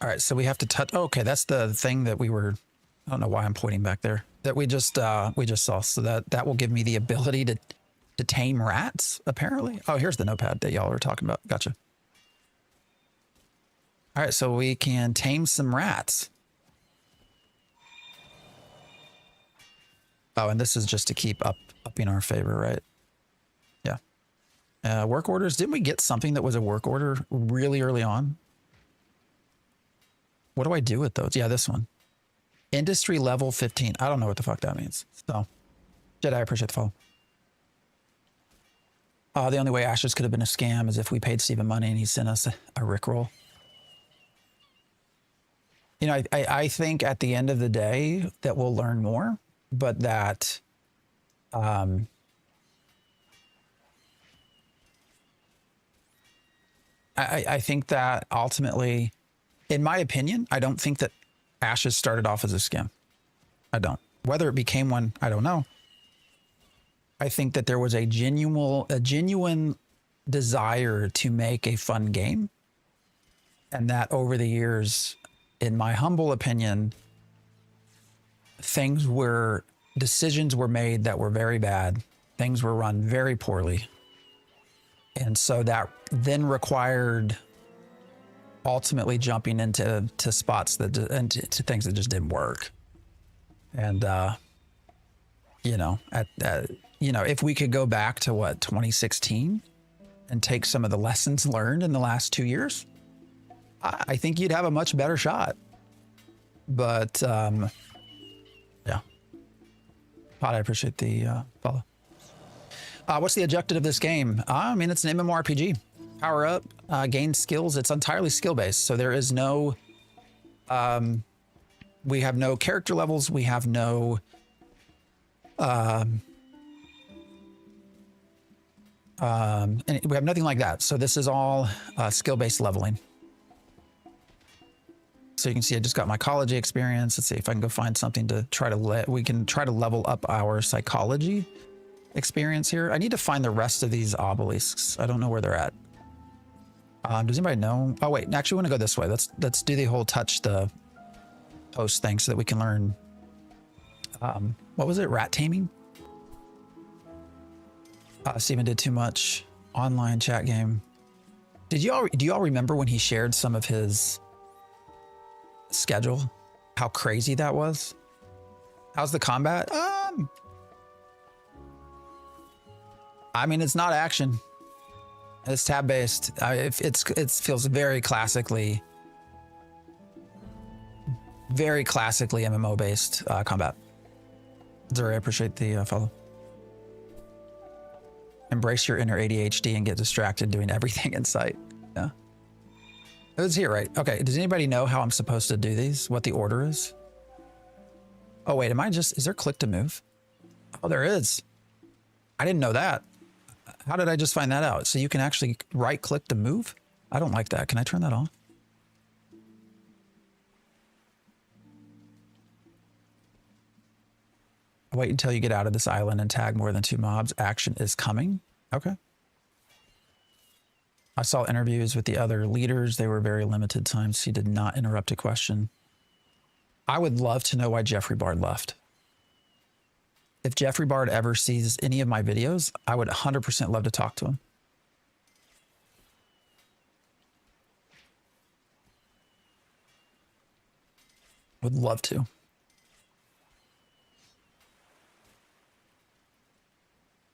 All right, so we have to touch. Oh, okay, that's the thing that we were. I don't know why I'm pointing back there. That we just saw. So that will give me the ability to tame rats. Apparently. Oh, here's the notepad that y'all were talking about. Gotcha. All right, so we can tame some rats. Oh, and this is just to keep upping our favor, right? Yeah. Work orders. Didn't we get something that was a work order really early on? What do I do with those? Yeah, this one. Industry level 15. I don't know what the fuck that means. So, Jedi, I appreciate the follow. The only way Ashes could have been a scam is if we paid Steven money and he sent us a Rickroll. You know, I think at the end of the day that we'll learn more, but that I think that ultimately, in my opinion, I don't think that Ashes started off as a scam. I don't. Whether it became one, I don't know. I think that there was a genuine desire to make a fun game. And that over the years, in my humble opinion, decisions were made that were very bad. Things were run very poorly. And so that then required ultimately jumping into spots and to things that just didn't work. And, you know, if we could go back to 2016 and take some of the lessons learned in the last 2 years, I think you'd have a much better shot. But, yeah. Pod, I appreciate the follow. What's the objective of this game? I mean, it's an MMORPG. Power up, gain skills. It's entirely skill-based. So there is no, we have no character levels. We have no, and we have nothing like that. So this is all skill-based leveling. So you can see I just got my college experience. Let's see if I can go find something to try to we can try to level up our psychology experience here. I need to find the rest of these obelisks. I don't know where they're at. Does anybody know? Oh wait, actually, I want to go this way. Let's do the whole touch the post thing so that we can learn. What was it? Rat taming. Steven did too much online chat game. Do y'all remember when he shared some of his schedule? How crazy that was. How's the combat? I mean, it's not action. It's tab based. It feels very classically MMO based combat. Zuri, I appreciate the follow. Embrace your inner ADHD and get distracted doing everything in sight. Yeah. It was here, right? Okay. Does anybody know how I'm supposed to do these? What the order is? Oh wait, is there click to move? Oh, there is. I didn't know that. How did I just find that out? So you can actually right click to move? I don't like that. Can I turn that on? Wait until you get out of this island and tag more than 2 mobs. Action is coming. Okay. I saw interviews with the other leaders. They were very limited times. He did not interrupt a question. I would love to know why Jeffrey Bard left. If Jeffrey Bard ever sees any of my videos, I would 100% love to talk to him. Would love to.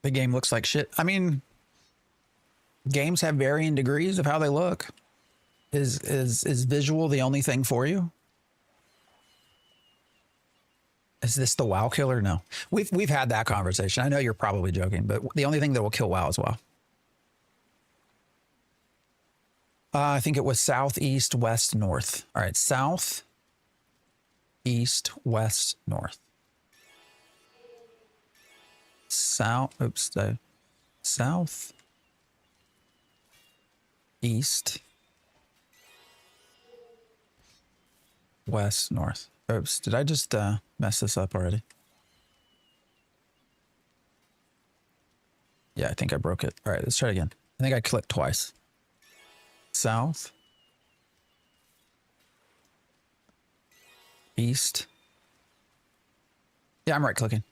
The game looks like shit. I mean, games have varying degrees of how they look. Is visual the only thing for you? Is this the WoW killer? No. We've had that conversation. I know you're probably joking, but the only thing that will kill WoW is WoW. I think it was south, east, west, north. All right, south, east, west, north. South, south, east, west, north. Oops, did I just mess this up already? Yeah, I think I broke it. All right, let's try it again. I think I clicked twice. South. East. Yeah, I'm right clicking.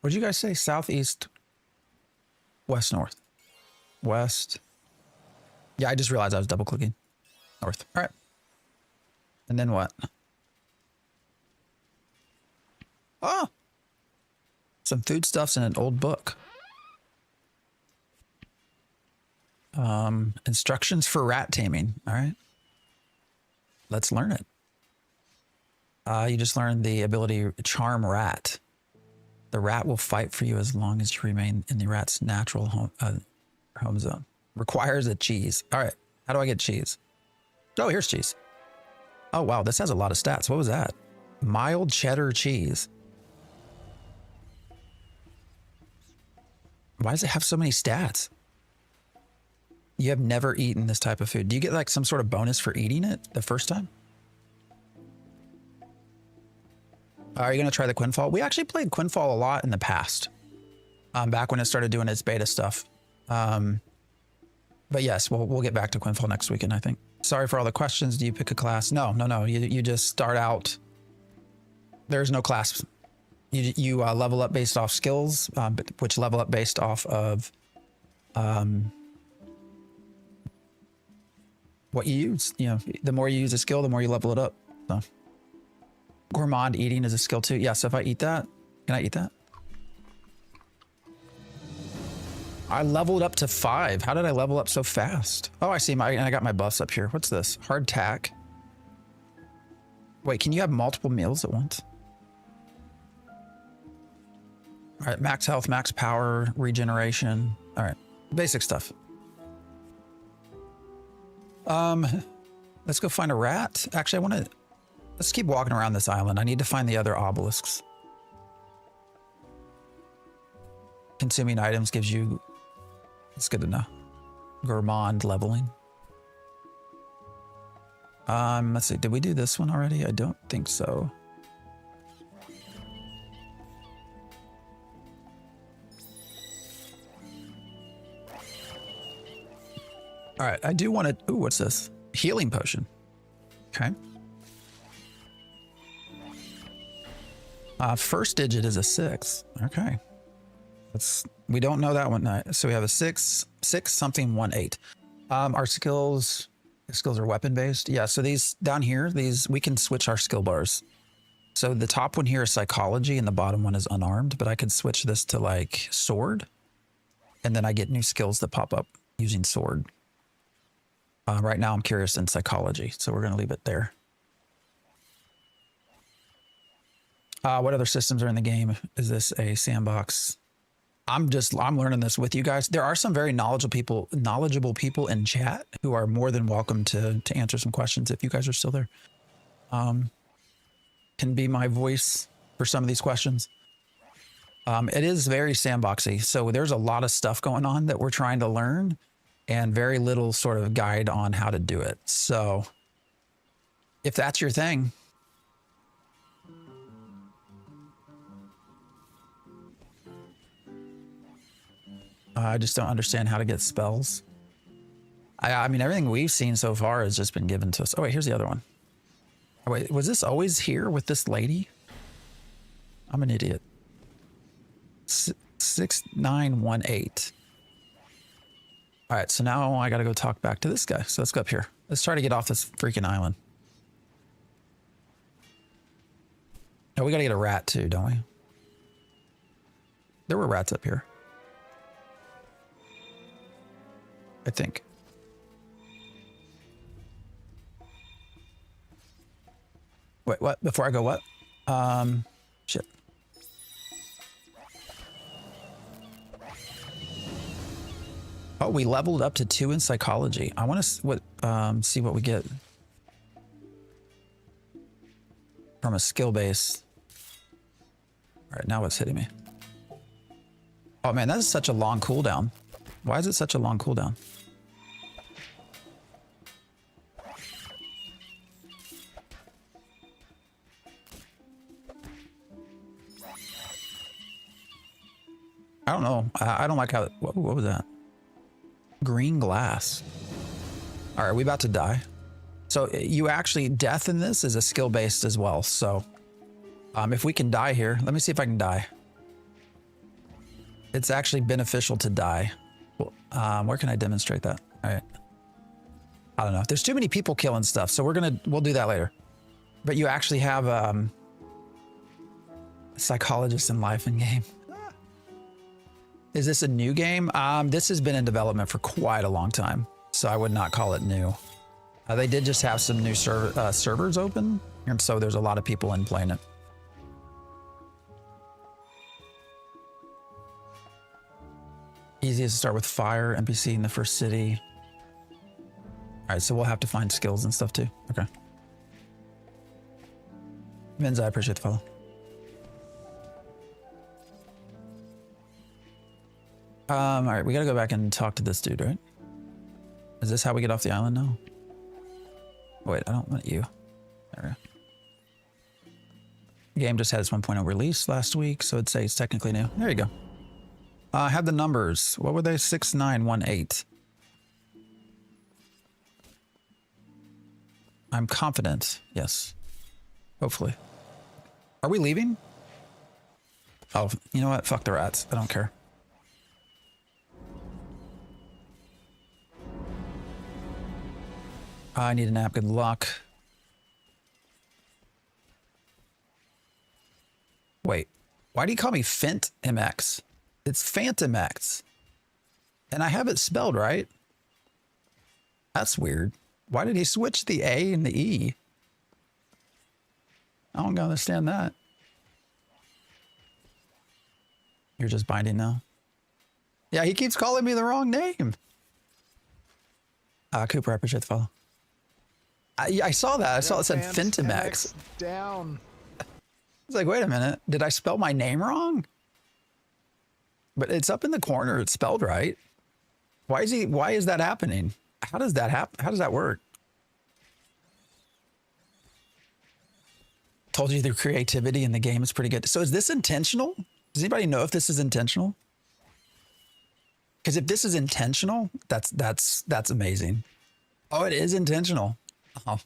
What'd you guys say? Southeast, west, north. West. Yeah, I just realized I was double clicking. North. All right. And then what? Oh! Some foodstuffs in an old book. Instructions for rat taming. All right. Let's learn it. You just learned the ability Charm Rat. The rat will fight for you as long as you remain in the rat's natural home zone. Requires a cheese. All right. How do I get cheese? Oh, here's cheese. Oh, wow. This has a lot of stats. What was that? Mild cheddar cheese. Why does it have so many stats? You have never eaten this type of food. Do you get like some sort of bonus for eating it the first time? Are you going to try the Quinfall? We actually played Quinfall a lot in the past. Back when it started doing its beta stuff. But yes, we'll get back to Quinfall next weekend, I think. Sorry for all the questions. Do you pick a class? No. You just start out. There's no class. You level up based off skills, which level up based off of what you use. You know, the more you use a skill, the more you level it up. So. Gourmand eating is a skill too. Yeah, so if I eat that, can I eat that? I leveled up to 5. How did I level up so fast? Oh, I see. I got my buffs up here. What's this? Hardtack. Wait, can you have multiple meals at once? All right, max health, max power, regeneration. All right, basic stuff. Let's go find a rat. Actually, let's keep walking around this island. I need to find the other obelisks. Consuming items gives you, it's good to know. Gourmand leveling. Let's see, did we do this one already? I don't think so. All right, I do want to, ooh, what's this? Healing potion. Okay. First digit is a 6. Okay. We don't know that one. So we have a 6 something 1 8. Our skills are weapon based. Yeah. So these down here, we can switch our skill bars. So the top one here is psychology and the bottom one is unarmed, but I could switch this to like sword. And then I get new skills that pop up using sword. Right now I'm curious in psychology, so we're going to leave it there. What other systems are in the game? Is this a sandbox? I'm learning this with you guys. There are some very knowledgeable people in chat who are more than welcome to answer some questions if you guys are still there. Can be my voice for some of these questions. It is very sandboxy, so there's a lot of stuff going on that we're trying to learn and very little sort of guide on how to do it. So if that's your thing, I just don't understand how to get spells. I mean, everything we've seen so far has just been given to us. Oh, wait, here's the other one. Oh, wait, was this always here with this lady? I'm an idiot. 6918. All right, so now I got to go talk back to this guy. So let's go up here. Let's try to get off this freaking island. Oh, we got to get a rat too, don't we? There were rats up here. I think. Wait, what? Before I go, what? Shit. Oh, we leveled up to 2 in psychology. I want to see what we get from a skill base. All right, now what's hitting me? Oh man, that is such a long cooldown. Why is it such a long cooldown? I don't know. I don't like how, what was that? Green glass. All right, we about to die. So you actually, death in this is a skill based as well. So if we can die here, let me see if I can die. It's actually beneficial to die. Where can I demonstrate that? All right. I don't know. There's too many people killing stuff. So we'll do that later. But you actually have a psychologist in life and game. Is this a new game? This has been in development for quite a long time, so I would not call it new. They did just have some new servers open, and so there's a lot of people in playing it. Easiest to start with fire, NPC in the first city. All right, so we'll have to find skills and stuff too. Okay. Menz, I appreciate the follow. All right, we gotta go back and talk to this dude, right? Is this how we get off the island now? Wait, I don't want you. There we go. The game just had its 1.0 release last week, so it'd say it's technically new. There you go. I have the numbers. What were they? 6918. I'm confident. Yes. Hopefully. Are we leaving? Oh, you know what? Fuck the rats. I don't care. I need a nap. Good luck. Wait, why do you call me Fent MX? It's Phantom X. And I have it spelled right. That's weird. Why did he switch the A and the E? I don't understand that. You're just binding now? Yeah, he keeps calling me the wrong name. Cooper, I appreciate the follow. I saw that. I saw it said Fentimax. Down. I was like, wait a minute. Did I spell my name wrong? But it's up in the corner. It's spelled right. Why is that happening? How does that happen? How does that work? Told you the creativity in the game is pretty good. So is this intentional? Does anybody know if this is intentional? Because if this is intentional, that's amazing. Oh, it is intentional. Oh.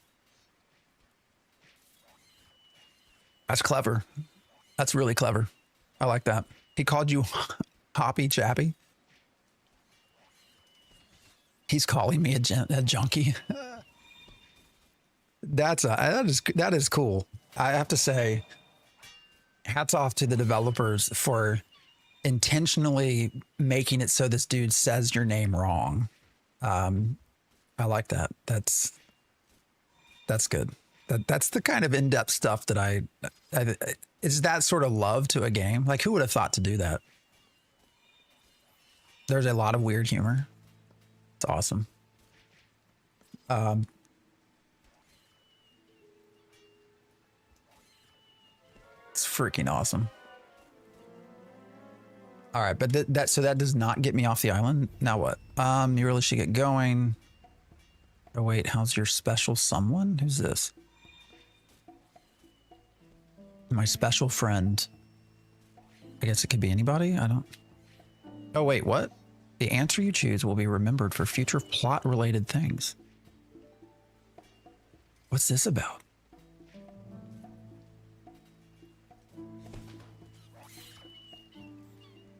That's clever. That's really clever. I like that. He called you Hoppy Chappy. He's calling me a junkie. That is cool. I have to say, hats off to the developers for intentionally making it so this dude says your name wrong. I like that. That's good. That's the kind of in-depth stuff that it's that sort of love to a game. Like, who would have thought to do that? There's a lot of weird humor. It's awesome. It's freaking awesome. All right, but so that does not get me off the island. Now what? You really should get going. Oh wait, how's your special someone? Who's this? My special friend. I guess it could be anybody. I don't. Oh wait, what? The answer you choose will be remembered for future plot-related things. What's this about?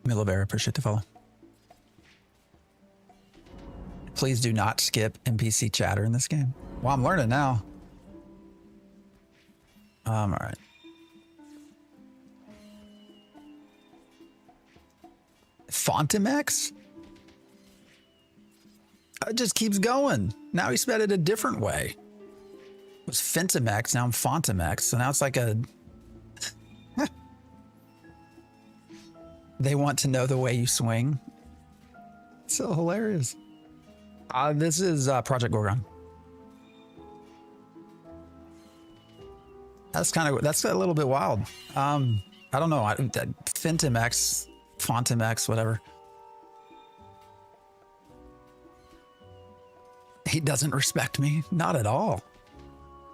Milavera, appreciate the follow. Please do not skip NPC chatter in this game. Well, I'm learning now. All right. Fontimex? It just keeps going. Now he spelled it a different way. It was Fentimex, now I'm Fontimex. So now it's like a... They want to know the way you swing. So hilarious. This is Project Gorgon. That's a little bit wild. I don't know. Fentimex, Fontimex, whatever. He doesn't respect me. Not at all.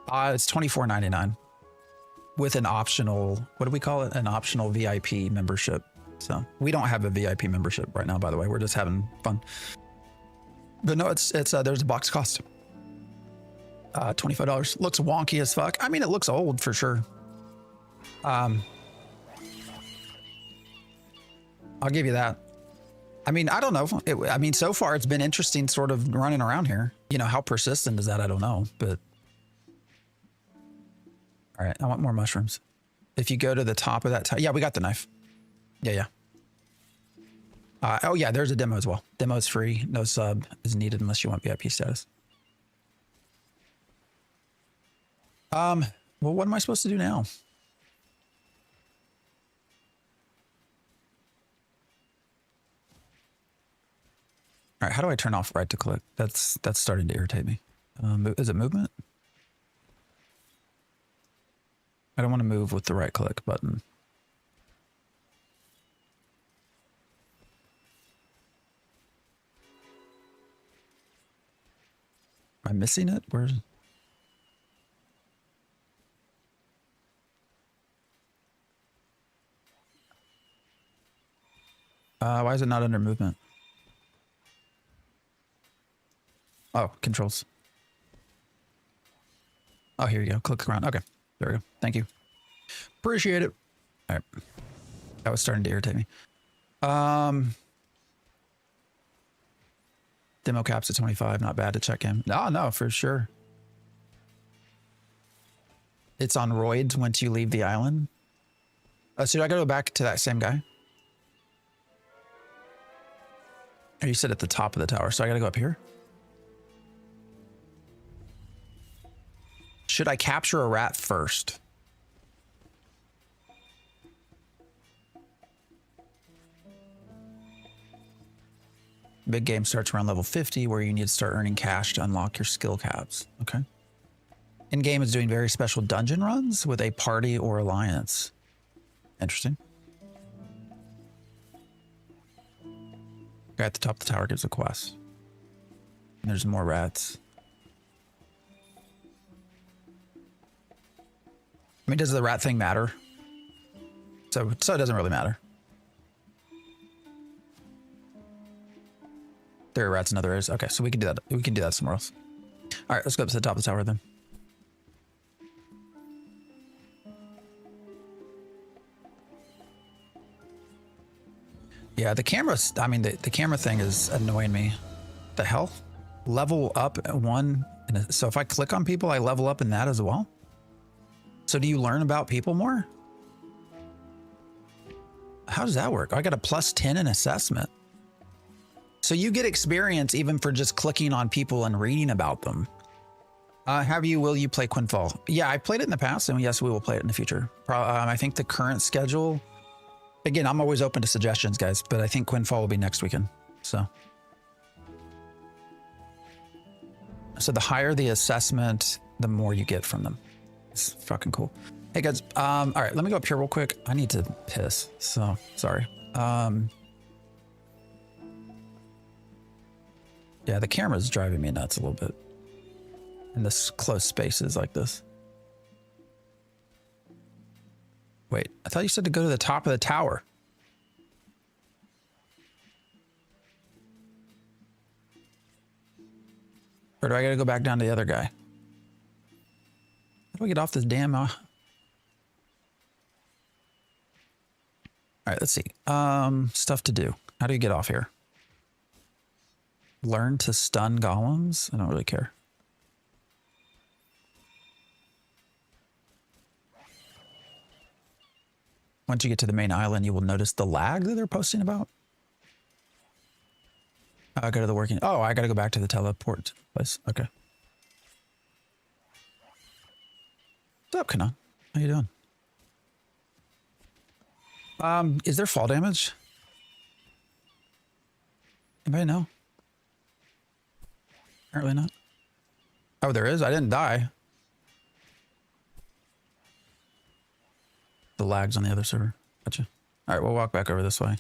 It's $24.99 with an optional, what do we call it? An optional VIP membership. So we don't have a VIP membership right now, by the way. We're just having fun. But no, it's there's a box cost. $25. Looks wonky as fuck. I mean, it looks old for sure. I'll give you that. I mean, I don't know. I mean, so far it's been interesting sort of running around here. You know, how persistent is that? I don't know, but. All right, I want more mushrooms. If you go to the top of that, yeah, we got the knife. Yeah. Oh yeah, there's a demo as well. Demo's free. No sub is needed unless you want VIP status. Well, what am I supposed to do now? All right, how do I turn off right to click? That's starting to irritate me. Is it movement? I don't want to move with the right click button. Am I missing it? Where's... why is it not under movement? Oh, controls. Oh, here you go. Click around. Okay, there we go. Thank you. Appreciate it. All right. That was starting to irritate me. Demo caps at 25. Not bad to check in. No, for sure. It's on roids once you leave the island. So I gotta go back to that same guy? Or you said at the top of the tower, so I gotta go up here? Should I capture a rat first? Big game starts around level 50, where you need to start earning cash to unlock your skill caps. Okay. In-game is doing very special dungeon runs with a party or alliance. Interesting. Guy at the top of the tower gives a quest. And there's more rats. I mean, does the rat thing matter? So it doesn't really matter. There are rats in other areas. Okay, so we can do that. We can do that somewhere else. All right, let's go up to the top of the tower then. Yeah, the camera's, I mean, the camera thing is annoying me. The hell? Level up at one. So if I click on people, I level up in that as well? So do you learn about people more? How does that work? I got a +10 in assessment. So you get experience even for just clicking on people and reading about them. Will you play Quinfall? Yeah, I played it in the past, and yes, we will play it in the future. I think the current schedule, again, I'm always open to suggestions, guys, but I think Quinfall will be next weekend. So the higher the assessment, the more you get from them. It's fucking cool. Hey guys, all right, let me go up here real quick. I need to piss, so sorry. Yeah, the camera's driving me nuts a little bit in this close spaces like this. Wait, I thought you said to go to the top of the tower. Or do I gotta go back down to the other guy? How do I get off this damn... All right, let's see. Stuff to do. How do you get off here? Learn to stun golems? I don't really care. Once you get to the main island, you will notice the lag that they're posting about. I go to the working... Oh, I gotta go back to the teleport place. Okay. What's up, Kanan? How you doing? Is there fall damage? Anybody know? Apparently not. Oh, there is? I didn't die. The lag's on the other server. Gotcha. All right, we'll walk back over this way.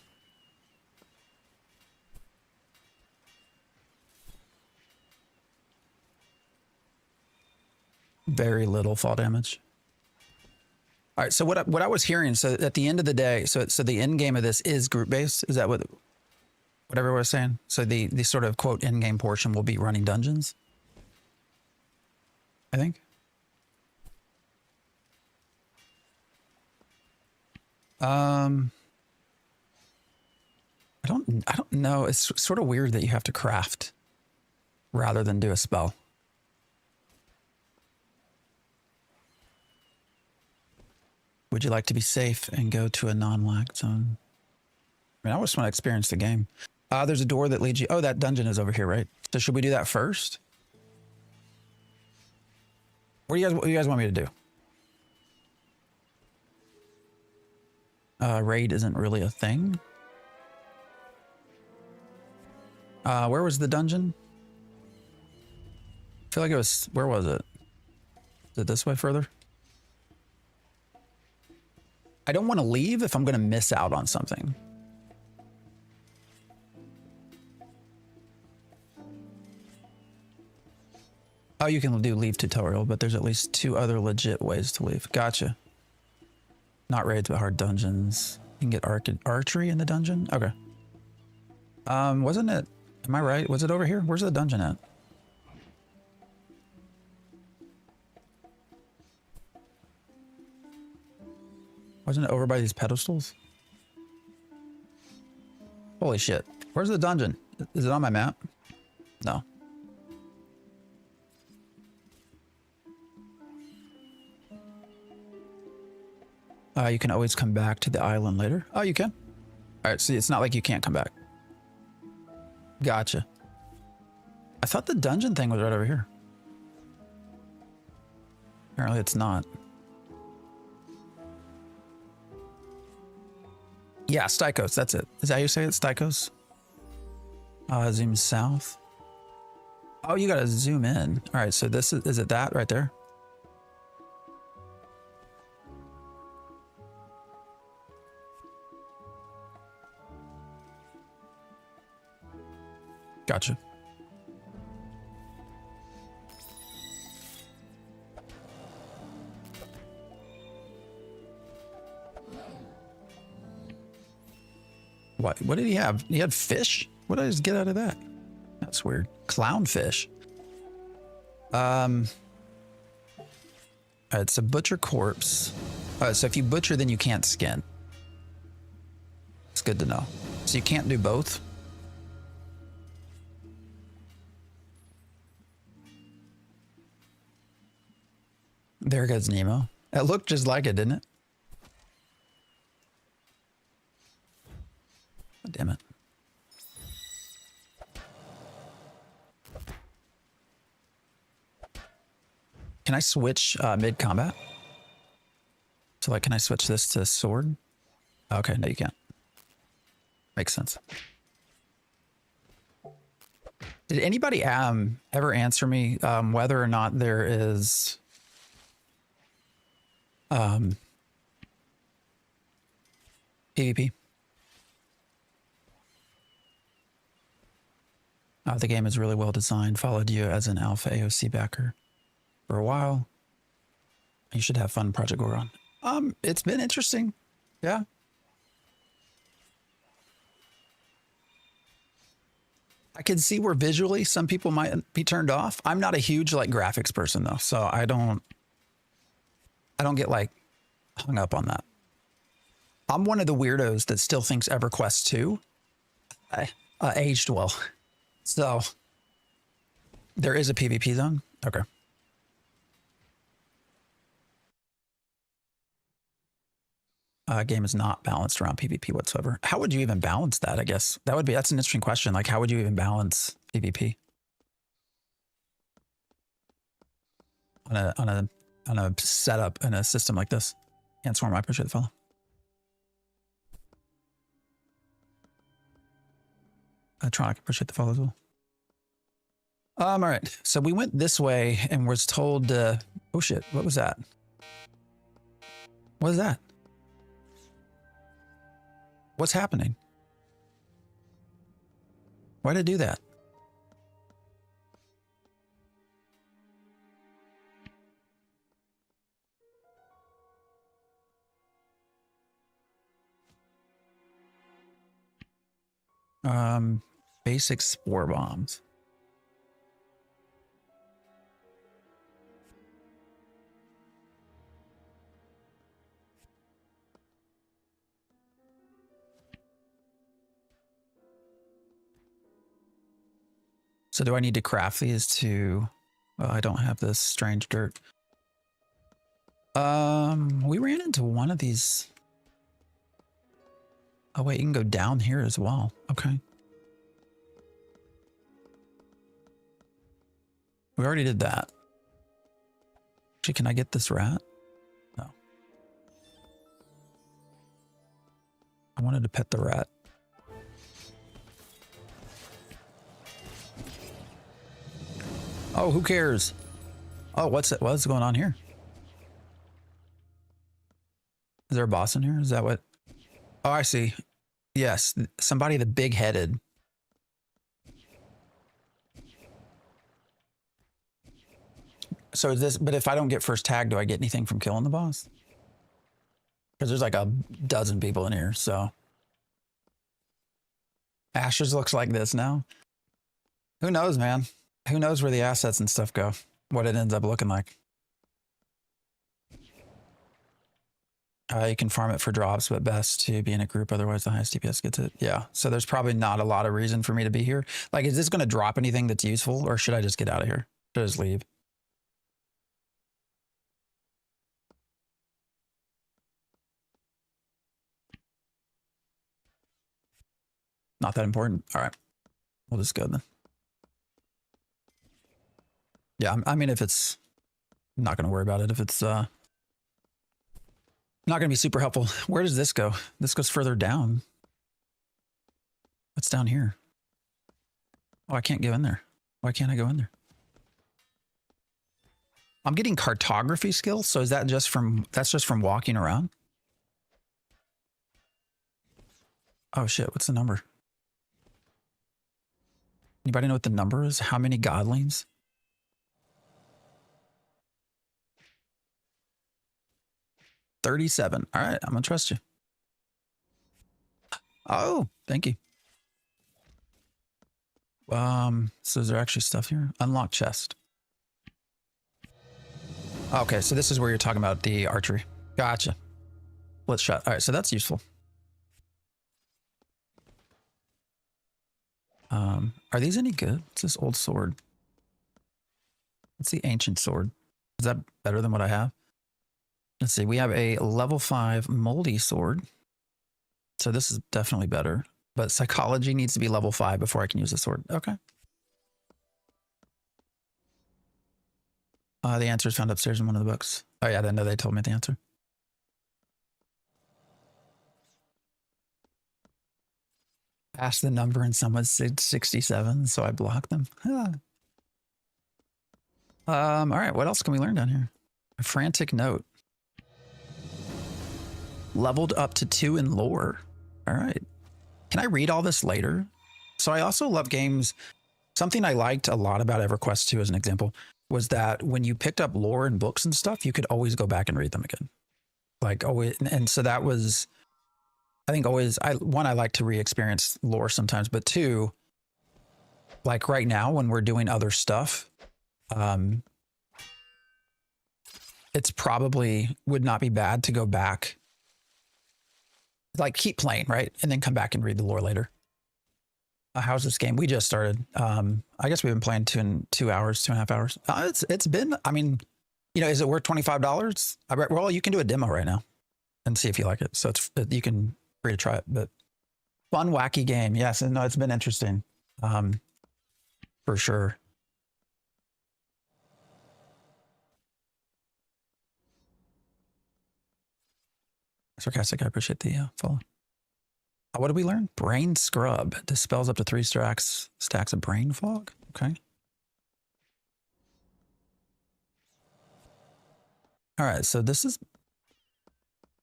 Very little fall damage. All right. So what I was hearing, so at the end of the day, so the end game of this is group based. Is that what everyone was saying? So the sort of quote end game portion will be running dungeons, I think. I don't know. It's sort of weird that you have to craft rather than do a spell. Would you like to be safe and go to a non-lag zone? I mean, I just want to experience the game. There's a door that leads you. Oh, that dungeon is over here, right? So should we do that first? What do you guys want me to do? Raid isn't really a thing. Where was the dungeon? I feel like it was, where was it? Is it this way further? I don't want to leave if I'm going to miss out on something. Oh, you can do leave tutorial, but there's at least 2 other legit ways to leave. Gotcha. Not raids, but hard dungeons. You can get archery in the dungeon? Okay. Wasn't it, am I right? Was it over here? Where's the dungeon at? Wasn't it over by these pedestals? Holy shit. Where's the dungeon? Is it on my map? No. You can always come back to the island later. Oh, you can? All right, see, it's not like you can't come back. Gotcha. I thought the dungeon thing was right over here. Apparently it's not. Yeah, Stykos, that's it. Is that how you say it, Stykos? Zoom south. Oh, you gotta zoom in. All right, so this is it that right there? Gotcha. What did he have? He had fish? What did I just get out of that? That's weird. Clownfish. It's a butcher corpse. So if you butcher, then you can't skin. It's good to know. So you can't do both? There goes Nemo. It looked just like it, didn't it? Oh, damn it. Can I switch mid-combat? So like, can I switch this to sword? Okay, no you can't. Makes sense. Did anybody ever answer me whether or not there is PvP? The game is really well designed. Followed you as an alpha AOC backer for a while. You should have fun, Project Gorgon. It's been interesting. Yeah. I can see where visually some people might be turned off. I'm not a huge like graphics person though, so I don't get like hung up on that. I'm one of the weirdos that still thinks EverQuest 2 aged well. So there is a PvP zone. Okay. Game is not balanced around PvP whatsoever. How would you even balance that? I guess that's an interesting question. Like, how would you even balance PvP on a setup in a system like this? Can't swarm. I appreciate the follow. Tronic, appreciate the follow as well. All right. So we went this way and was told. Oh shit! What was that? What is that? What's happening? Why did it do that? Basic spore bombs. So do I need to craft these to... Well, I don't have this strange dirt. We ran into one of these. Oh wait, you can go down here as well. Okay. We already did that. Actually, can I get this rat? No. I wanted to pet the rat. Oh, who cares? Oh, what's going on here? Is there a boss in here? Is that what? Oh, I see. Yes, somebody the big-headed. So is this, but if I don't get first tag, do I get anything from killing the boss? Because there's like a dozen people in here, so. Ashes looks like this now. Who knows, man? Who knows where the assets and stuff go? What it ends up looking like. You can farm it for drops, but best to be in a group. Otherwise, the highest DPS gets it. Yeah. So there's probably not a lot of reason for me to be here. Like, is this going to drop anything that's useful, or should I just get out of here? Should I just leave? Not that important. All right. We'll just go then. Yeah. I mean, if it's... I'm not going to worry about it if it's not going to be super helpful. Where does this go? This goes further down. What's down here? Oh, I can't go in there. Why can't I go in there? I'm getting cartography skills. So is that just from... That's just from walking around? Oh shit. What's the number? Anybody know what the number is? How many godlings? $37. All right, I'm gonna trust you. Oh, thank you. So is there actually stuff here? Unlock chest. Okay, so this is where you're talking about the archery. Gotcha. Let's shot. All right, so that's useful. Are these any good? It's this old sword. It's the ancient sword. Is that better than what I have? Let's see. We have a level 5 moldy sword. So this is definitely better. But psychology needs to be level 5 before I can use the sword. Okay. The answer is found upstairs in one of the books. Oh yeah, I didn't know they told me the answer. Asked the number and someone said 67, so I blocked them. All right, what else can we learn down here? A frantic note. Leveled up to 2 in lore. All right. Can I read all this later? So I also love games. Something I liked a lot about EverQuest 2 as an example was that when you picked up lore and books and stuff, you could always go back and read them again. Like always. And so that was, I think always, I like to re-experience lore sometimes, but 2, like right now when we're doing other stuff, it's probably would not be bad to go back, like keep playing, right? And then come back and read the lore later. How's this game? We just started. I guess we've been playing 2 hours, 2.5 hours. It's been, I mean, you know, is it worth $25? Well, you can do a demo right now and see if you like it. So you can free to try it, but fun, wacky game. Yes. And no, it's been interesting. For sure. Sarcastic. I appreciate the follow. What did we learn? Brain scrub dispels up to 3 stacks of brain fog. Okay. All right. So this is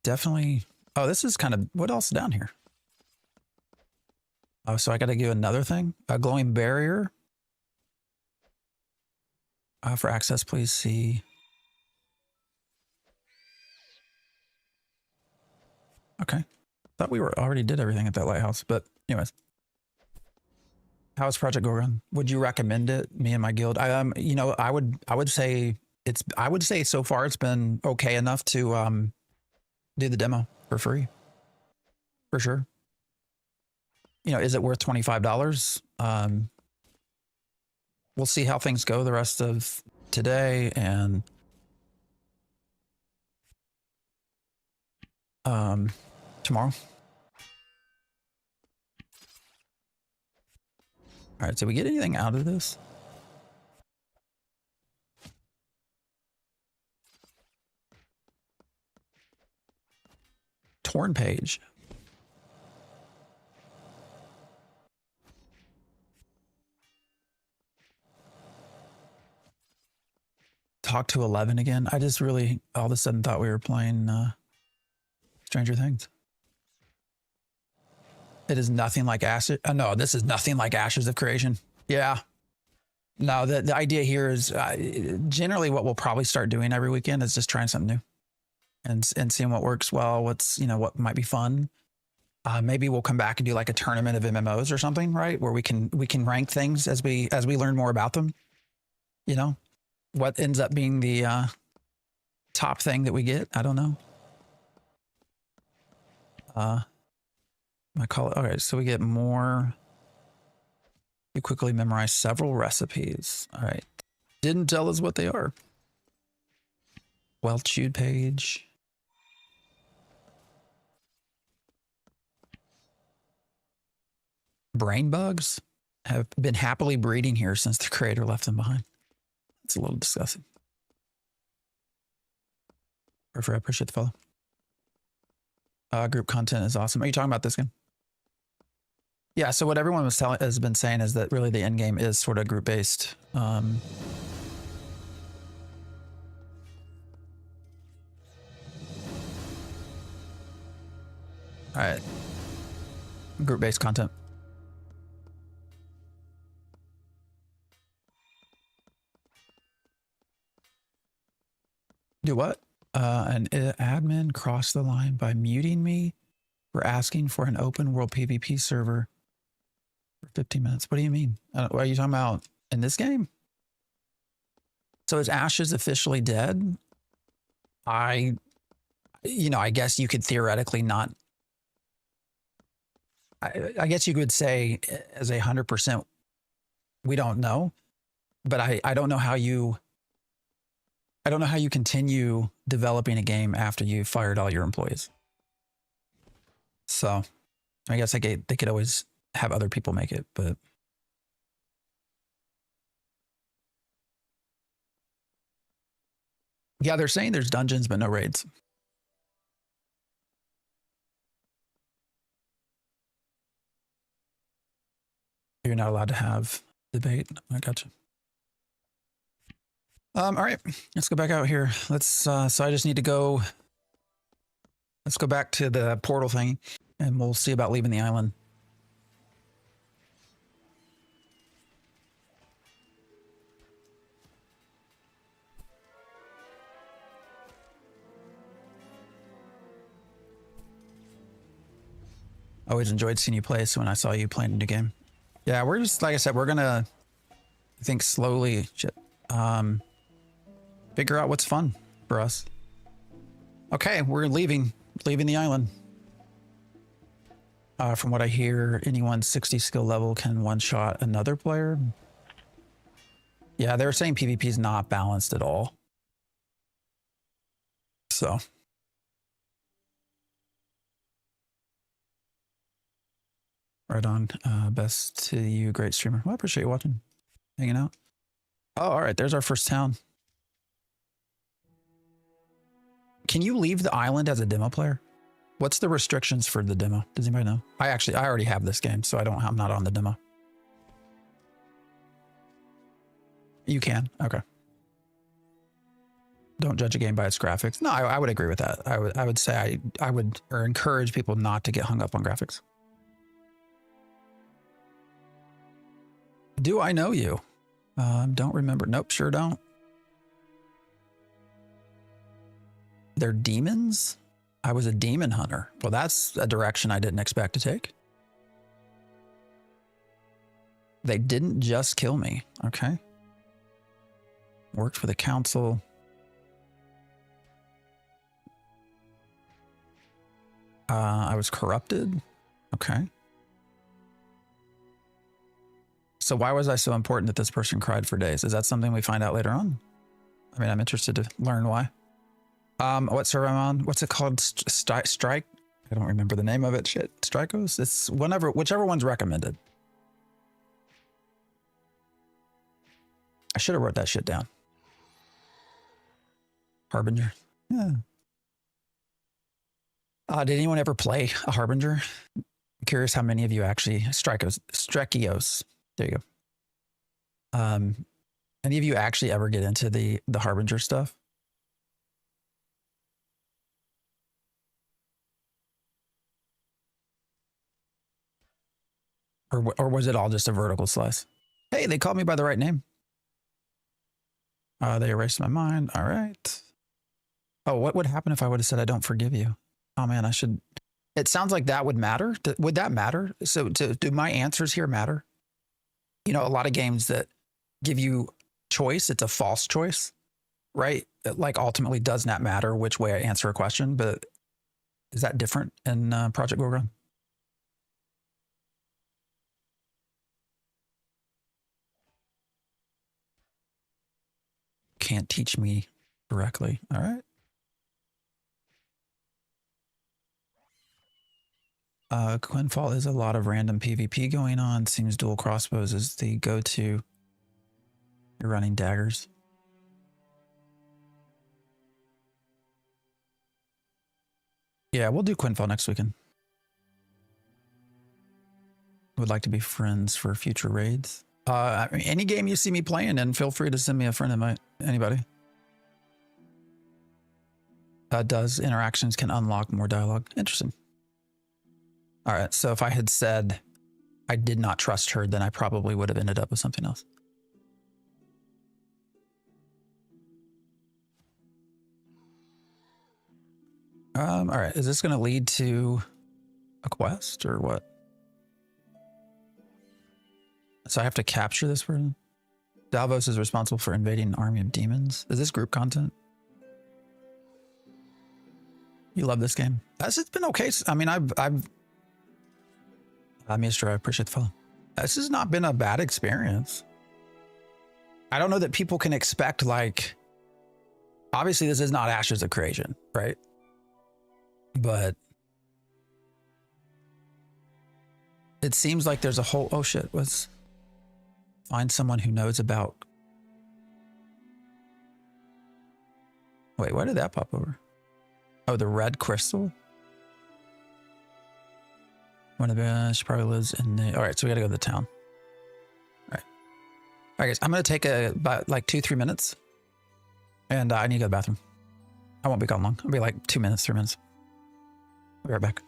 definitely. Oh, this is kind of what else is down here? Oh, so I got to do another thing. A glowing barrier. For access, please see. Okay. Thought we already did everything at that lighthouse, but anyways. How's Project Gorgon? Would you recommend it? Me and my guild. You know, I would say I would say so far it's been okay enough to do the demo for free. For sure. You know, is it worth $25? We'll see how things go the rest of today and tomorrow. All right, did we get anything out of this? Torn page. Talk to 11 again. I just really all of a sudden thought we were playing Stranger Things. It is nothing like Ashes. No, this is nothing like Ashes of Creation. Yeah. No, the idea here is generally what we'll probably start doing every weekend is just trying something new and seeing what works well, what's, you know, what might be fun. Maybe we'll come back and do like a tournament of MMOs or something, right? Where we can rank things as we learn more about them. You know, what ends up being the top thing that we get, I don't know. I call it. All right, so we get more. You quickly memorize several recipes. All right. Didn't tell us what they are. Well chewed page. Brain bugs have been happily breeding here since the creator left them behind. It's a little disgusting. I appreciate the follow. Group content is awesome. Are you talking about this game? Yeah, so what everyone has been saying is that really the end game is sort of group based. All right, group based content. Do what? An admin crossed the line by muting me for asking for an open world PvP server for 15 minutes. What do you mean? What are you talking about in this game? So is Ashes officially dead? You know, I guess you could theoretically not. I guess you could say as 100%, we don't know, but I don't know how you. I don't know how you continue developing a game after you fired all your employees. So I guess they could always have other people make it, but. Yeah, they're saying there's dungeons, but no raids. You're not allowed to have debate. I gotcha. All right, let's go back out here. Let's, so I just need to go, let's go back to the portal thing and we'll see about leaving the island. I always enjoyed seeing you play, so when I saw you playing a new game. Yeah, we're just, like I said, we're gonna, I think slowly, figure out what's fun for us. Okay, we're leaving the island. From what I hear, anyone 60 skill level can one-shot another player. Yeah, they were saying PvP is not balanced at all. So. Right on. Best to you, great streamer. Well, I appreciate you watching, hanging out. Oh, all right, there's our first town. Can you leave the island as a demo player? What's the restrictions for the demo? Does anybody know? I already have this game, so I'm not on the demo. You can, okay. Don't judge a game by its graphics. No, I would agree with that. I would say I would encourage people not to get hung up on graphics. Do I know you? Don't remember. Nope, sure don't. They're demons? I was a demon hunter. Well, that's a direction I didn't expect to take. They didn't just kill me. Okay. Worked for the council. I was corrupted. Okay. So why was I so important that this person cried for days? Is that something we find out later on? I mean, I'm interested to learn why. What server I'm on? What's it called? Strike? I don't remember the name of it. Shit. Strikos? It's whichever one's recommended. I should have wrote that shit down. Harbinger. Yeah. Did anyone ever play a Harbinger? I'm curious how many of you actually Strekios. There you go. Any of you actually ever get into the Harbinger stuff? Or was it all just a vertical slice? Hey, they called me by the right name. They erased my mind. All right. Oh, what would happen if I would have said I don't forgive you? Oh man, I should. It sounds like that would matter. Would that matter? So do my answers here matter? You know, a lot of games that give you choice, it's a false choice, right? It like ultimately does not matter which way I answer a question, but is that different in Project Gorgon? Can't teach me directly. All right. Quinfall is a lot of random PvP going on. Seems dual crossbows is the go-to. You're running daggers. Yeah, we'll do Quinfall next weekend. Would like to be friends for future raids. I mean, any game you see me playing in, feel free to send me a friend invite. Anybody. Does interactions can unlock more dialogue. Interesting. All right, so if I had said I did not trust her, then I probably would have ended up with something else. All right, is this going to lead to a quest or what? So I have to capture this person? Davos is responsible for invading an army of demons. Is this group content? You love this game? It's been okay. I mean, Mister, I appreciate the follow. This has not been a bad experience. I don't know that people can expect, like, obviously this is not Ashes of Creation, right? But it seems like there's a whole, oh shit, let's find someone who knows about. Wait, why did that pop over? Oh, the red crystal? One of the, she probably lives in the, all right, so we gotta go to the town. All right. All right, guys, I'm gonna take about like 2-3 minutes and I need to go to the bathroom. I won't be gone long. I'll be like 2 minutes, 3 minutes. I'll be right back.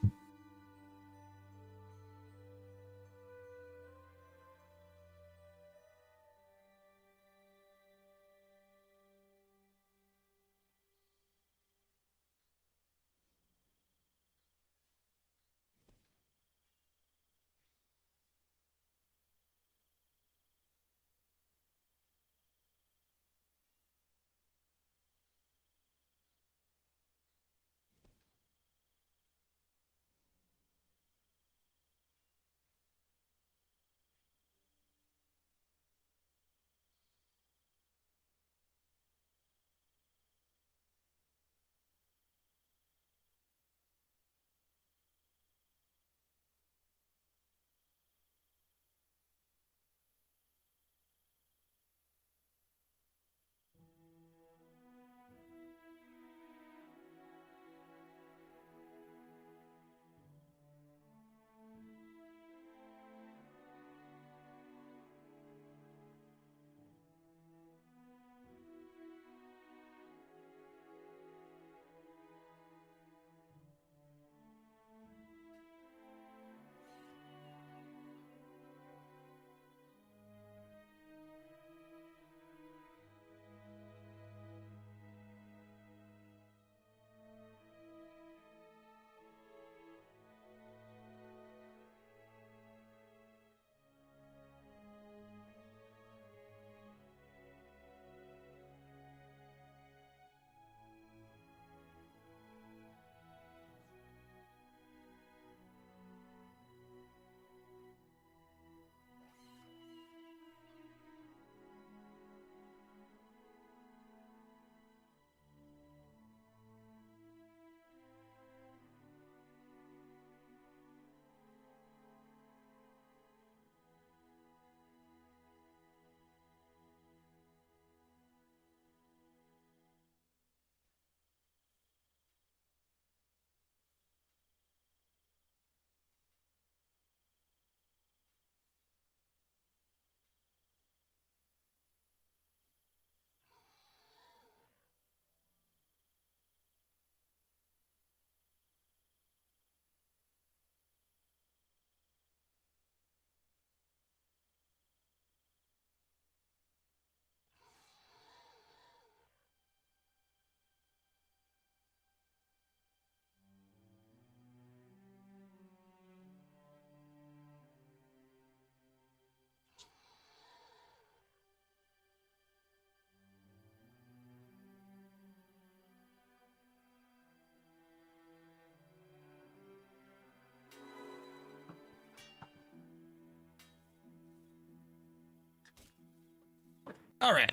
All right.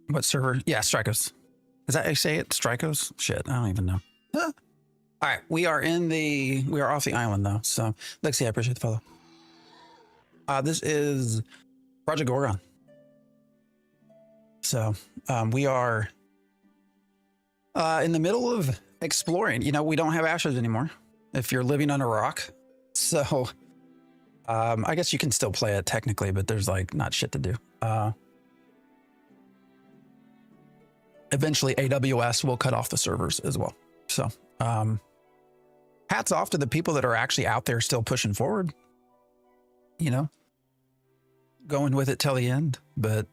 What server? Yeah, Strikos. Is that how you say it? Strikos? Shit, I don't even know. Huh. All right, we are off the island though. So, Lexi, I appreciate the follow. This is Project Gorgon. So, we are in the middle of exploring. You know, we don't have ashes anymore if you're living on a rock. So, I guess you can still play it technically, but there's like not shit to do. Eventually AWS will cut off the servers as well. So, hats off to the people that are actually out there still pushing forward, you know, going with it till the end. But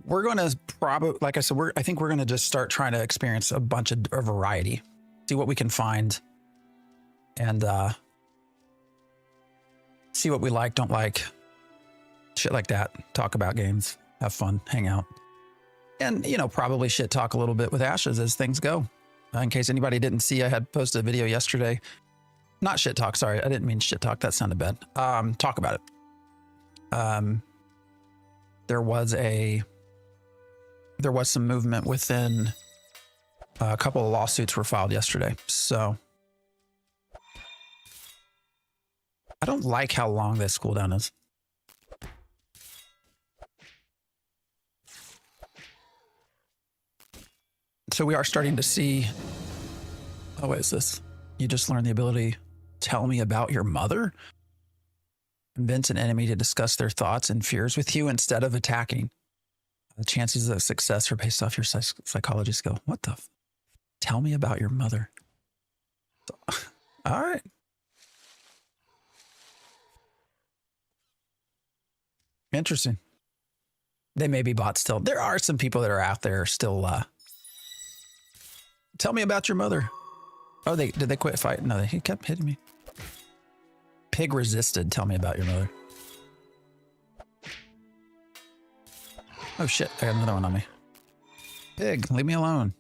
we're going to probably, like I said, I think we're going to just start trying to experience a bunch of variety, see what we can find, and see what we like, don't like, shit like that. Talk about games, have fun, hang out. And, you know, probably shit talk a little bit with Ashes as things go. In case anybody didn't see, I had posted a video yesterday. Not shit talk, sorry. I didn't mean shit talk. That sounded bad. Talk about it. There was some movement within a couple of lawsuits were filed yesterday. So I don't like how long this cooldown is. So we are starting to see, oh, what is this? You just learned the ability, tell me about your mother? Convince an enemy to discuss their thoughts and fears with you instead of attacking. The chances of success are based off your psychology skill. What the? Tell me about your mother. All right. Interesting. They may be bots still. There are some people that are out there still, tell me about your mother. Oh, did they quit fighting? No, he kept hitting me. Pig resisted. Tell me about your mother. Oh shit, I got another one on me. Pig, leave me alone.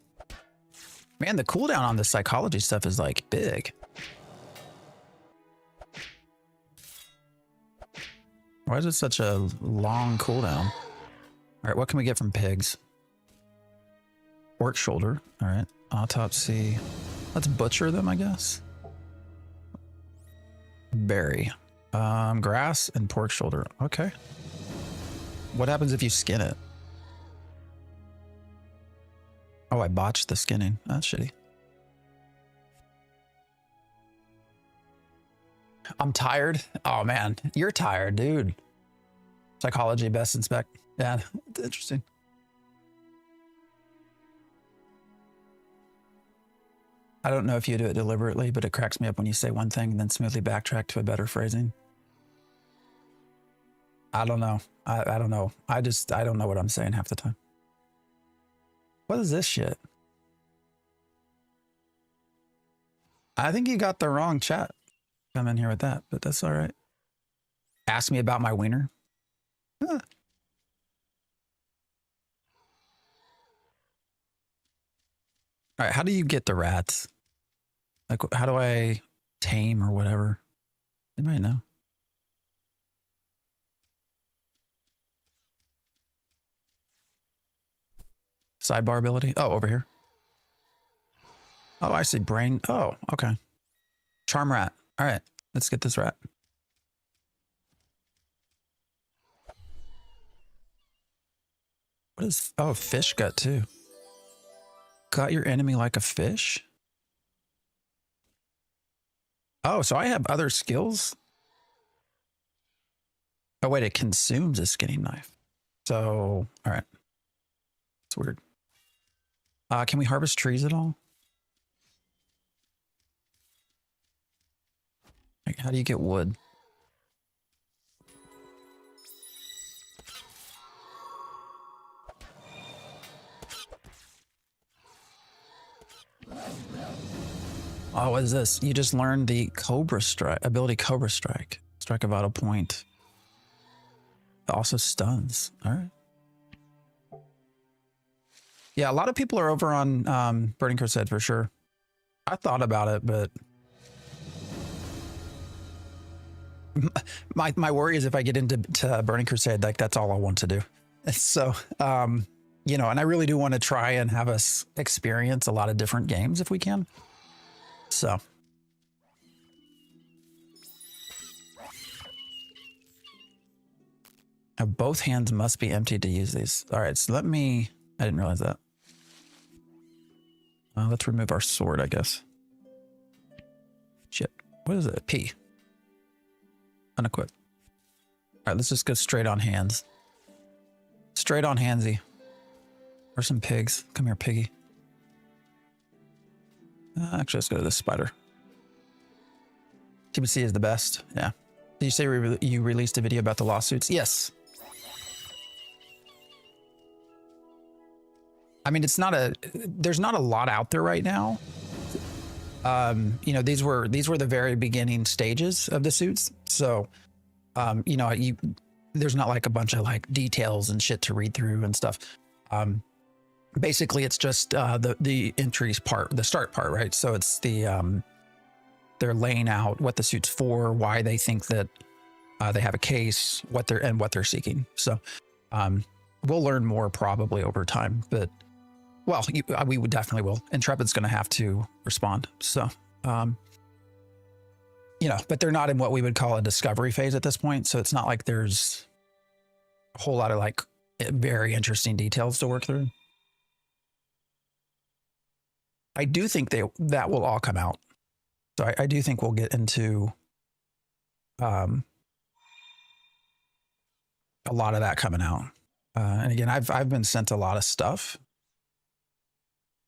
Man, the cooldown on this psychology stuff is like big. Why is it such a long cooldown? All right, what can we get from pigs? Pork shoulder. All right, autopsy. Let's butcher them, I guess. Berry. Grass and pork shoulder. Okay. What happens if you skin it? Oh, I botched the skinning. That's shitty. I'm tired. Oh man, you're tired, dude. Psychology, best inspect. Yeah, interesting. I don't know if you do it deliberately, but it cracks me up when you say one thing and then smoothly backtrack to a better phrasing. I don't know. I don't know. I don't know what I'm saying half the time. What is this shit? I think you got the wrong chat. Come in here with that, but that's all right. Ask me about my wiener. Huh. All right, how do you get the rats? Like, how do I tame or whatever? You might know. Sidebar ability. Oh, over here. Oh, I see brain. Oh, okay. Charm rat. All right, let's get this rat. What is, oh, fish gut too. Got your enemy like a fish? Oh, so I have other skills? Oh, wait, it consumes a skinning knife. So, all right. It's weird. Can we harvest trees at all? Like, how do you get wood? Oh, what is this? You just learned the Cobra Strike ability. Cobra Strike. Strike a vital point. It also stuns. All right. Yeah, a lot of people are over on Burning Crusade for sure. I thought about it, but My worry is if I get into Burning Crusade, like that's all I want to do. So, you know, and I really do want to try and have us experience a lot of different games if we can. So. Both hands must be emptied to use these. All right, so let me, I didn't realize that. Let's remove our sword, I guess. Shit, what is it? P. Unequip. All right, let's just go straight on hands. Straight on handsy. Where's some pigs? Come here, piggy. Actually, let's go to this spider. TBC is the best. Yeah. Did you say you released a video about the lawsuits? Yes. I mean, it's not there's not a lot out there right now. You know, these were the very beginning stages of the suits. So, you know, there's not like a bunch of like details and shit to read through and stuff. Basically it's just, the entries part, the start part, right? So it's the, they're laying out what the suit's for, why they think that, they have a case, what they're seeking. So, we'll learn more probably over time, but well, we would definitely will. Intrepid's going to have to respond. So, you know, but they're not in what we would call a discovery phase at this point. So it's not like there's a whole lot of like very interesting details to work through. I do think that will all come out. So I do think we'll get into a lot of that coming out. And again, I've been sent a lot of stuff,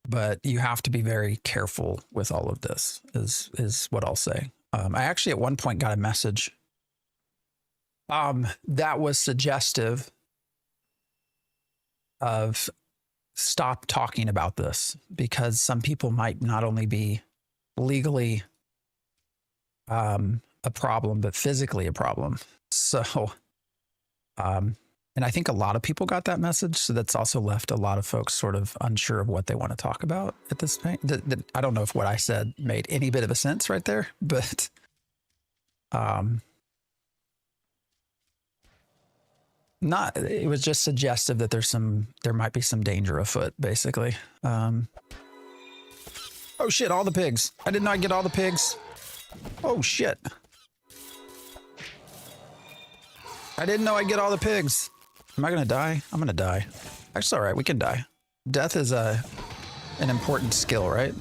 but you have to be very careful with all of this is what I'll say. I actually at one point got a message that was suggestive of stop talking about this because some people might not only be legally a problem, but physically a problem. So, and I think a lot of people got that message. So that's also left a lot of folks sort of unsure of what they want to talk about at this point. I don't know if what I said made any bit of a sense right there, but, it was just suggestive that there might be some danger afoot, basically. Oh shit, all the pigs. I did not get all the pigs. Oh shit. I didn't know I'd get all the pigs. Am I gonna die? I'm gonna die. Actually, all right, we can die. Death is an important skill, right?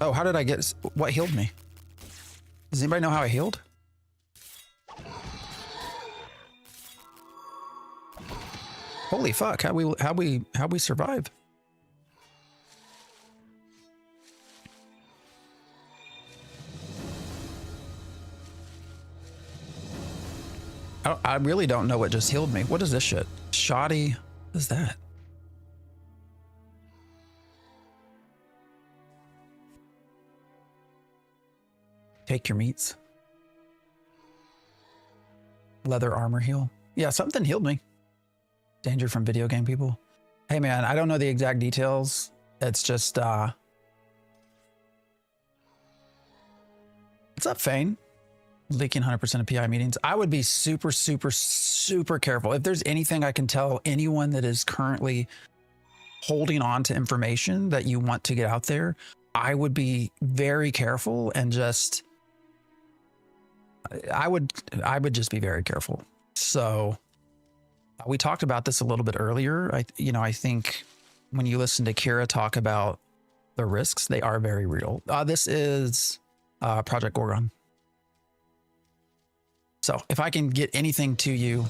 Oh, how did I get, what healed me? Does anybody know how I healed? Holy fuck, how we survive? I really don't know what just healed me. What is this shit? Shoddy. What is that? Take your meats. Leather armor heal. Yeah, something healed me. Danger from video game people. Hey man, I don't know the exact details. It's just, what's up, Fane? Leaking 100% of PI meetings. I would be super, super, super careful. If there's anything I can tell anyone that is currently holding on to information that you want to get out there, I would be very careful and just, I would just be very careful. So we talked about this a little bit earlier. I think when you listen to Kira talk about the risks, they are very real. This is Project Gorgon. So if I can get anything to you,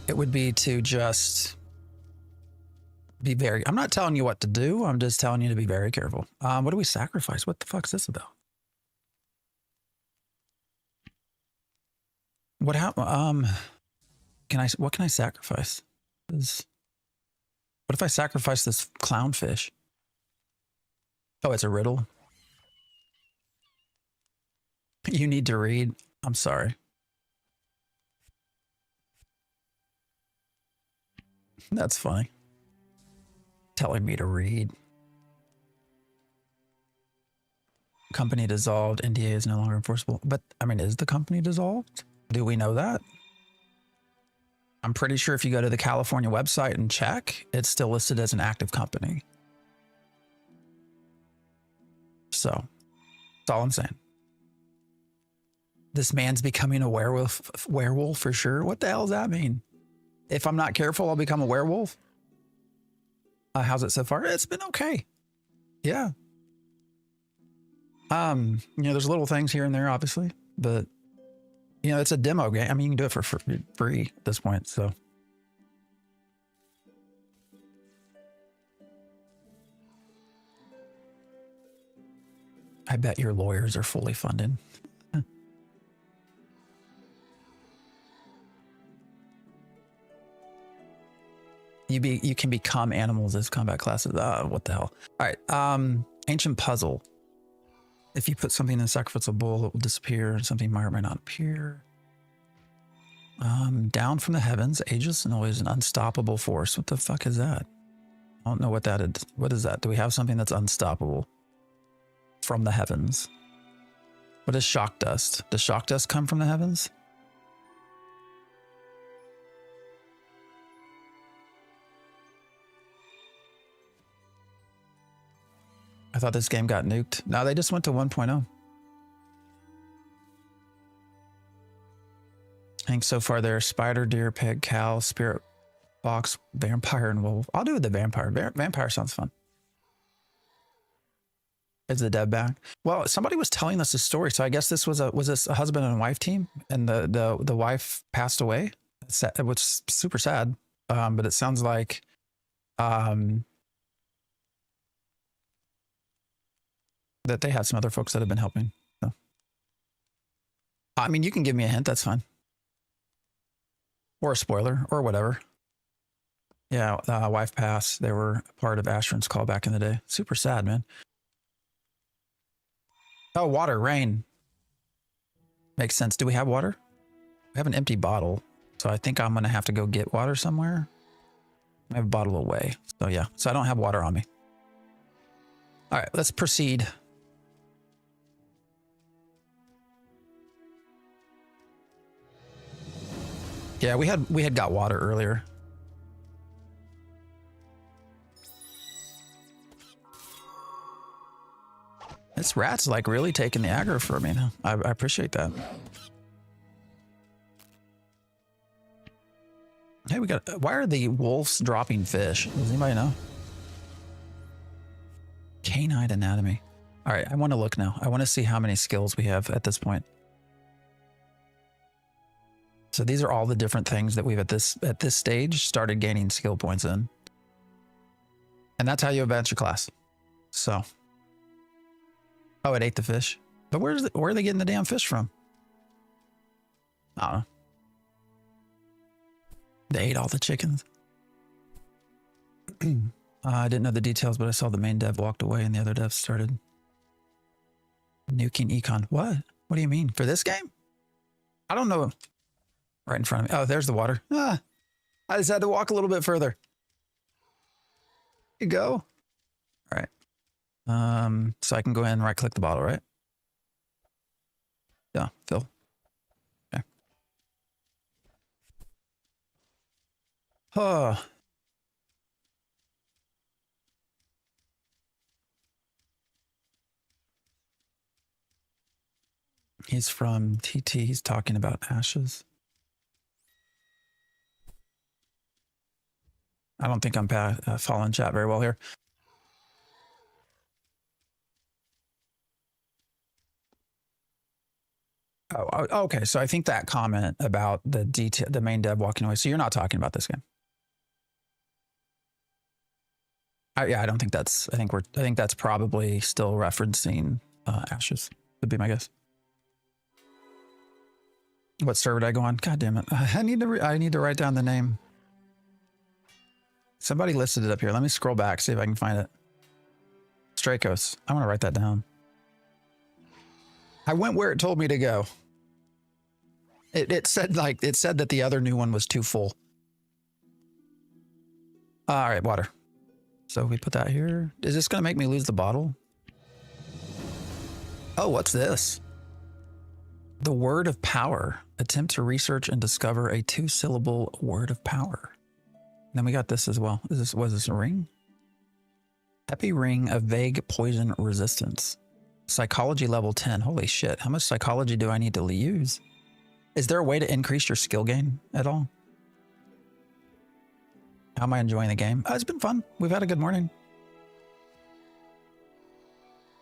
it would be to just be very, I'm not telling you what to do. I'm just telling you to be very careful. What do we sacrifice? What the fuck's this about? What happened? What can I sacrifice? What if I sacrifice this clownfish? Oh, it's a riddle. You need to read. I'm sorry. That's funny. Telling me to read. Company dissolved. NDA is no longer enforceable. But I mean, is the company dissolved? Do we know that? I'm pretty sure if you go to the California website and check, it's still listed as an active company. So that's all I'm saying. This man's becoming a werewolf for sure. What the hell does that mean? If I'm not careful, I'll become a werewolf. How's it so far? It's been okay. Yeah. You know, there's little things here and there, obviously, but you know, it's a demo game. I mean, you can do it for free at this point. So I bet your lawyers are fully funded. You can become animals as combat classes. What the hell? All right. Ancient puzzle. If you put something in a sacrificial bowl, it will disappear. Something might or might not appear. Down from the heavens, ageless and always an unstoppable force. What the fuck is that? I don't know what that is. What is that? Do we have something that's unstoppable? From the heavens. What is shock dust? Does shock dust come from the heavens? I thought this game got nuked. No, they just went to 1.0. I think so far there's spider, deer, pig, cow, spirit box, vampire, and wolf. I'll do with the vampire. Vampire sounds fun. Is the dev back? Well, somebody was telling us a story, so I guess this was this a husband and wife team, and the wife passed away. It was super sad, but it sounds like that they had some other folks that have been helping. So. I mean, you can give me a hint. That's fine. Or a spoiler or whatever. Yeah, wife passed. They were part of Ashran's call back in the day. Super sad, man. Oh, water, rain. Makes sense. Do we have water? We have an empty bottle. So I think I'm going to have to go get water somewhere. I have a bottle away. So yeah, so I don't have water on me. All right, let's proceed. Yeah, we had got water earlier. This rat's like really taking the aggro for me now. I appreciate that. Hey, we got. Why are the wolves dropping fish? Does anybody know? Canine anatomy. All right, I want to look now. I want to see how many skills we have at this point. So these are all the different things that we've at this stage started gaining skill points in. And that's how you advance your class. So. Oh, it ate the fish. But where are they getting the damn fish from? I don't know. They ate all the chickens. I didn't know the details, but I saw the main dev walked away and the other devs started nuking econ. What? What do you mean? For this game? I don't know. Right in front of me. Oh, there's the water. I just had to walk a little bit further. Here you go. All right. So I can go in and right click the bottle, right? Yeah, fill. Okay. Oh. He's from TT. He's talking about ashes. I don't think I'm following chat very well here. Oh, okay. So I think that comment about the main dev walking away. So you're not talking about this game. Yeah, I don't think that's. I think that's probably still referencing ashes. Would be my guess. What server did I go on? God damn it! I need to write down the name. Somebody listed it up here. Let me scroll back, see if I can find it. Strakos. I want to write that down. I went where it told me to go. It said that the other new one was too full. All right, water. So we put that here. Is this going to make me lose the bottle? Oh, what's this? The word of power. Attempt to research and discover a 2-syllable word of power. And then we got this as well. Was this a ring? Epi ring of vague poison resistance. Psychology level 10. Holy shit. How much psychology do I need to use? Is there a way to increase your skill gain at all? How am I enjoying the game? It's been fun. We've had a good morning.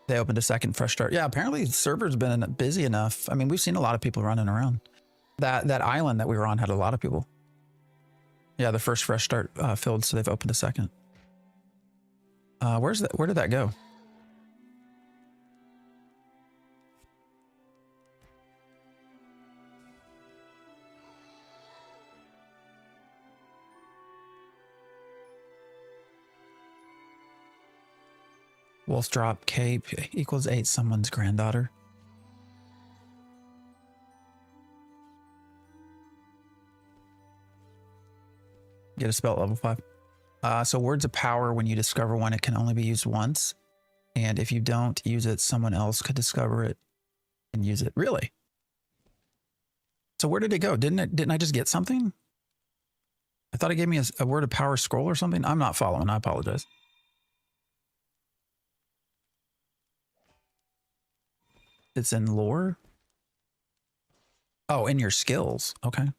They opened a second fresh start. Yeah, apparently the server's been busy enough. I mean, we've seen a lot of people running around. That island that we were on had a lot of people. Yeah, the first fresh start filled, so they've opened a second. Where did that go? Wolf drop cape equals 8 someone's granddaughter. Get a spell at level 5. So words of power, when you discover one, it can only be used once. And if you don't use it, someone else could discover it and use it. Really? So where did it go? Didn't I just get something? I thought it gave me a word of power scroll or something. I'm not following. I apologize. It's in lore. Oh, in your skills. Okay.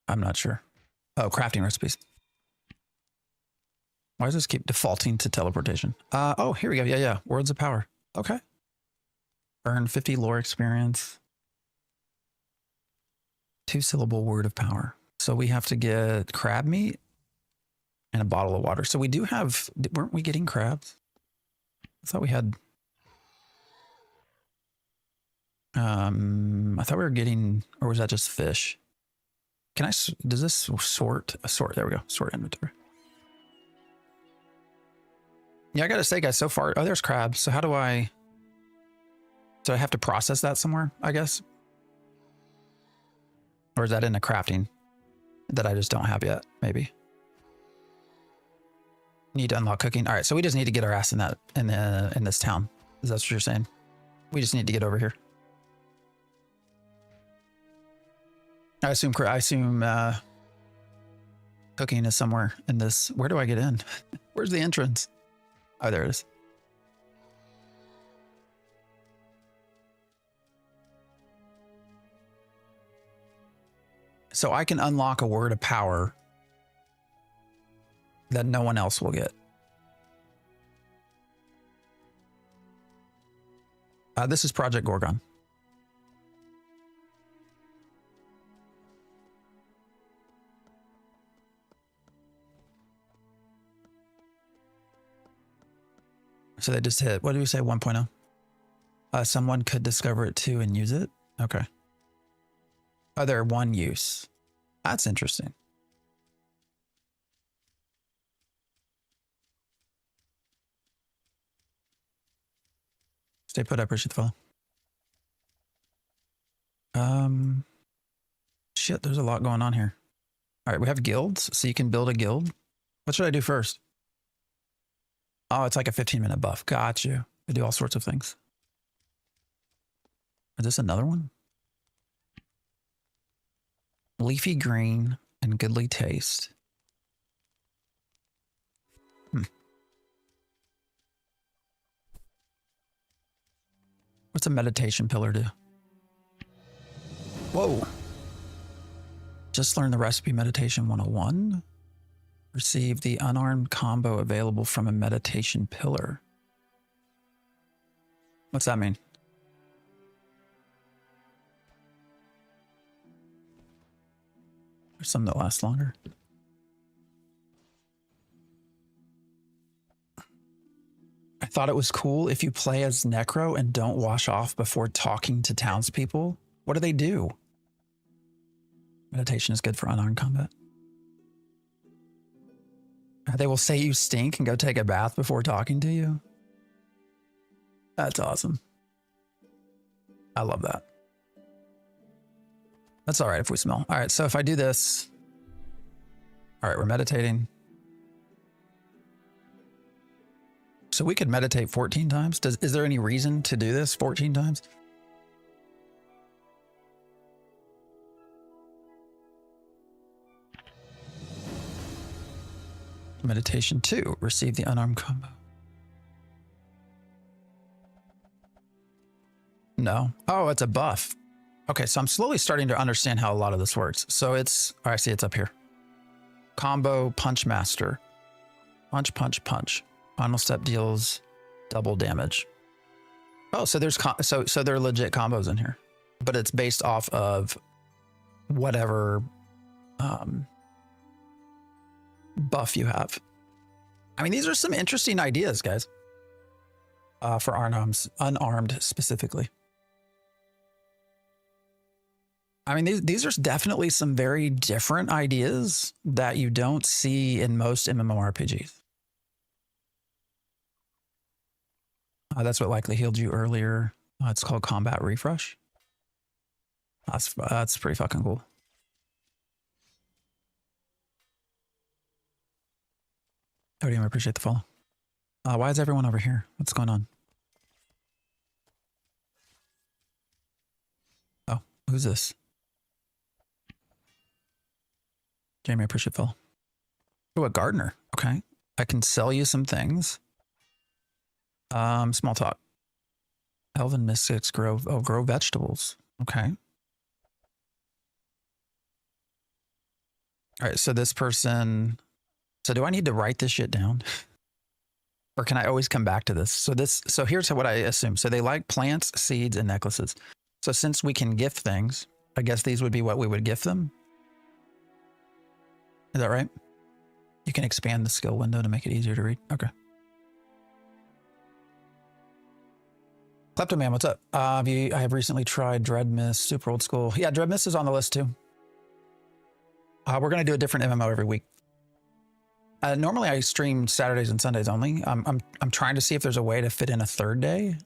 I'm not sure. Oh, crafting recipes. Why does this keep defaulting to teleportation? Oh, here we go. Yeah. Words of power. Okay. Earn 50 lore experience. 2-syllable word of power. So we have to get crab meat and a bottle of water. So we do have, weren't we getting crabs? I thought we had, I thought we were getting, or was that just fish? Does this sort, there we go, sort inventory. Yeah, I gotta say, guys, so far, oh, there's crabs. So how do I have to process that somewhere, I guess? Or is that in a crafting that I just don't have yet? Maybe. Need to unlock cooking. All right, so we just need to get our ass in this town. Is that what you're saying? We just need to get over here. I assume cooking is somewhere in this. Where do I get in? Where's the entrance? Oh, there it is. So I can unlock a word of power that no one else will get. This is Project Gorgon. So they just hit, what did we say, 1.0? Someone could discover it too and use it? Okay. Other one use. That's interesting. Stay put, I appreciate the follow. Shit, there's a lot going on here. All right, we have guilds, so you can build a guild. What should I do first? Oh, it's like a 15-minute buff. Got you. They do all sorts of things. Is this another one? Leafy green and goodly taste. What's a meditation pillar do? Whoa. Just learned the recipe meditation 101. Receive the unarmed combo available from a meditation pillar. What's that mean? There's some that last longer. I thought it was cool if you play as Necro and don't wash off before talking to townspeople. What do they do? Meditation is good for unarmed combat. They will say you stink and go take a bath before talking to you. That's awesome. I love that. That's all right if we smell. All right, so if I do this, all right, we're meditating. So we could meditate 14 times. Is there any reason to do this 14 times? Meditation 2, receive the unarmed combo. No. Oh, it's a buff. Okay, so I'm slowly starting to understand how a lot of this works. So it's, oh, I see it's up here. Combo Punch Master. Punch, punch, punch. Final step deals double damage. Oh, so there's so there are legit combos in here, but it's based off of whatever buff you have. I mean, these are some interesting ideas, guys. For unarmed specifically. I mean, these are definitely some very different ideas that you don't see in most MMORPGs. That's what likely healed you earlier. It's called Combat Refresh. That's pretty fucking cool. Odium, I appreciate the follow. Why is everyone over here? What's going on? Oh, who's this? Jamie, I appreciate the follow. Oh, a gardener. Okay. I can sell you some things. Small talk. Elven mystics grow vegetables. Okay. All right, so this person, so do I need to write this shit down? Or can I always come back to this? So here's what I assume. So they like plants, seeds, and necklaces. So since we can gift things, I guess these would be what we would gift them. Is that right? You can expand the skill window to make it easier to read. Okay. Kleptoman, what's up? I have recently tried Dreadmist, super old school. Yeah, Dreadmist is on the list too. We're going to do a different MMO every week. Normally I stream Saturdays and Sundays only. I'm trying to see if there's a way to fit in a third day.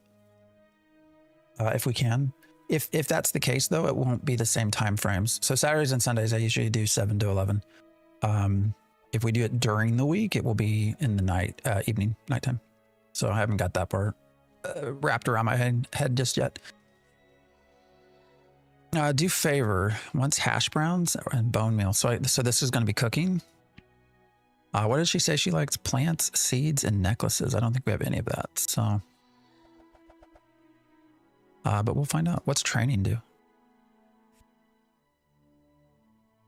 If we can. If that's the case though, it won't be the same time frames. So Saturdays and Sundays, I usually do 7 to 11. If we do it during the week, it will be in the nighttime. So I haven't got that part wrapped around my head just yet. Do favor once hash browns and bone meal. So this is going to be cooking. What did she say? She likes plants, seeds, and necklaces. I don't think we have any of that. So, but we'll find out. What's training do?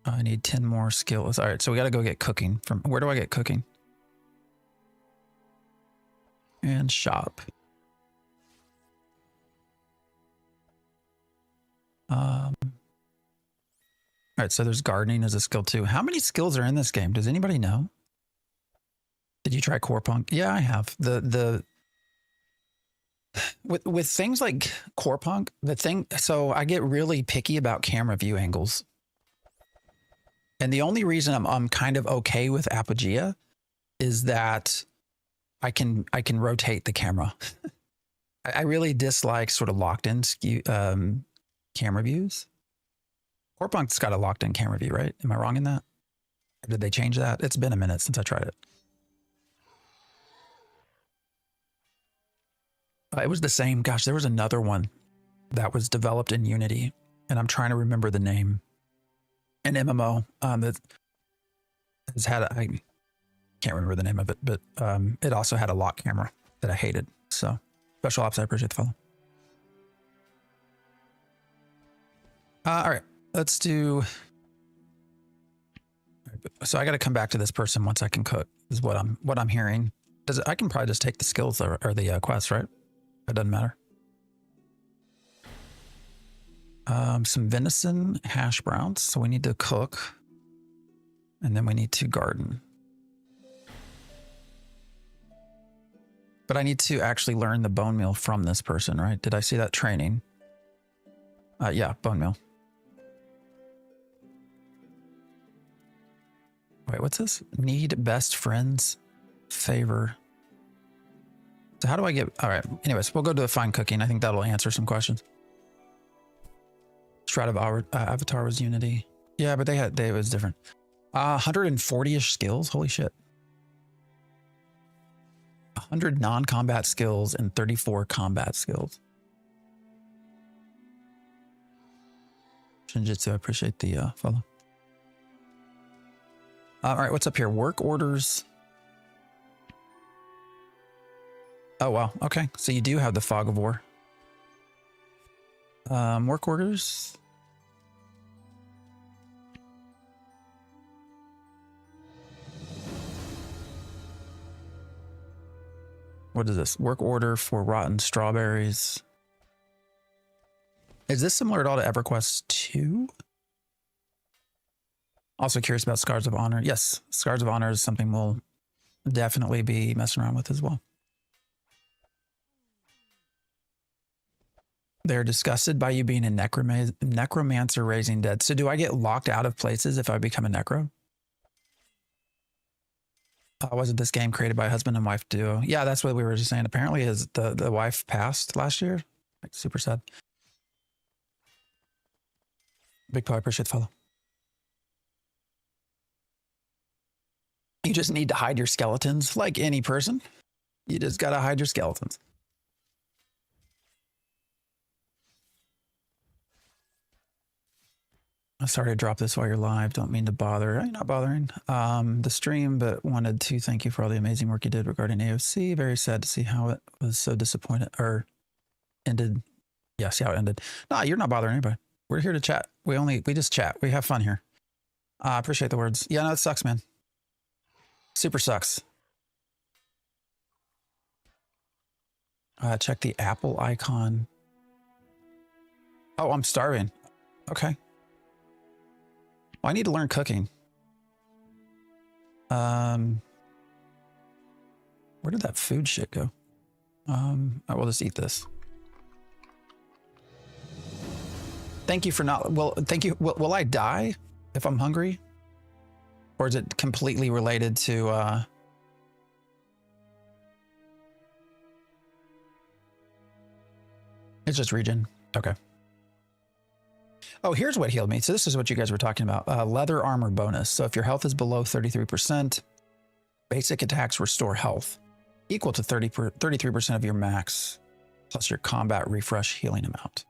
I need 10 more skills. All right, so we got to go get cooking. From where do I get cooking? And shop. All right, so there's gardening as a skill too. How many skills are in this game? Does anybody know? Did you try Core Punk? Yeah, I have. With things like Core Punk, so I get really picky about camera view angles. And the only reason I'm kind of okay with Apogea is that I can rotate the camera. I really dislike sort of locked in camera views. Core Punk's got a locked in camera view, right? Am I wrong in that? Or did they change that? It's been a minute since I tried it. It was the same. Gosh, there was another one that was developed in Unity, and I'm trying to remember the name. An MMO that has had I can't remember the name of it, but it also had a lock camera that I hated. So special ops, I appreciate the follow. All right, let's do. So I got to come back to this person once I can cook. Is what I'm hearing. I can probably just take the skills or the quests, right? It doesn't matter. Some venison hash browns. So we need to cook. And then we need to garden. But I need to actually learn the bone meal from this person, right? Did I see that training? Yeah, bone meal. Wait, what's this? Need best friends favor. So how do I get, all right. Anyways, we'll go to the fine cooking. I think that'll answer some questions. Shroud of Avatar was Unity. Yeah, but it was different. 140-ish skills. Holy shit. 100 non-combat skills and 34 combat skills. Shinjitsu, I appreciate the follow. All right, what's up here? Work orders. Oh, wow. Okay, so you do have the Fog of War. Work orders. What is this? Work order for rotten strawberries. Is this similar at all to EverQuest 2? Also curious about Scars of Honor. Yes, Scars of Honor is something we'll definitely be messing around with as well. They're disgusted by you being a necromancer raising dead. So do I get locked out of places if I become a necro? Wasn't this game created by a husband and wife duo? Yeah, that's what we were just saying. Apparently the wife passed last year. Like, super sad. Big Paw, I appreciate the follow. You just need to hide your skeletons like any person. You just got to hide your skeletons. I'm sorry to drop this while you're live. Don't mean to bother. I'm not bothering the stream, but wanted to thank you for all the amazing work you did regarding AOC. Very sad to see how it was so disappointed or ended. Yeah, see how it ended. No, you're not bothering anybody. We're here to chat. We just chat. We have fun here. I appreciate the words. Yeah, no, it sucks, man. Super sucks. Check the Apple icon. Oh, I'm starving. Okay. Well, I need to learn cooking. Where did that food shit go? I will just eat this. Thank you for not, well, thank you. Will I die if I'm hungry? Or is it completely related to, it's just regen. Okay. Oh, here's what healed me. So this is what you guys were talking about. Leather armor bonus. So if your health is below 33%, basic attacks restore health equal to 33% of your max, plus your combat refresh healing amount.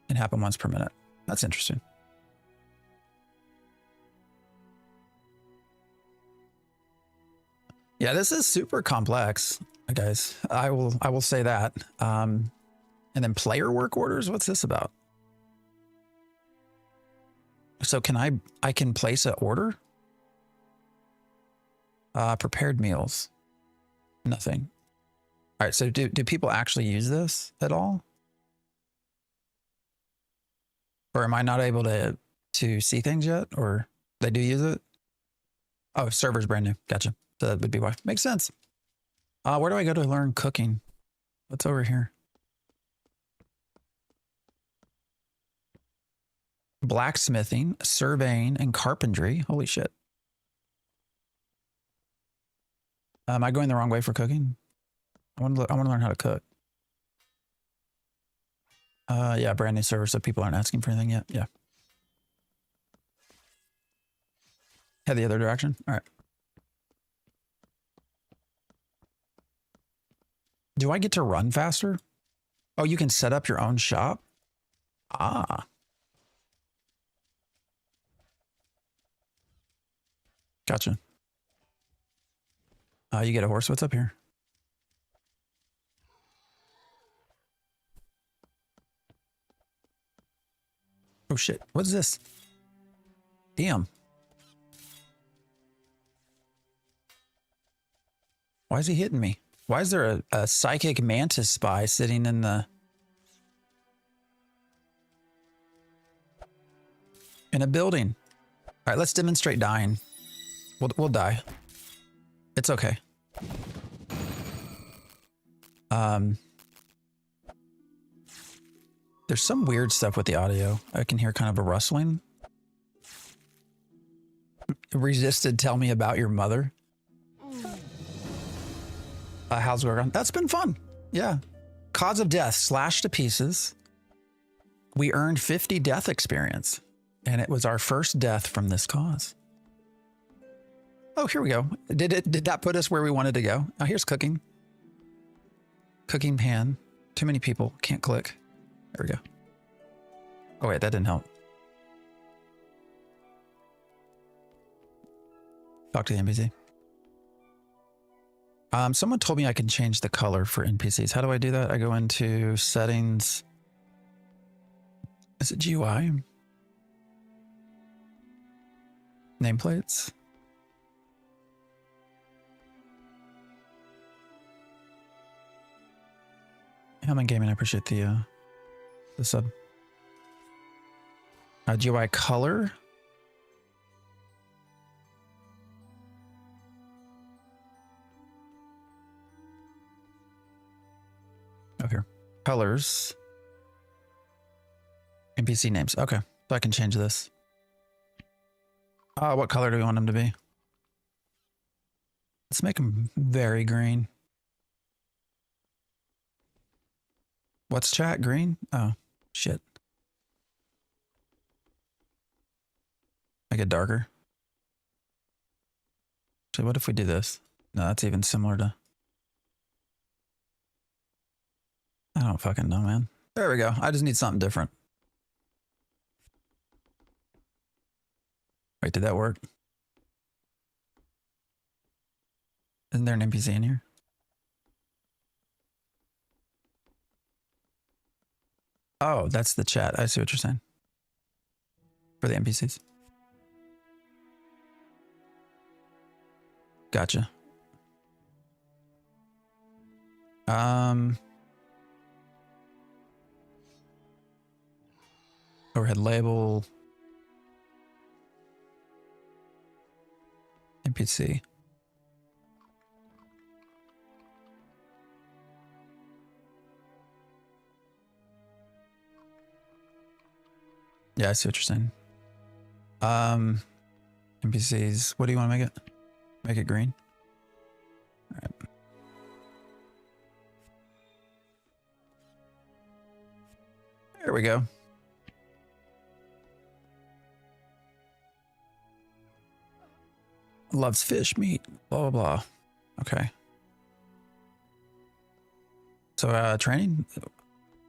Can happen once per minute. That's interesting. Yeah, this is super complex, guys. I will say that. And then player work orders. What's this about? So can I can place an order? Prepared meals. Nothing. All right. So do people actually use this at all? Or am I not able to see things yet? Or they do use it? Oh, server's brand new. Gotcha. So that would be why. Makes sense. Where do I go to learn cooking? What's over here? Blacksmithing, surveying, and carpentry. Holy shit. Am I going the wrong way for cooking? I want to learn how to cook. Yeah, brand new server, so people aren't asking for anything yet. Yeah. Head the other direction. All right. Do I get to run faster? Oh, you can set up your own shop? Ah. Gotcha. You get a horse. What's up here? Oh shit. What's this? Damn. Why is he hitting me? Why is there a psychic mantis spy sitting in a building? All right, let's demonstrate dying. We'll die. It's okay. There's some weird stuff with the audio. I can hear kind of a rustling. Resisted, tell me about your mother. How's Gorgon? That's been fun. Yeah. Cause of death, slashed to pieces. We earned 50 death experience, and it was our first death from this cause. Oh, here we go. Did that put us where we wanted to go? Oh, here's cooking. Cooking pan. Too many people. Can't click. There we go. Oh, wait, that didn't help. Talk to the NPC. Someone told me I can change the color for NPCs. How do I do that? I go into settings. Is it GUI? Nameplates. Hellman Gaming, I appreciate the sub. GUI color. Okay. Colors. NPC names. Okay. So I can change this. What color do we want them to be? Let's make them very green. What's chat? Green? Oh, shit. Make it darker. So what if we do this? No, that's even similar to... I don't fucking know, man. There we go. I just need something different. Wait, did that work? Isn't there an NPC in here? Oh, that's the chat. I see what you're saying. For the NPCs. Gotcha. Overhead label. NPC. Yeah, I see what you're saying. NPCs. What do you want to make it? Make it green? All right. There we go. Loves fish, meat, blah, blah, blah. Okay. So, training?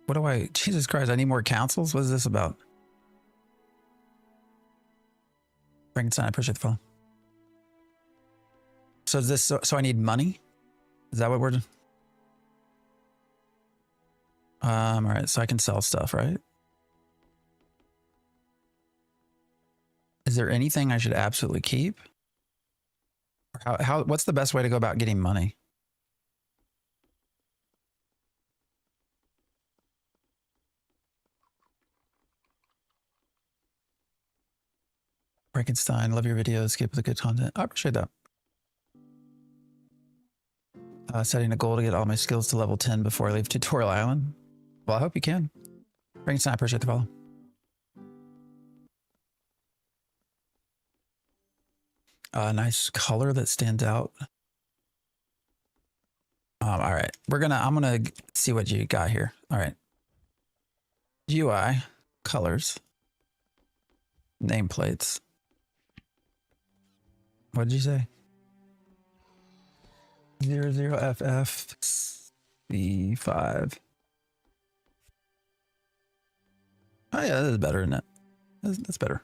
What do I... Jesus Christ, I need more councils? What is this about? Frankenstein, I appreciate the follow. So is this... So I need money? Is that what we're... All right, so I can sell stuff, right? Is there anything I should absolutely keep? What's the best way to go about getting money? Frankenstein, love your videos. Keep up the good content. I appreciate that. Setting a goal to get all my skills to level 10 before I leave Tutorial Island. Well, I hope you can. Frankenstein, I appreciate the follow. Nice color that stands out. All right, I'm gonna see what you got here. All right, GUI, colors, nameplates. What did you say? 00FF C5. Oh yeah, that is better, isn't it? That's better.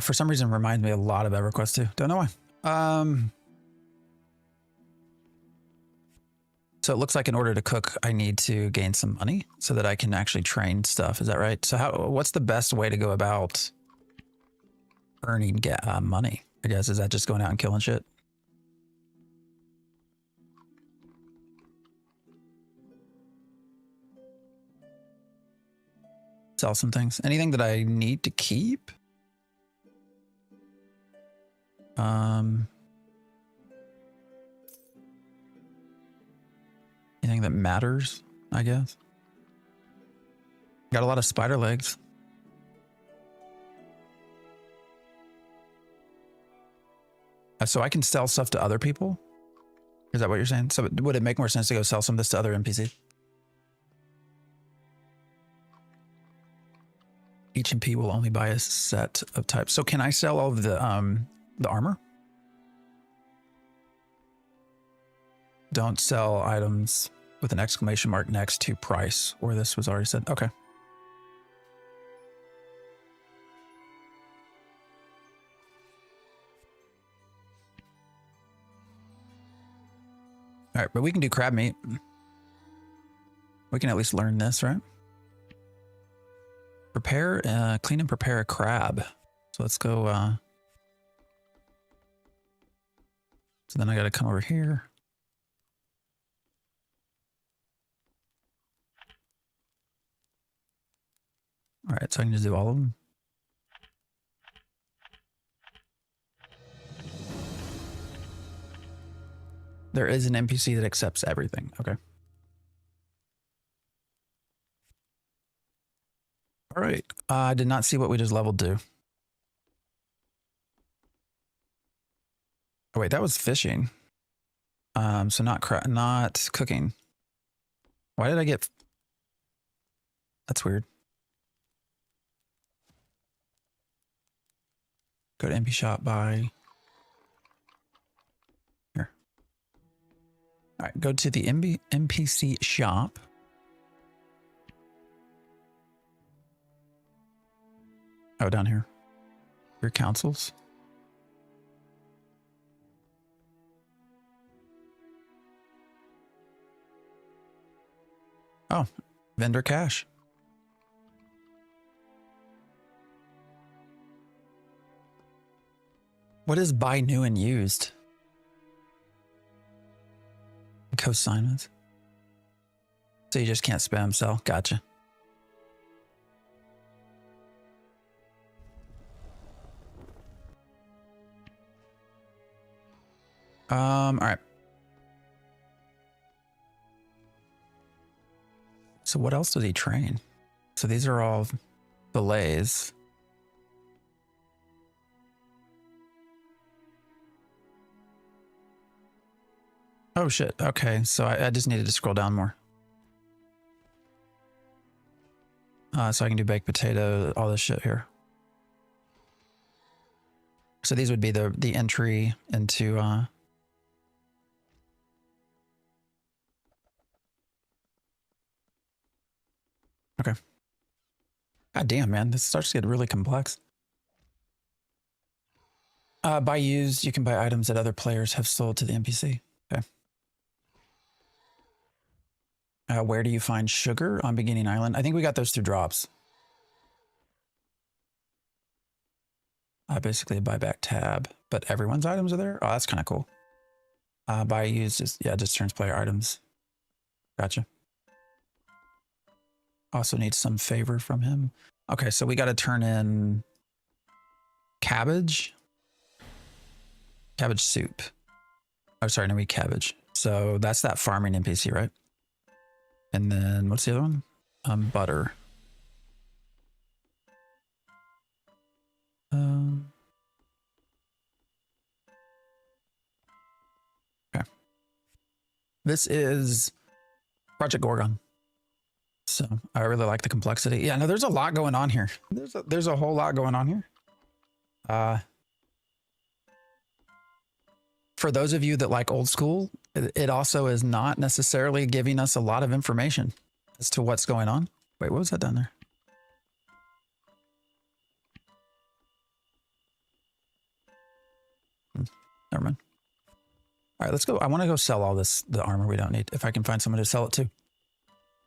For some reason, reminds me a lot of EverQuest too. Don't know why. So it looks like in order to cook, I need to gain some money so that I can actually train stuff. Is that right? So what's the best way to go about earning money? I guess, is that just going out and killing shit? Sell some things. Anything that I need to keep? Anything that matters, I guess. Got a lot of spider legs. So I can sell stuff to other people? Is that what you're saying? So would it make more sense to go sell some of this to other NPCs? Each MP will only buy a set of types. So can I sell all of the armor? Don't sell items with an exclamation mark next to price, or this was already said. Okay. All right, but we can do crab meat. We can at least learn this, right? Prepare, clean and prepare a crab. So let's go. So then I got to come over here. All right, so I can just do all of them. There is an NPC that accepts everything. Okay. All right. I did not see what we just leveled to. Oh wait, that was fishing. So not cooking. Why did I get? That's weird. Go to MP shop, buy. Here. All right, go to the NPC shop. Oh, down here. Your councils. Oh, vendor cash. What is buy new and used? Consignments. So you just can't spam sell. Gotcha. All right. So what else does he train? So these are all fillets. Oh shit. Okay, so I just needed to scroll down more. So I can do baked potato, all this shit here. So these would be the entry into okay. God damn, man, this starts to get really complex. Buy used, you can buy items that other players have sold to the NPC. Okay. Where do you find sugar on Beginning Island? I think we got those through drops. Basically a buyback tab, but everyone's items are there. Oh, that's kind of cool. Buy used, just turns player items. Gotcha. Also needs some favor from him. Okay, so we got to turn in cabbage. Cabbage soup. Oh, sorry, no, we cabbage. So that's that farming NPC, right? And then what's the other one? Butter. Okay. This is Project Gorgon. So I really like the complexity. Yeah, no, there's a lot going on here. There's a whole lot going on here. For those of you that like old school, it also is not necessarily giving us a lot of information as to what's going on. Wait, what was that down there? Never mind. All right, let's go. I want to go sell all the armor we don't need. If I can find someone to sell it to.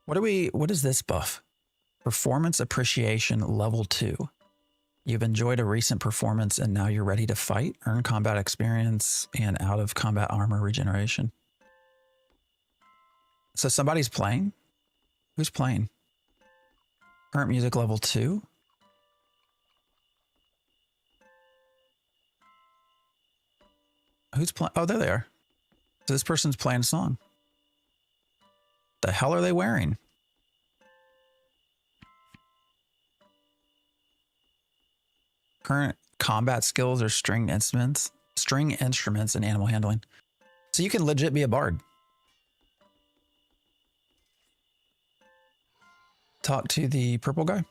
What is this buff? Performance appreciation level 2. You've enjoyed a recent performance and now you're ready to fight. Earn combat experience and out of combat armor regeneration. So somebody's playing? Who's playing? Current music level 2? Who's playing? Oh, there they are. So this person's playing a song. The hell are they wearing? Current combat skills are string instruments and animal handling. So you can legit be a bard. Talk to the purple guy.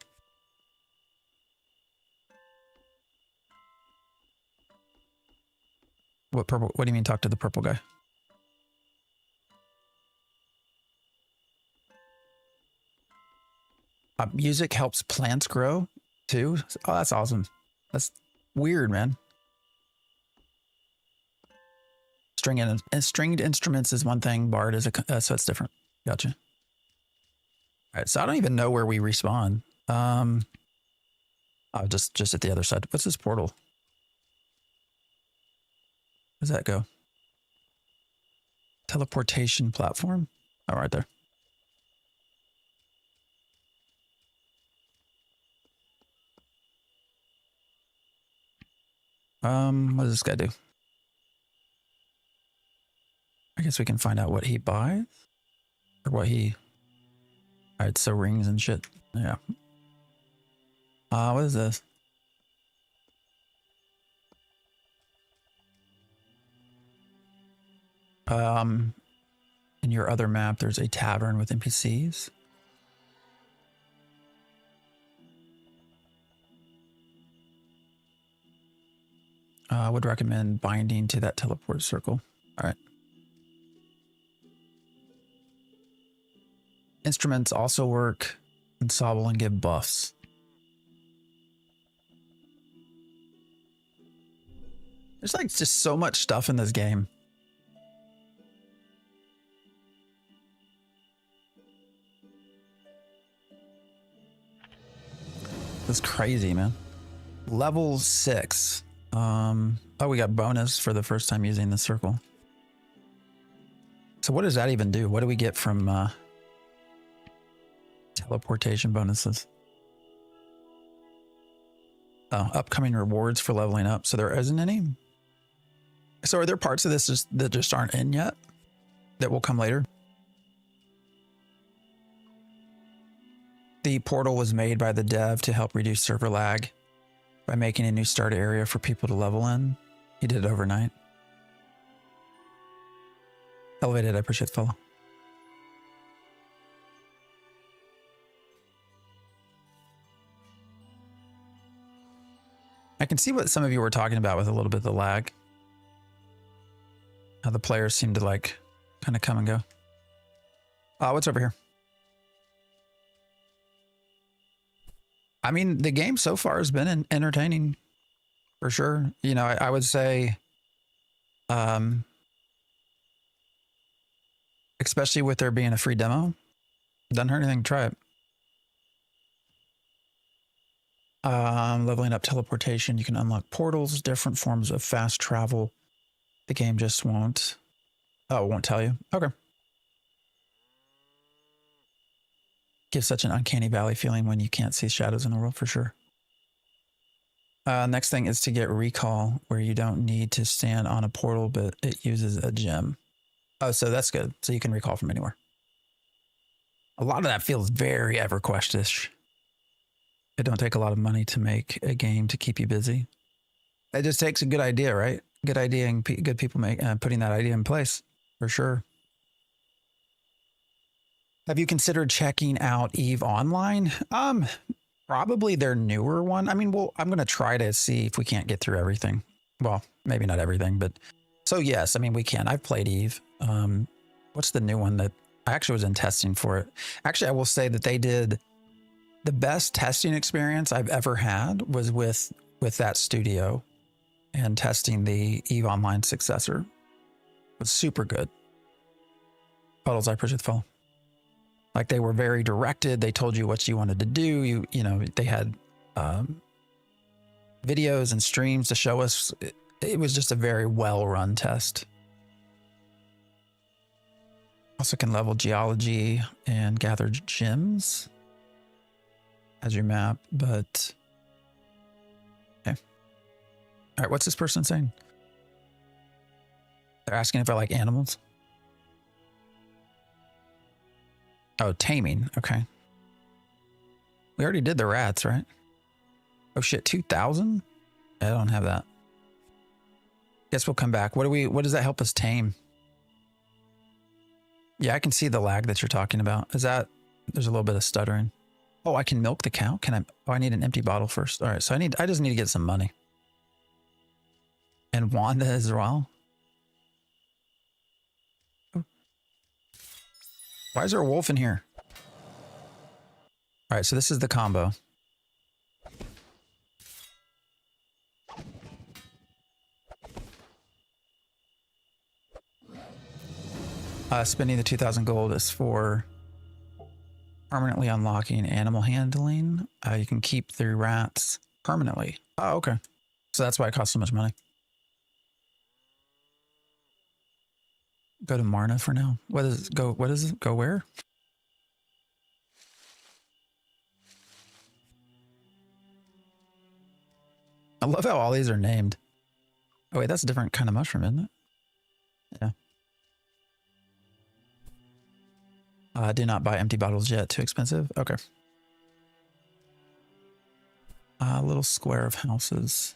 What purple? What do you mean talk to the purple guy? Music helps plants grow too. Oh, that's awesome. That's weird, man. Stringed instruments is one thing. Bard is so it's different. Gotcha. All right, so I don't even know where we respawn. Oh, just at the other side. What's this portal? Where does that go? Teleportation platform. Oh, right there. What does this guy do? I guess we can find out what he buys or what he. All right, so rings and shit. Yeah. What is this? In your other map, there's a tavern with NPCs. I would recommend binding to that teleport circle. All right. Instruments also work ensemble and give buffs. There's like just so much stuff in this game. That's crazy, man. Level 6. Oh, we got bonus for the first time using the circle. So what does that even do? What do we get from teleportation bonuses? Oh, upcoming rewards for leveling up. So there isn't any. So are there parts of this that just aren't in yet that will come later? The portal was made by the dev to help reduce server lag by making a new start area for people to level in. He did it overnight. Elevated, I appreciate the follow. I can see what some of you were talking about with a little bit of the lag. How the players seem to like kind of come and go. What's over here? I mean, the game so far has been entertaining for sure. You know, I would say, especially with there being a free demo, doesn't hurt anything to try it. Leveling up teleportation. You can unlock portals, different forms of fast travel. The game just won't. Oh, it won't tell you. Okay. Gives such an uncanny valley feeling when you can't see shadows in the world for sure. Next thing is to get recall, where you don't need to stand on a portal, but it uses a gem. Oh, so that's good. So you can recall from anywhere. A lot of that feels very EverQuest-ish. It don't take a lot of money to make a game to keep you busy. It just takes a good idea, right? Good idea and good people putting that idea in place for sure. Have you considered checking out EVE Online? Probably their newer one. I mean, well, I'm going to try to see if we can't get through everything. Well, maybe not everything, but so yes, I mean, we can. I've played EVE. What's the new one that I actually was in testing for it? Actually, I will say that they did the best testing experience I've ever had was with that studio and testing the EVE Online successor. It was super good. Puddles, I appreciate the follow. Like they were very directed. They told you what you wanted to do. You know, they had videos and streams to show us. It was just a very well-run test. Also can level geology and gather gems as your map, but okay. All right, what's this person saying? They're asking if I like animals. Oh, taming. Okay. We already did the rats, right? Oh shit, 2,000? I don't have that. Guess we'll come back. What does that help us tame? Yeah, I can see the lag that you're talking about. There's a little bit of stuttering. Oh, I can milk the cow? I need an empty bottle first. All right, so I just need to get some money. And Wanda as well. Why is there a wolf in here? All right, so this is the combo. Spending the 2,000 gold is for permanently unlocking animal handling. You can keep the rats permanently. Oh, okay. So that's why it costs so much money. Go to Marna for now. What is it? Go? What is it? Go where? I love how all these are named. Oh wait, that's a different kind of mushroom, isn't it? Yeah. Do not buy empty bottles yet. Too expensive. Okay. A little square of houses.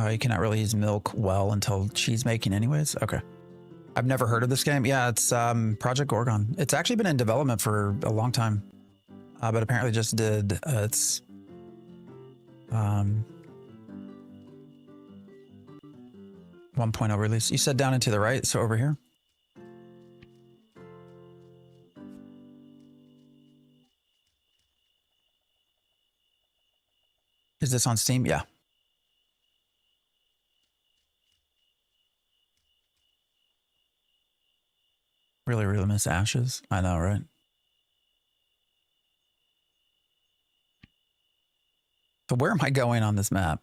You cannot really use milk well until cheese making anyways. Okay. I've never heard of this game. Yeah, it's Project Gorgon. It's actually been in development for a long time. But apparently just did its 1.0 release. You said down and to the right, so over here. Is this on Steam? Yeah. Really, really miss Ashes. I know, right? So where am I going on this map?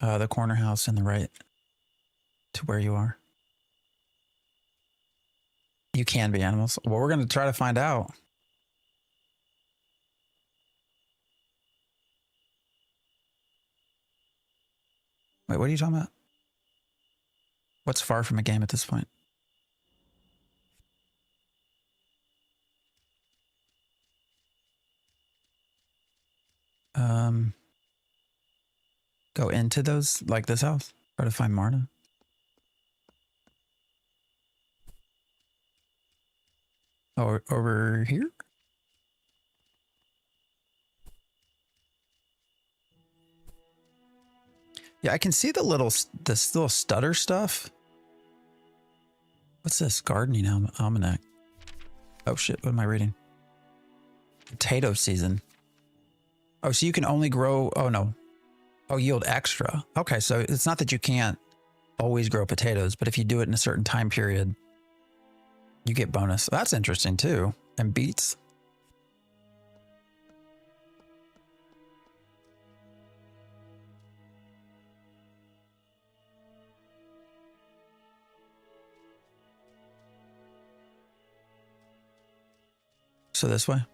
The corner house in the right to where you are. You can be animals. Well, we're going to try to find out. Wait, what are you talking about? What's far from a game at this point? Go into those, like this house. Try to find Marna. Oh, over here? Yeah, I can see this little stutter stuff. What's this? Gardening almanac. Oh shit, what am I reading? Potato season. Oh, so you can only grow, oh no. Oh, yield extra. Okay, so it's not that you can't always grow potatoes, but if you do it in a certain time period, you get bonus. That's interesting too. And beets. So this way.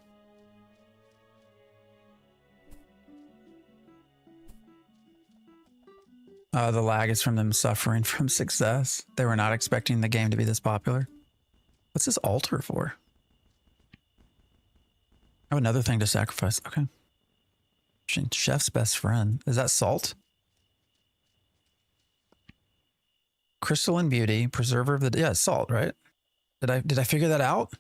The lag is from them suffering from success. They were not expecting the game to be this popular. What's this altar for? Oh, another thing to sacrifice. Okay. Chef's best friend. Is that salt? Crystalline beauty, preserver of the, yeah, salt, right? Did I figure that out?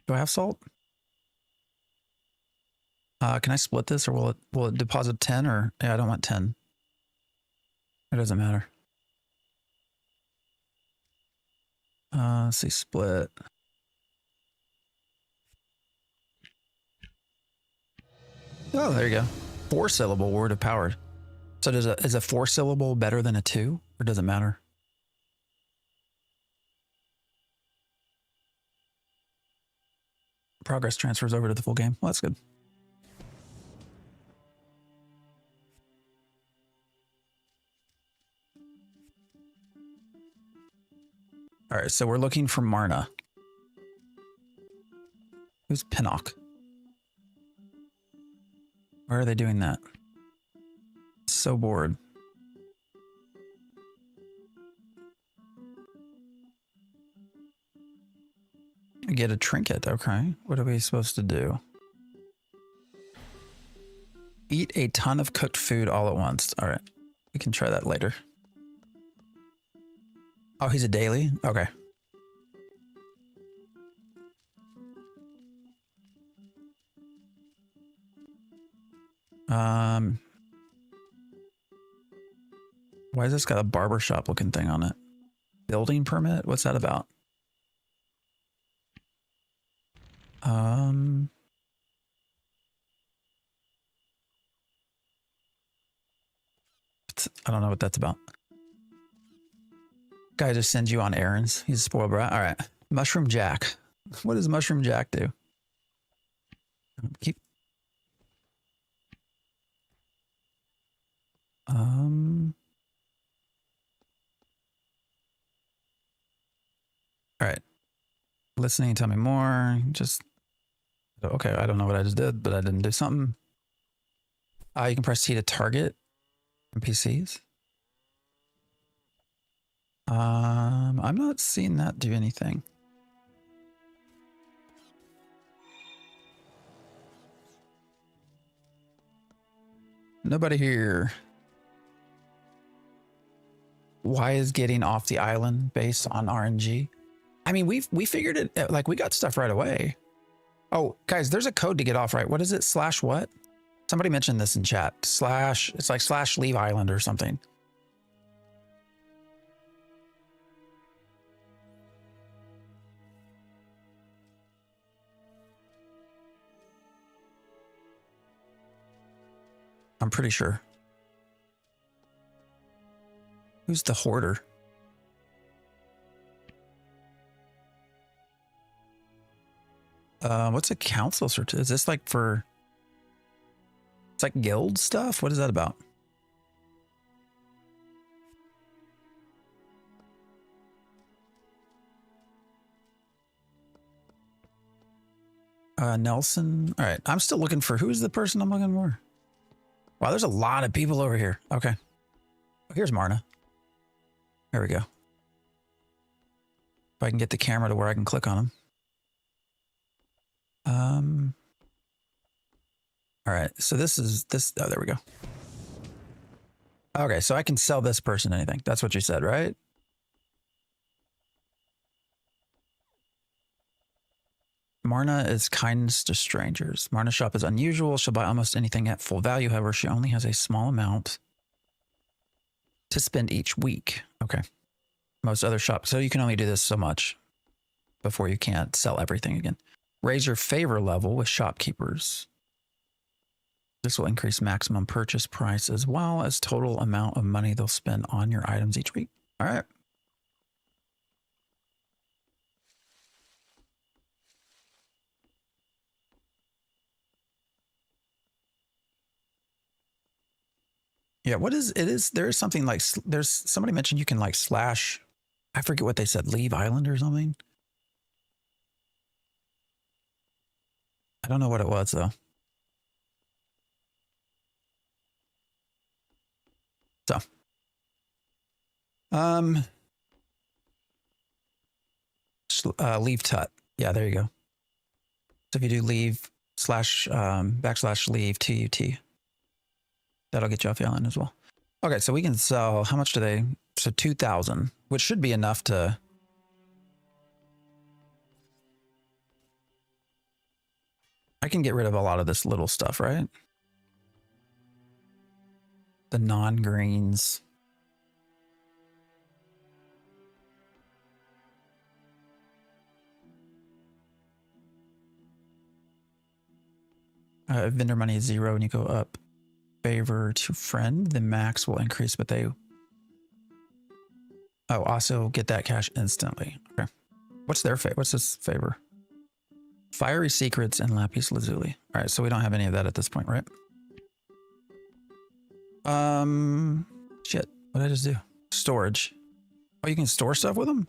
Do I have salt? Can I split this, or will it deposit 10, or yeah, I don't want 10. It doesn't matter. Let's see, split. Oh, there you go. 4-syllable word of power. So is a 4-syllable better than a 2, or does it matter? Progress transfers over to the full game. Well, that's good. All right, so we're looking for Marna. Who's Pinnock? Where are they doing that? So bored. Get a trinket, okay. What are we supposed to do? Eat a ton of cooked food all at once. All right, we can try that later. Oh, he's a daily? Okay. Why has this got a barbershop looking thing on it? Building permit? What's that about? I don't know what that's about. Guy just sends you on errands. He's a spoiled brat. All right. Mushroom Jack. What does Mushroom Jack do? Keep. All right. Listening, tell me more. Just. Okay, I don't know what I just did, but I didn't do something. You can press T to target NPCs. I'm not seeing that do anything. Nobody here. Why is getting off the island based on RNG? I mean, we figured it, like we got stuff right away. Oh, guys, there's a code to get off, right? What is it? Slash what? Somebody mentioned this in chat. Slash, it's like slash leave island or something. I'm pretty sure. Who's the hoarder? What's a council search? Is this like for... It's like guild stuff? What is that about? Nelson. All right. I'm still looking for... Who's the person I'm looking for? Wow, there's a lot of people over here. Okay. Here's Marna. There we go. If I can get the camera to where I can click on him. All right. So this is this. Oh, there we go. Okay. So I can sell this person anything. That's what you said, right? Marna is kindness to strangers. Marna's shop is unusual. She'll buy almost anything at full value. However, she only has a small amount to spend each week. Okay. Most other shops. So you can only do this so much before you can't sell everything again. Raise your favor level with shopkeepers. This will increase maximum purchase price as well as total amount of money they'll spend on your items each week. All right. Yeah, what is it? Is there is something like there's somebody mentioned you can like slash, I forget what they said, leave island or something. I don't know what it was though. So, leave tut. Yeah, there you go. So if you do leave slash backslash leave TUT, that'll get you off the island as well. Okay, so we can sell, how much do they? So 2,000, which should be enough to. I can get rid of a lot of this little stuff, right? The non-greens. Vendor money is 0 and you go up. Favor to friend, the max will increase, but they... Oh, also get that cash instantly. Okay. What's their favor? What's this favor? Fiery Secrets and Lapis Lazuli. All right, so we don't have any of that at this point, right? Shit. What did I just do? Storage. Oh, you can store stuff with them?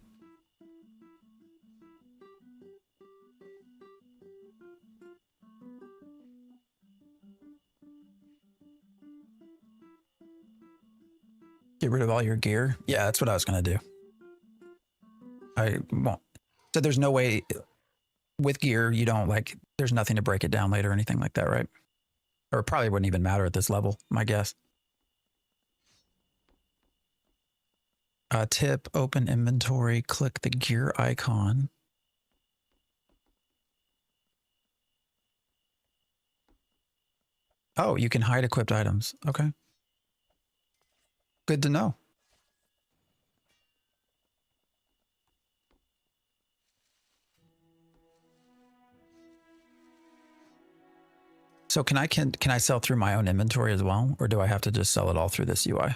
Get rid of all your gear? Yeah, that's what I was going to do. I won't. So there's no way with gear, you don't like, there's nothing to break it down later or anything like that, right? Or it probably wouldn't even matter at this level, my guess. Tip, open inventory, click the gear icon. Oh, you can hide equipped items. Okay. Good to know. So can I sell through my own inventory as well? Or do I have to just sell it all through this UI?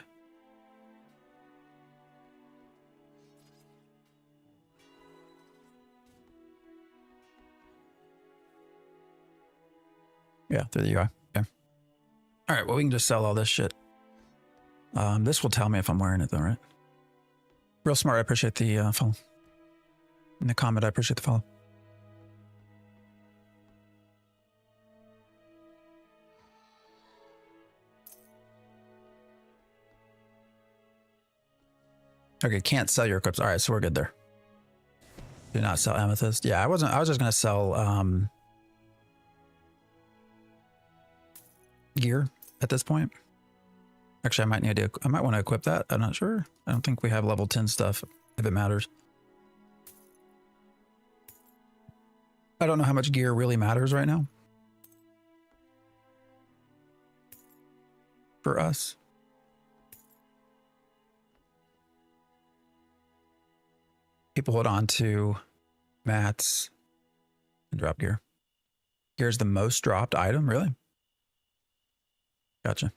Yeah, through the UI. Okay. All right, well, we can just sell all this shit. This will tell me if I'm wearing it though, right? Real smart. I appreciate the follow. In the comment, I appreciate the follow. Okay, can't sell your equips. All right, so we're good there. Do not sell amethyst. Yeah, I was just gonna sell gear at this point. Actually, I might want to equip that. I'm not sure. I don't think we have level 10 stuff if it matters. I don't know how much gear really matters right now for us. People hold on to mats and drop gear. Gear is the most dropped item, really? Gotcha.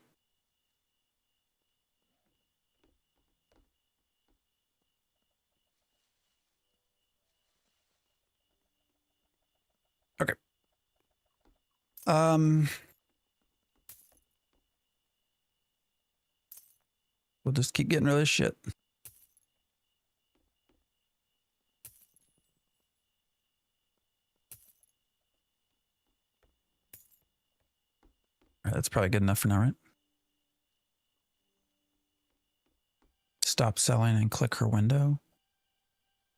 Okay. We'll just keep getting rid of this shit. All right, that's probably good enough for now, right? Stop selling and click her window.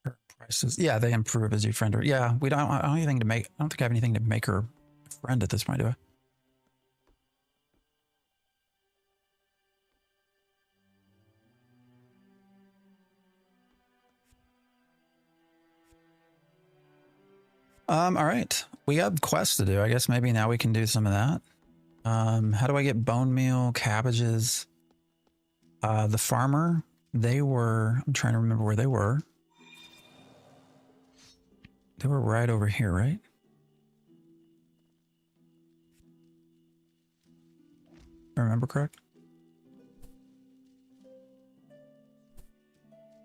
Her prices, yeah, they improve as you friend her. Yeah, I don't have anything to make. I don't think I have anything to make her a friend at this point, do I? All right. We have quests to do. I guess maybe now we can do some of that. How do I get bone meal, cabbages? The farmer, I'm trying to remember where they were. They were right over here, right? If I remember correct.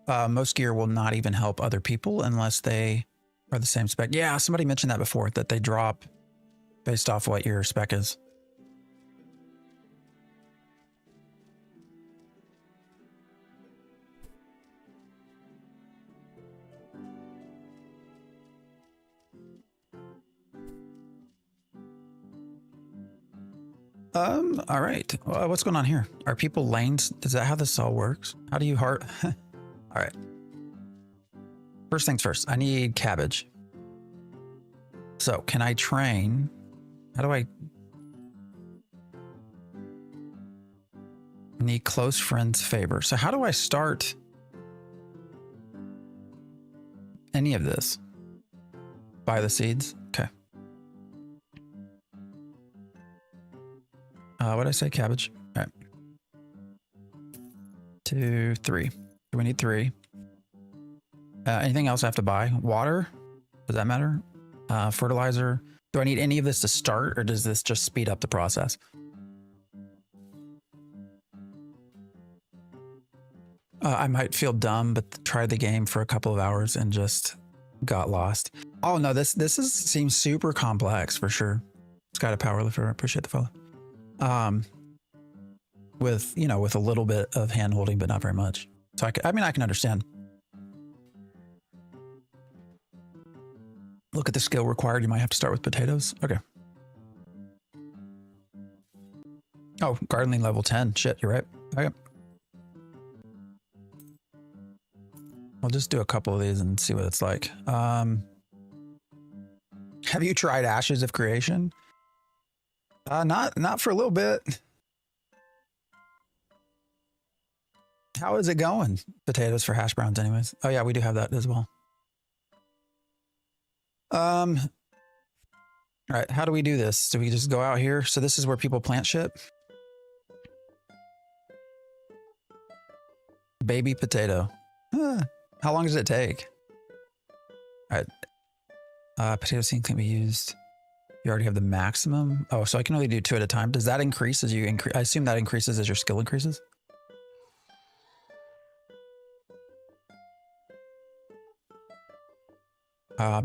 Most gear will not even help other people unless they are the same spec. Yeah, somebody mentioned that before, that they drop based off what your spec is. All right. What's going on here? Are people lanes? Is that how this all works? How do you heart? All right. First things first, I need cabbage. So can I train? How do I need close friends favor? So how do I start any of this? Buy the seeds. Okay. What did I say? Cabbage. All right. 2, 3. Do we need 3? Anything else I have to buy? Water? Does that matter? Fertilizer? Do I need any of this to start, or does this just speed up the process? I might feel dumb, but tried the game for a couple of hours and just got lost. Oh no, seems super complex for sure. It's got a power lifter. I appreciate the follow. With a little bit of hand holding, but not very much. So I can understand. Look at the skill required. You might have to start with potatoes. Okay. Oh, gardening level 10. Shit, you're right. Okay. I'll just do a couple of these and see what it's like. Have you tried Ashes of Creation? Not for a little bit. How is it going? Potatoes for hash browns anyways. Oh yeah, we do have that as well. All right, how do we do this? Do we just go out here? So this is where people plant shit? Baby potato. How long does it take? All right. Potato seed can be used. You already have the maximum. Oh, so I can only do 2 at a time. Does that increase as you increase? I assume that increases as your skill increases.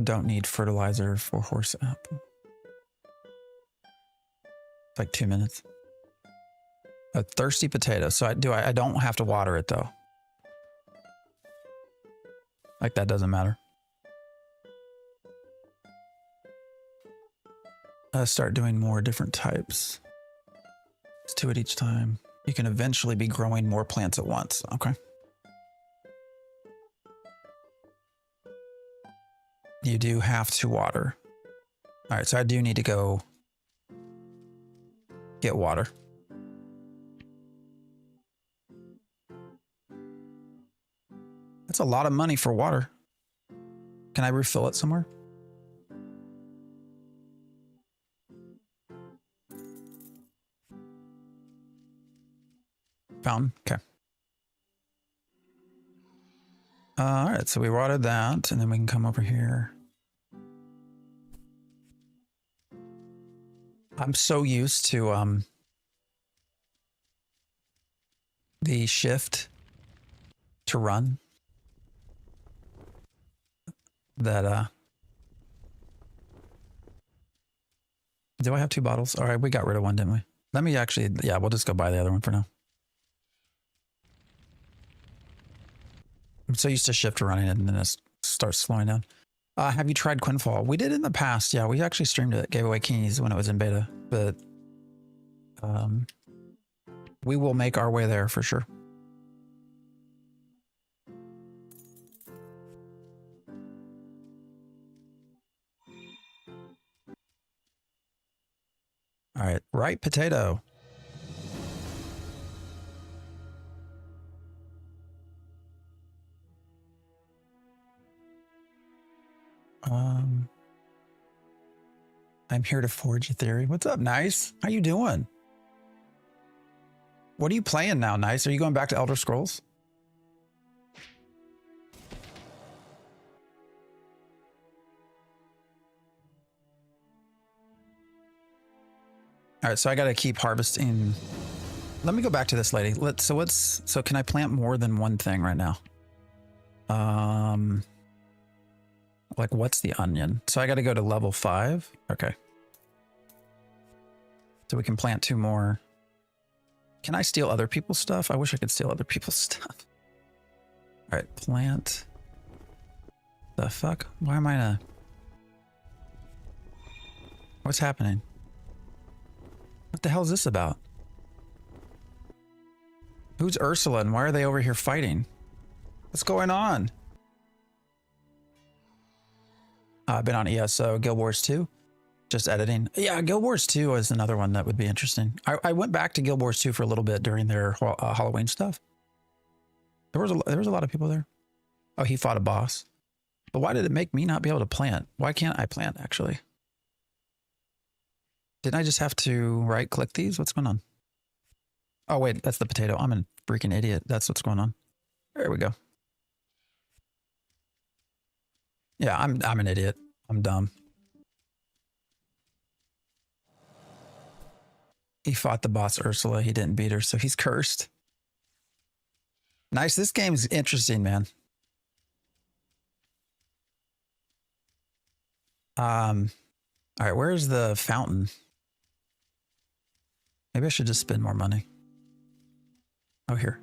Don't need fertilizer for horse apple. It's like 2 minutes. A thirsty potato. So I don't have to water it though. Like that doesn't matter. Start doing more different types. It's 2 at each time. You can eventually be growing more plants at once. Okay. You do have to water. All right, so I do need to go get water. That's a lot of money for water. Can I refill it somewhere? Fountain, okay. All right, so we watered that, and then we can come over here. I'm so used to the shift to run that do I have 2 bottles? All right, we got rid of one, didn't we? Let me actually, yeah, we'll just go buy the other one for now. I'm so used to shift to running it and then it starts slowing down. Have you tried Quinfall? We did in the past. Yeah, we actually streamed it, gave away keys when it was in beta, but we will make our way there for sure. All right, ripe potato. I'm here to forge a theory. What's up, Nice? How you doing? What are you playing now, Nice? Are you going back to Elder Scrolls? All right, so I got to keep harvesting. Let me go back to this lady. So can I plant more than one thing right now? Like what's the onion? So I got to go to level 5. Okay. So we can plant 2 more. Can I steal other people's stuff? I wish I could steal other people's stuff. All right, plant. The fuck? Why am I not? What's happening? What the hell is this about? Who's Ursula and why are they over here fighting? What's going on? I've been on ESO, Guild Wars 2, just editing. Yeah, Guild Wars 2 is another one that would be interesting. I went back to Guild Wars 2 for a little bit during their Halloween stuff. There was a lot of people there. Oh, he fought a boss. But why did it make me not be able to plant? Why can't I plant, actually? Didn't I just have to right-click these? What's going on? Oh, wait, that's the potato. I'm a freaking idiot. That's what's going on. There we go. Yeah, I'm an idiot. I'm dumb. He fought the boss Ursula. He didn't beat her, so he's cursed. Nice. This game's interesting, man. All right, where's the fountain? Maybe I should just spend more money. Oh, here.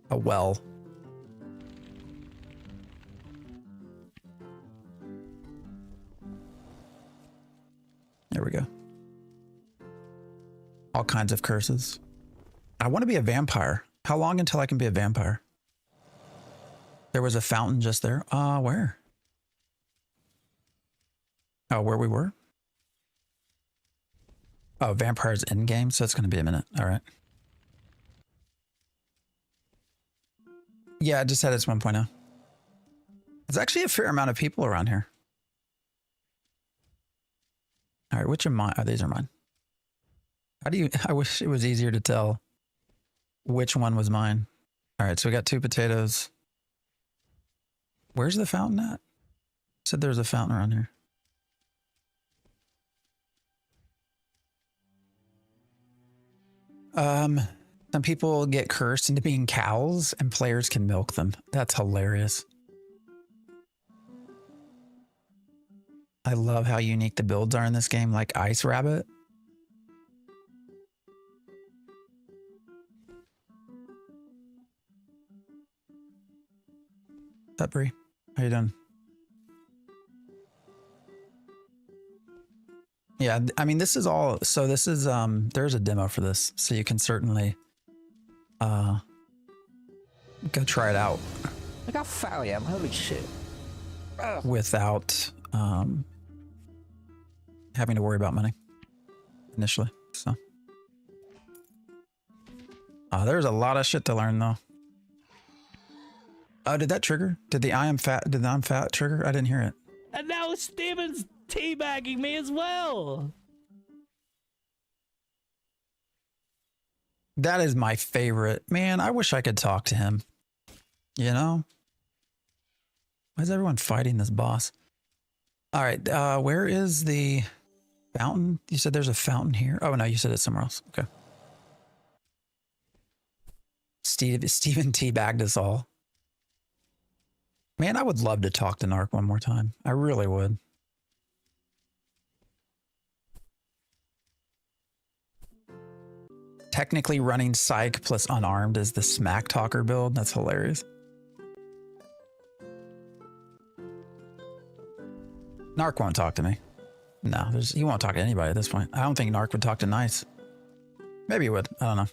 A well. There we go. All kinds of curses. I want to be a vampire. How long until I can be a vampire? There was a fountain just there. Where? Oh, where we were? Oh, vampires in game, so it's going to be a minute. All right. Yeah, I just had its 1.0. There's actually a fair amount of people around here. All right, which are mine? Oh, these are mine. How do you, I wish it was easier to tell which one was mine. All right, so we got 2 potatoes. Where's the fountain at? Said there's a fountain around here. Some people get cursed into being cows and players can milk them. That's hilarious. I love how unique the builds are in this game, like Ice Rabbit. What's up, Bree? How you doing? Yeah, I mean, this is all, so this is, there's a demo for this, so you can certainly, go try it out. Look how fat I am, holy shit. Without, having to worry about money initially, so. There's a lot of shit to learn though. Oh, did that trigger? Did the I'm fat trigger? I didn't hear it. And now Steven's teabagging me as well. That is my favorite. Man, I wish I could talk to him. You know? Why is everyone fighting this boss? All right, where is the fountain? You said there's a fountain here? Oh, no, you said it's somewhere else. Okay. Steven teabagged us all. Man, I would love to talk to Narc one more time. I really would. Technically running Psych plus Unarmed is the Smack Talker build. That's hilarious. Narc won't talk to me. No, he won't talk to anybody at this point. I don't think Narc would talk to Nice. Maybe he would. I don't know.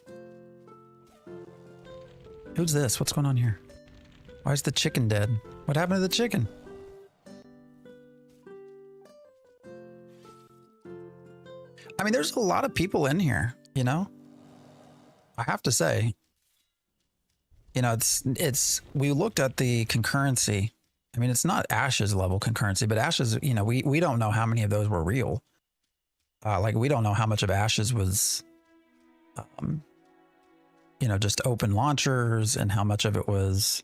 Who's this? What's going on here? Why is the chicken dead? What happened to the chicken? I mean, there's a lot of people in here, you know? I have to say, you know, we looked at the concurrency. I mean, it's not Ash's level concurrency, but Ash's, you know, we don't know how many of those were real. Like, we don't know how much of Ash's was, you know, just open launchers and how much of it was,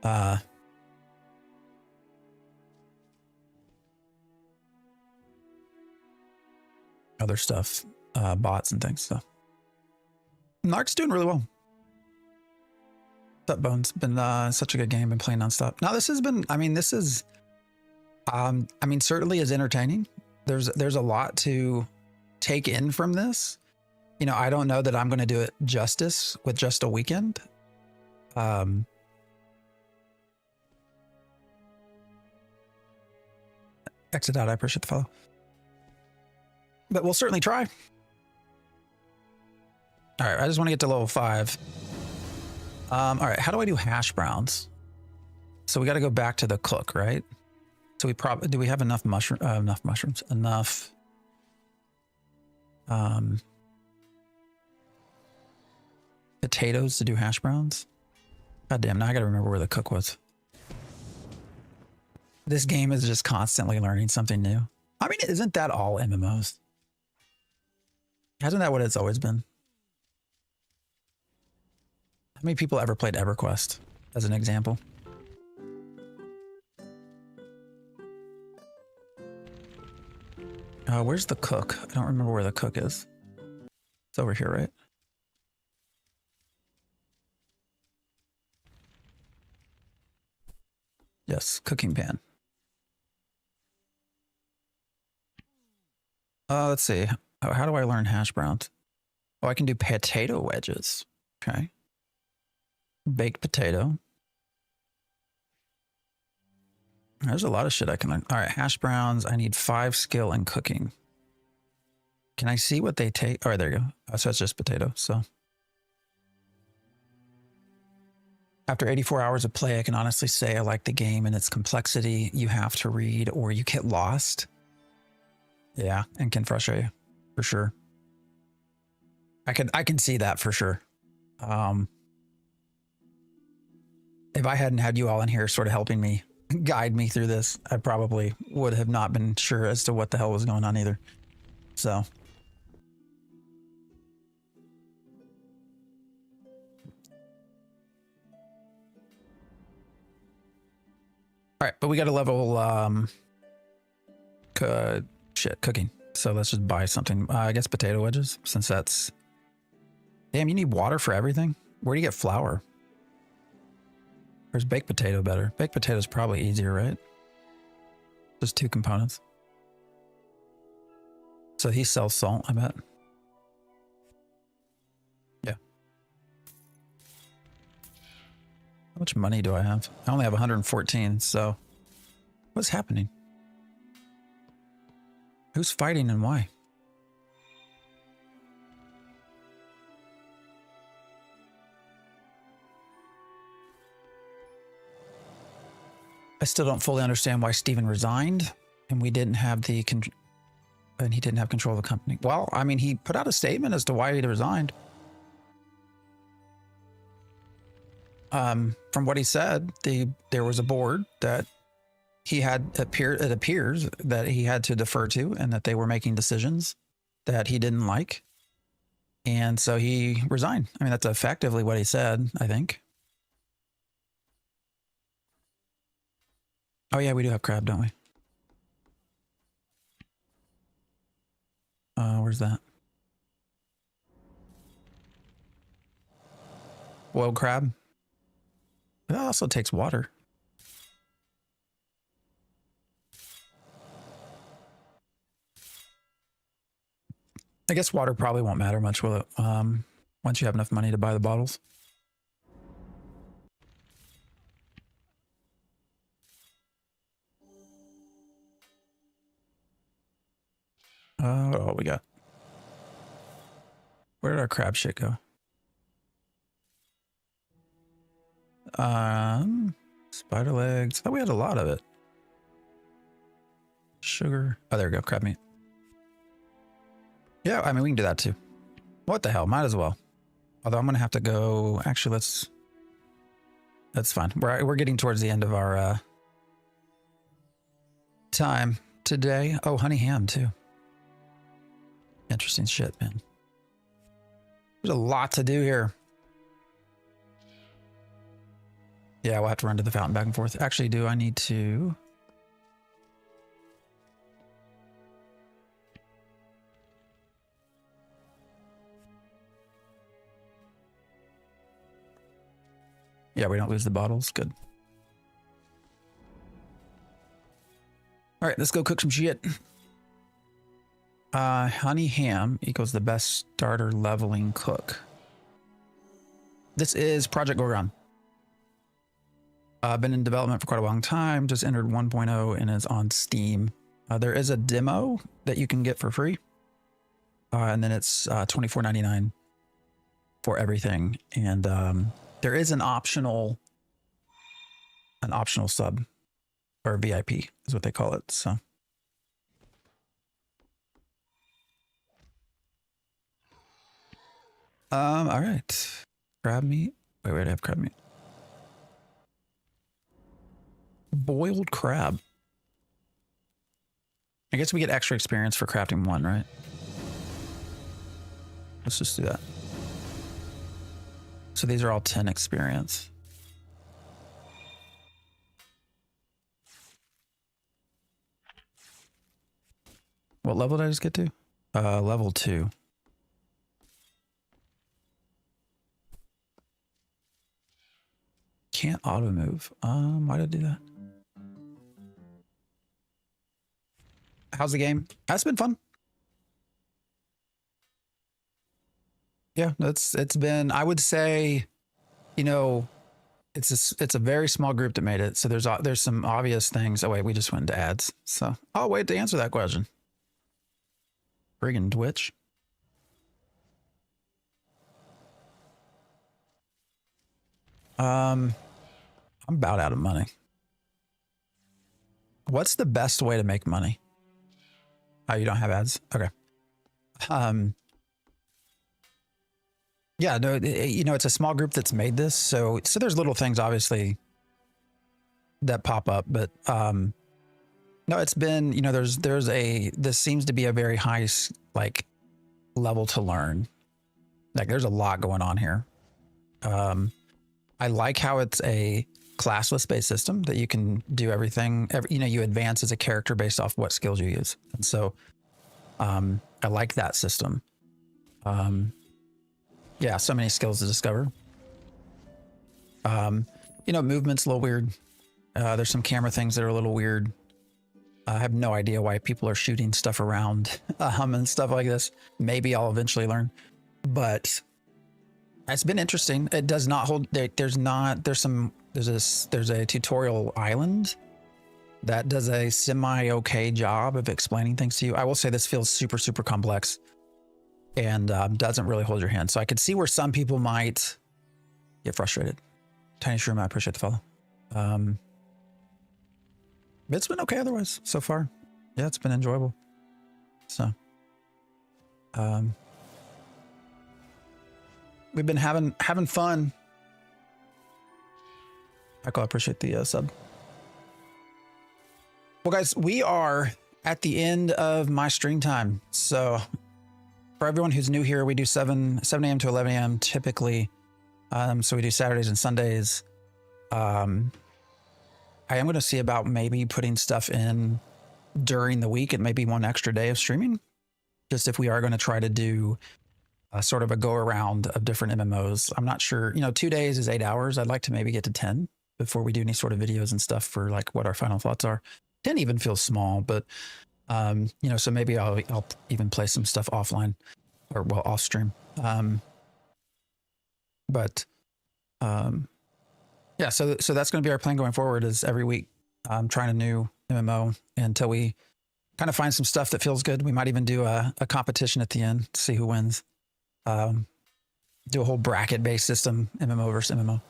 other stuff, bots and things. So Narc's doing really well. What's up, Bones? Been such a good game. Been playing nonstop. Now this has been, I mean, this is, I mean, certainly is entertaining. There's a lot to take in from this. You know, I don't know that I'm going to do it justice with just a weekend. Exit out. I appreciate the follow. But we'll certainly try. All right, I just want to get to level 5. All right, how do I do hash browns? So we got to go back to the cook, right? So we probably, do we have enough mushrooms? Enough. Potatoes to do hash browns? God damn, now I got to remember where the cook was. This game is just constantly learning something new. I mean, isn't that all MMOs? Hasn't that what it's always been? How many people ever played EverQuest, as an example? Where's the cook? I don't remember where the cook is. It's over here, right? Yes, cooking pan. Let's see. How do I learn hash browns? Oh, I can do potato wedges. Okay. Baked potato. There's a lot of shit I can learn. All right, hash browns. I need 5 skill in cooking. Can I see what they take? Oh, there you go. Oh, so it's just potato. So after 84 hours of play, I can honestly say I like the game and its complexity. You have to read or you get lost. Yeah, and can frustrate you for sure. I can see that for sure. If I hadn't had you all in here sort of helping me guide me through this, I probably would have not been sure as to what the hell was going on either. So. All right, but we got to level cooking. So let's just buy something. I guess potato wedges, since that's... Damn, you need water for everything? Where do you get flour? Where's baked potato better? Baked potato is probably easier, right? Just 2 components. So he sells salt, I bet. Yeah. How much money do I have? I only have 114, so... What's happening? Who's fighting and why? I still don't fully understand why Steven resigned and we didn't have the and he didn't have control of the company. Well, I mean, he put out a statement as to why he resigned. From what he said, there was a board that he had it appears that he had to defer to, and that they were making decisions that he didn't like. And so he resigned. I mean, that's effectively what he said, I think. Oh yeah, we do have crab, don't we? Where's that? Boiled crab. It also takes water. I guess water probably won't matter much, will it? Once you have enough money to buy the bottles. What we got? Where did our crab shit go? Spider legs. I thought we had a lot of it. Sugar. Oh, there we go. Crab meat. Yeah, I mean, we can do that too. What the hell? Might as well. Although I'm going to have to go. Actually, that's fine. We're getting towards the end of our time today. Oh, honey ham too. Interesting shit, man. There's a lot to do here. Yeah, we'll have to run to the fountain back and forth. Actually, do I need to... Yeah, we don't lose the bottles. Good. All right, let's go cook some shit. Honey ham equals the best starter leveling cook. This is Project Gorgon. Been in development for quite a long time. Just entered 1.0 and is on Steam. There is a demo that you can get for free. And then it's $24.99 for everything. And there is an optional sub, or VIP is what they call it. So. All right. Crab meat. Wait, I have crab meat. Boiled crab. I guess we get extra experience for crafting one, right? Let's just do that. So these are all 10 experience. What level did I just get to? Level 2. Can't auto move. Why did I do that? How's the game? That's been fun. Yeah, it's been, I would say, you know, it's a very small group that made it. So there's some obvious things. Oh wait, we just went into ads. So I'll wait to answer that question. Friggin' Twitch. I'm about out of money. What's the best way to make money? Oh, you don't have ads? Okay. Yeah, no, you know, it's a small group that's made this. So there's little things, obviously, that pop up, but no, it's been, you know, this seems to be a very high like level to learn. Like there's a lot going on here. I like how it's a classless based system that you can do everything. You know, you advance as a character based off what skills you use, and so I like that system. Yeah, so many skills to discover. You know, movement's a little weird. There's some camera things that are a little weird. I have no idea why people are shooting stuff around and stuff like this. Maybe I'll eventually learn, but it's been interesting. It does not hold. There's a tutorial island that does a semi-okay job of explaining things to you. I will say this feels super, super complex and doesn't really hold your hand. So I could see where some people might get frustrated. Tiny Shroom, I appreciate the follow. It's been okay otherwise so far. Yeah, it's been enjoyable. So, we've been having fun. Michael, I appreciate the sub. Well, guys, we are at the end of my stream time. So, for everyone who's new here, we do 7 a.m. to 11 a.m. typically. So we do Saturdays and Sundays. I am going to see about maybe putting stuff in during the week and maybe one extra day of streaming. Just if we are going to try to do a sort of a go around of different MMOs. I'm not sure, you know, 2 days is 8 hours. I'd like to maybe get to 10 before we do any sort of videos and stuff for like what our final thoughts are. 10 even feels small, but, you know, so maybe I'll even play some stuff offline or well, off stream. Yeah, so that's going to be our plan going forward is every week trying a new MMO until we kind of find some stuff that feels good. We might even do a competition at the end to see who wins. Do a whole bracket-based system, MMO versus MMO.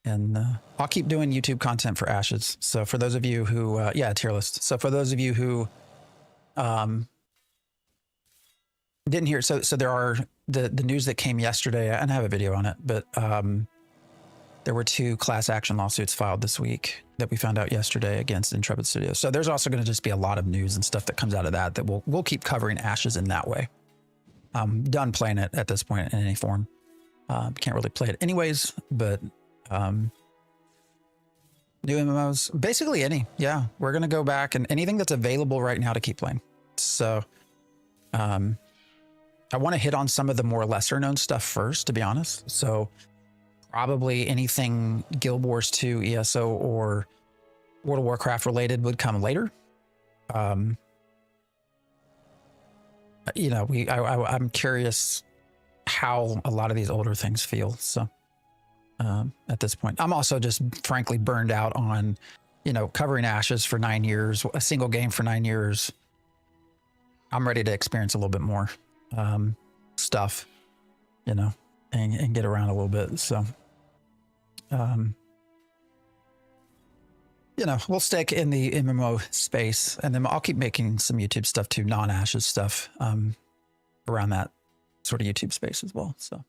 And I'll keep doing YouTube content for Ashes. So for those of you who, yeah, tier list. So for those of you who didn't hear, so there are the news that came yesterday, and I have a video on it, but there were 2 class action lawsuits filed this week that we found out yesterday against Intrepid Studios. So there's also going to just be a lot of news and stuff that comes out of that we'll keep covering Ashes in that way. I'm done playing it at this point in any form. Can't really play it anyways, but new MMOs, basically any. Yeah, we're going to go back and anything that's available right now to keep playing. So I want to hit on some of the more lesser known stuff first, to be honest. So probably anything Guild Wars 2, ESO, or World of Warcraft related would come later. You know, I'm curious how a lot of these older things feel. So at this point, I'm also just frankly burned out on, you know, covering Ashes for 9 years, a single game for 9 years. I'm ready to experience a little bit more stuff, you know, and get around a little bit. So, you know, we'll stick in the MMO space, and then I'll keep making some YouTube stuff too, non-Ashes stuff around that sort of YouTube space as well. So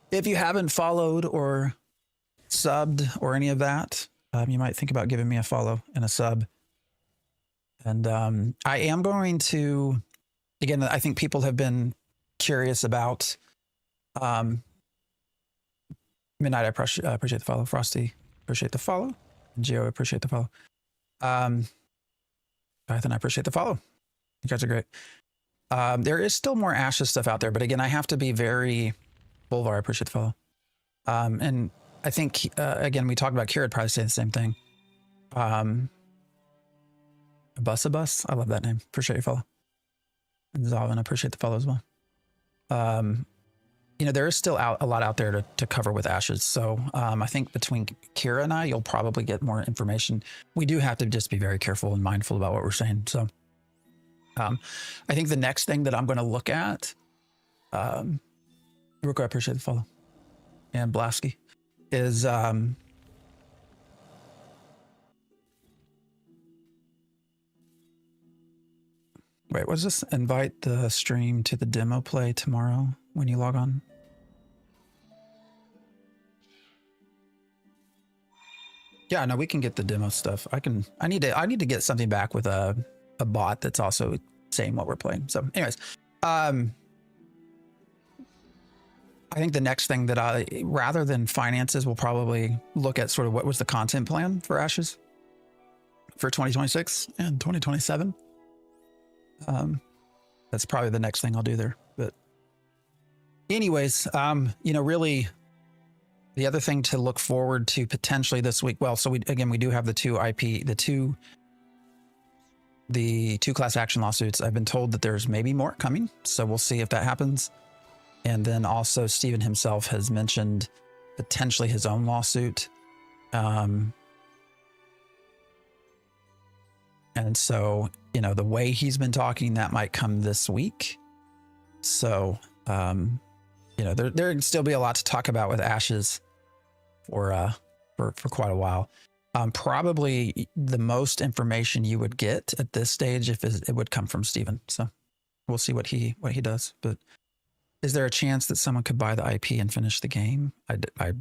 if you haven't followed or subbed or any of that, you might think about giving me a follow and a sub. And I am going to, again, I think people have been curious about Midnight. I appreciate the follow. Frosty, appreciate the follow. Geo, appreciate the follow. Python, I appreciate the follow. You guys are great. There is still more Ashes stuff out there, but again, I have to be very Bolvar. I appreciate the follow. And I think again, we talked about Kira. I'd probably say the same thing. Bus. I love that name. Appreciate your follow. And Zalvin, I appreciate the follow as well. You know, there is still a lot out there to cover with Ashes. So I think between Kira and I, you'll probably get more information. We do have to just be very careful and mindful about what we're saying. So I think the next thing that I'm going to look at, Ruko, I appreciate the follow, and Blasky, is wait, what's this? Invite the stream to the demo play tomorrow when you log on. Yeah, no, we can get the demo stuff. I need to get something back with a bot that's also saying what we're playing. So anyways, I think the next thing that rather than finances, we'll probably look at sort of what was the content plan for Ashes for 2026 and 2027. That's probably the next thing I'll do there. But anyways, really the other thing to look forward to potentially this week. Well, so we do have the two class action lawsuits. I've been told that there's maybe more coming. So we'll see if that happens. And then also Steven himself has mentioned potentially his own lawsuit. And so, the way he's been talking, that might come this week. So, there can still be a lot to talk about with Ashes for quite a while. Probably the most information you would get at this stage it would come from Steven. So we'll see what he does. But is there a chance that someone could buy the IP and finish the game? I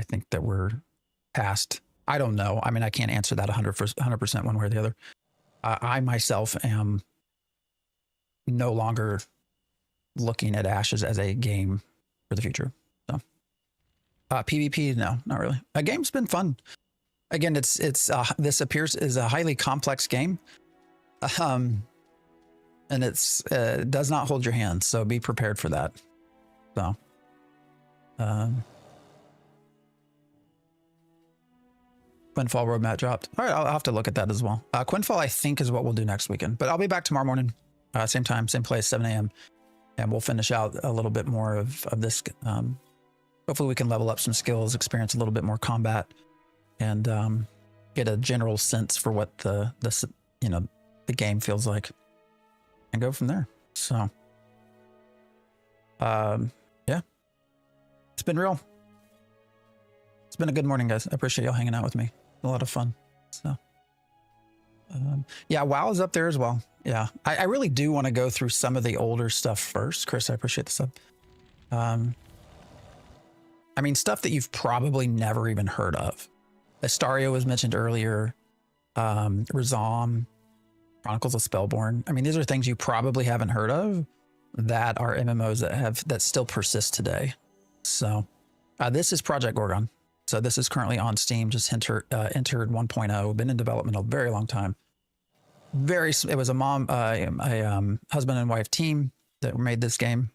think that we're past. I don't know. I mean, I can't answer that 100% one way or the other. I myself am no longer looking at Ashes as a game for the future. So PvP, no, not really. A game's been fun. Again, this appears is a highly complex game, and it does not hold your hand. So be prepared for that. So, Quinfall roadmap dropped. All right, I'll have to look at that as well. Quinfall, I think, is what we'll do next weekend. But I'll be back tomorrow morning, same time, same place, 7 a.m. And we'll finish out a little bit more of this. Hopefully we can level up some skills, experience a little bit more combat, and get a general sense for what the game feels like, and go from there. So, yeah, it's been real. It's been a good morning, guys. I appreciate y'all hanging out with me. A lot of fun. So, yeah, WoW is up there as well. Yeah, I really do want to go through some of the older stuff first. Chris, I appreciate the sub. I mean, stuff that you've probably never even heard of. Astario was mentioned earlier. Rizom, Chronicles of Spellborn. I mean, these are things you probably haven't heard of that are MMOs that still persist today. So, this is Project Gorgon. So this is currently on Steam, just entered 1.0, been in development a very long time. It was a husband and wife team that made this game.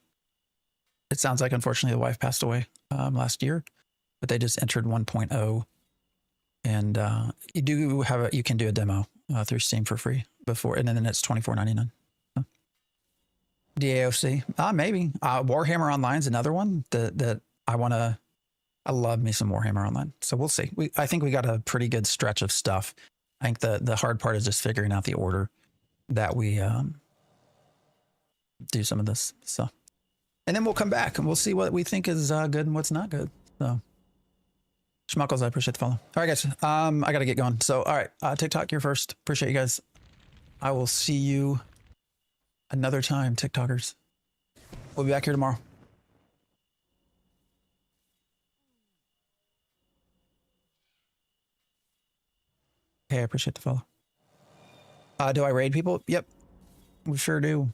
It sounds like, unfortunately, the wife passed away last year, but they just entered 1.0, and you can do a demo through Steam for free before, and then it's $24.99. So. DAOC, maybe. Warhammer Online is another one that I want to. I love me some Warhammer Online. So we'll see. I think we got a pretty good stretch of stuff. I think the hard part is just figuring out the order that we do some of this. So, and then we'll come back and we'll see what we think is good and what's not good. So, Schmuckles, I appreciate the follow. All right, guys. I got to get going. So, all right, TikTok, you're first. Appreciate you guys. I will see you another time, TikTokers. We'll be back here tomorrow. Hey, I appreciate the follow. Do I raid people? Yep, we sure do.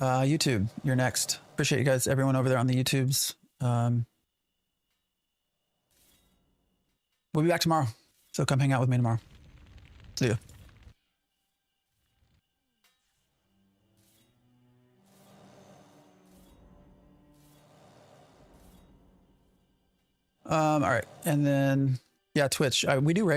YouTube, you're next. Appreciate you guys, everyone over there on the YouTubes. We'll be back tomorrow, so come hang out with me tomorrow. See ya. All right, and then yeah, Twitch. We do raid.